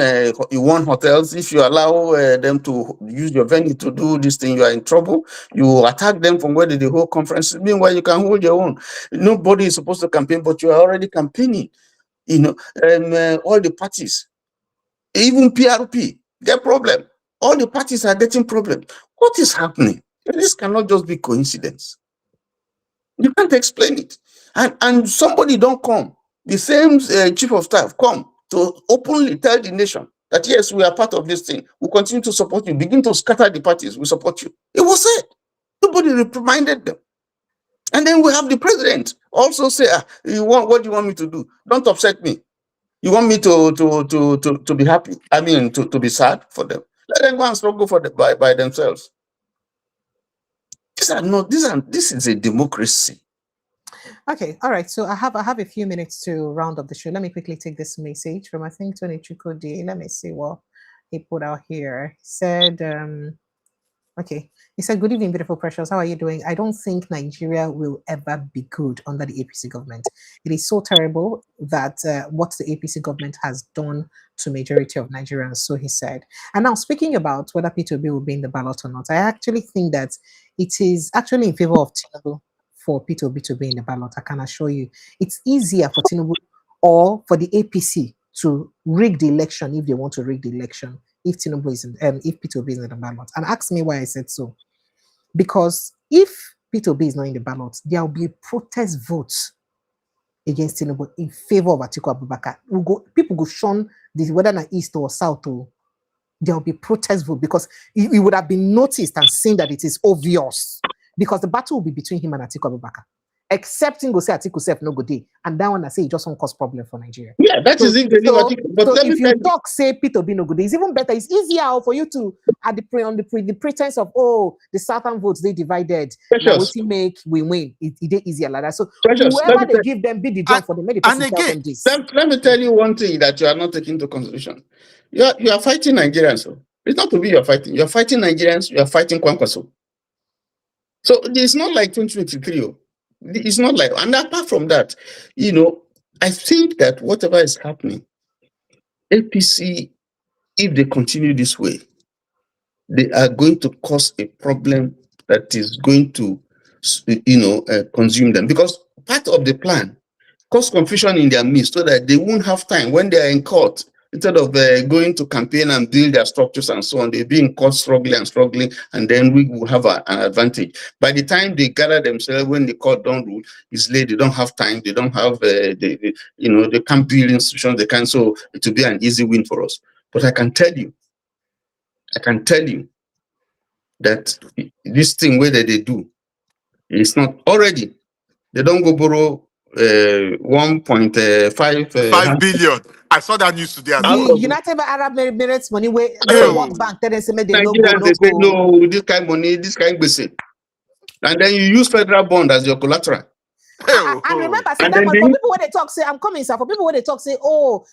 you want hotels. If you allow them to use your venue to do this thing, you are in trouble. You attack them from where they hold conferences. Meanwhile, you can hold your own. Nobody is supposed to campaign, but you are already campaigning. All the parties, even PRP, get problem. All the parties are getting problem. What is happening? This cannot just be coincidence. You can't explain it. And somebody don't come. The same chief of staff come to openly tell the nation that yes, we are part of this thing. We continue to support you. Begin to scatter the parties. We support you. It was said. Nobody reprimanded them. And then we have the president also say, what do you want me to do? Don't upset me. You want me to be happy? I mean, to be sad for them. Let them go and struggle by themselves. This is a democracy. Okay, all right. So I have a few minutes to round up the show. Let me quickly take this message from, I think, Tony Chukudi. Let me see what he put out here. He said, okay. He said, good evening, beautiful precious. How are you doing? I don't think Nigeria will ever be good under the APC government. It is so terrible that what the APC government has done to majority of Nigerians, so he said. And now speaking about whether P2B will be in the ballot or not, I actually think that it is actually in favor of Tinubu for P2B to be in the ballot. I can assure you. It's easier for Tinubu or for the APC to rig the election if they want to rig the election, if Tinubu is if P2B is in the ballot. And ask me why I said so. Because if P2B is not in the ballot, there will be a protest vote against Tinubu in favor of Atiku Abubakar. People go shun this, whether not east or south, or there will be protest vote, because it would have been noticed and seen that it is obvious, because the battle will be between him and Atiku Abubakar. Except him go say Atiku self no go day, and that one I say it just won't cause problem for Nigeria. Yeah, that is it. So if you talk say P2B no go day, it's even better. It's easier for you to at the pretense of the southern votes they divided. Now what make we win? It easier like that. So whoever they give them be the jump for them. And again, let me tell you one thing that you are not taking into consideration. You are fighting Nigerians. So it's not to be you're fighting. You're fighting Nigerians. You are fighting Kwankwaso. So it's not like 2023. It's not like, and apart from that, I think that whatever is happening, APC, if they continue this way, they are going to cause a problem that is going to, consume them. Because part of the plan cause confusion in their midst so that they won't have time when they are in court. Instead of going to campaign and build their structures and so on, they'll be in court struggling, and then we will have an advantage. By the time they gather themselves, when the court don't rule, it's late. They don't have time. They don't have, they can't build institutions. They can't. So it will be an easy win for us. But I can tell you that this thing, whether they do, It's not already. They don't go borrow 1.5 5 billion. I saw that news today as out The well. of United Arab Emirates money where the World Ew. Bank tell them say make they no Nigerians. They say go. no, this kind of money, this kind of business, and then you use federal bond as your collateral. And remember, say And that then one, they for need- people when they talk, say, I'm coming, sir. For people when they talk, say, oh,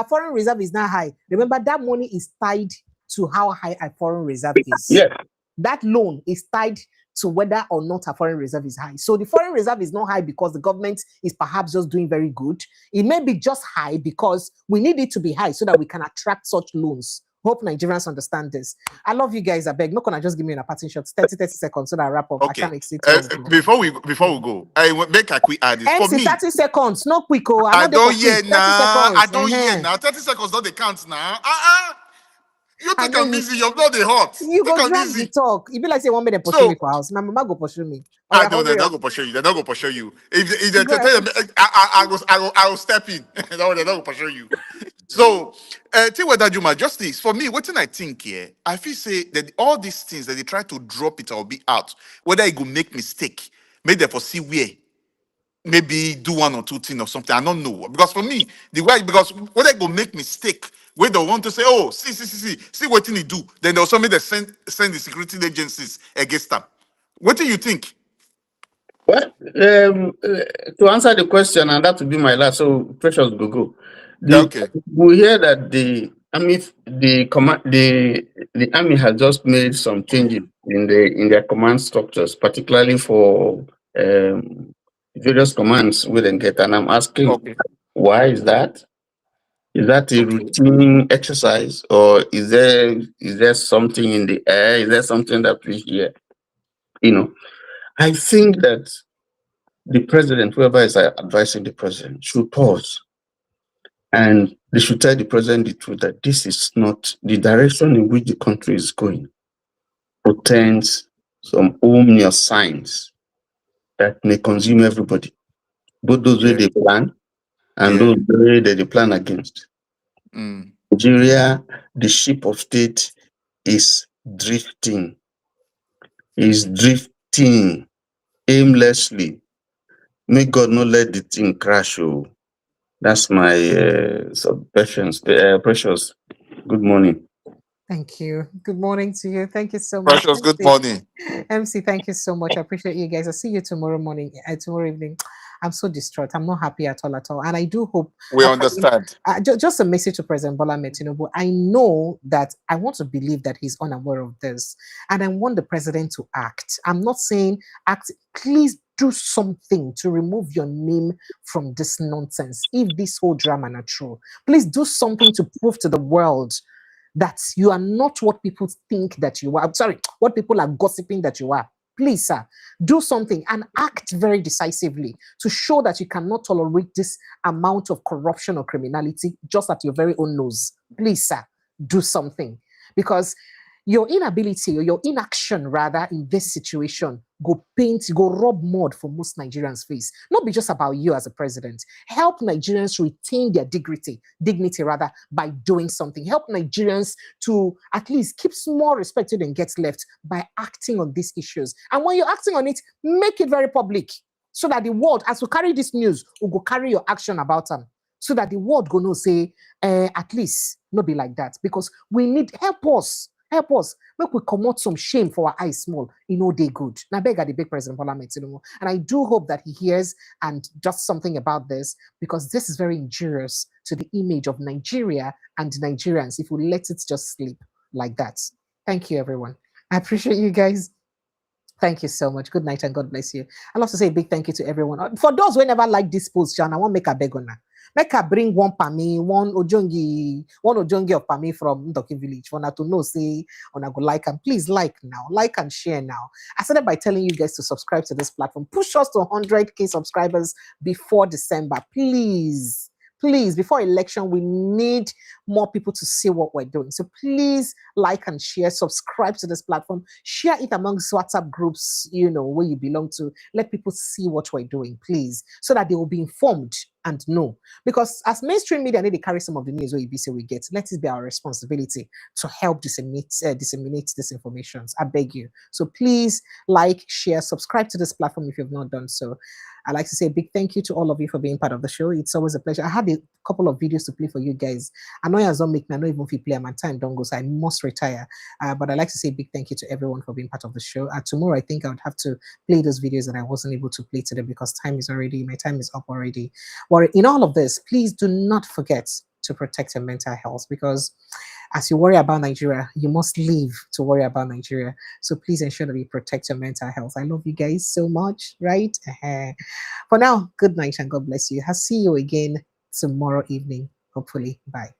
foreign reserve is not high. Remember, that money is tied to how high a foreign reserve is. Yes. That loan is tied to whether or not a foreign reserve is high. So the foreign reserve is not high because the government is perhaps just doing very good. It may be just high because we need it to be high so that we can attract such loans. Hope Nigerians understand this. I love you guys. I beg. No, can I just give me a parting shot? 30 seconds so that I wrap up. I Okay. can't exceed long. Before we go, I make a quick add this. For MC, me, 30 seconds. No quick. Oh, I I'm not there don't for hear quick. 30 now. I seconds. don't hear now. 30 seconds not the count now. You I take know am easy. Your blood is hot. You Take go am drag the easy. talk. You be like say one minute pursue So me for house. My mama go pursue me. Oh, I yeah, know they're hurry not up. gonna pursue you. They're not gonna pursue you. If they Go tell ahead. them, I will step in. No, they're not gonna pursue you. So, tell whether Juma justice for me. What I think here, I feel say that all these things that they try to drop it or be out, whether it go make mistake, make them for see where maybe do one or two things or something. I don't know because for me the way because whether it go make mistake, where they want to say, oh, see what thing he do, then they also make the send the security agencies against them. What do you think? Well, to answer the question, and that would be my last. So Precious go. Okay. We hear that the army, the army has just made some changes in their command structures, particularly for various commands we then get. And I'm asking, Okay. why is that? Is that a Okay. routine exercise, or is there something in the air? Is there something that we hear? I think that the president, whoever is advising the president, should pause and they should tell the president the truth that this is not the direction in which the country is going. Portends some ominous signs that may consume everybody, both those where Yeah. they plan and Yeah. those where they plan against. Mm. Nigeria, the ship of state, is drifting aimlessly. May God not let the thing crash. Oh. That's my submissions. Precious, good morning. Thank you. Good morning to you. Thank you so much. Precious, good MC. morning. MC, thank you so much. I appreciate you guys. I'll see you tomorrow morning, tomorrow evening. I'm so distraught. I'm not happy at all. And I do hope We understand. just a message to President Bola Ahmed Tinubu. I know that I want to believe that he's unaware of this, and I want the president to act. I'm not saying act. Please do something to remove your name from this nonsense. If this whole drama not true, please do something to prove to the world that you are not what people think that you are. I'm sorry, what people are gossiping that you are. Please, sir, do something and act very decisively to show that you cannot tolerate this amount of corruption or criminality just at your very own nose. Please, sir, do something. Because your inability or your inaction, rather, in this situation, go rub mud for most Nigerians' face. Not be just about you as a president. Help Nigerians retain their dignity rather, by doing something. Help Nigerians to at least keep small respect and get left by acting on these issues. And when you're acting on it, make it very public so that the world, as we carry this news, will go carry your action about them. So that the world go no say, at least not be like that. Because we need help us. Make we come out some shame for our eyes small. They good. Now beg the big President Bola Ahmed Tinubu. And I do hope that he hears and does something about this, because this is very injurious to the image of Nigeria and Nigerians if we let it just sleep like that. Thank you, everyone. I appreciate you guys. Thank you so much. Good night and God bless you. I'd love to say a big thank you to everyone. For those who never like this post, John, I want to make a beg on her. Make her bring one Pami, one Ojongi of Pami from Ndoki village. For her to know, say, on go like and please like now, like and share now. I started by telling you guys to subscribe to this platform. Push us to 100K subscribers before December, please. Please, before election, we need more people to see what we're doing. So please like and share, subscribe to this platform, share it amongst WhatsApp groups, where you belong to. Let people see what we're doing, please, so that they will be informed and know. Because as mainstream media, they carry some of the news we get. Let it be our responsibility to help disseminate this information. I beg you. So please like, share, subscribe to this platform if you've not done so. I'd like to say a big thank you to all of you for being part of the show. It's always a pleasure. I had a couple of videos to play for you guys. I know you don't make me, I know even if you play, my time don't go, so I must retire. But I'd like to say a big thank you to everyone for being part of the show. Tomorrow, I think I would have to play those videos that I wasn't able to play today because my time is up already. Well, in all of this, please do not forget to protect your mental health, because as you worry about Nigeria, you must live to worry about Nigeria. So please ensure that you protect your mental health. I love you guys so much, right? For now, good night and God bless you. I'll see you again tomorrow evening, hopefully. Bye.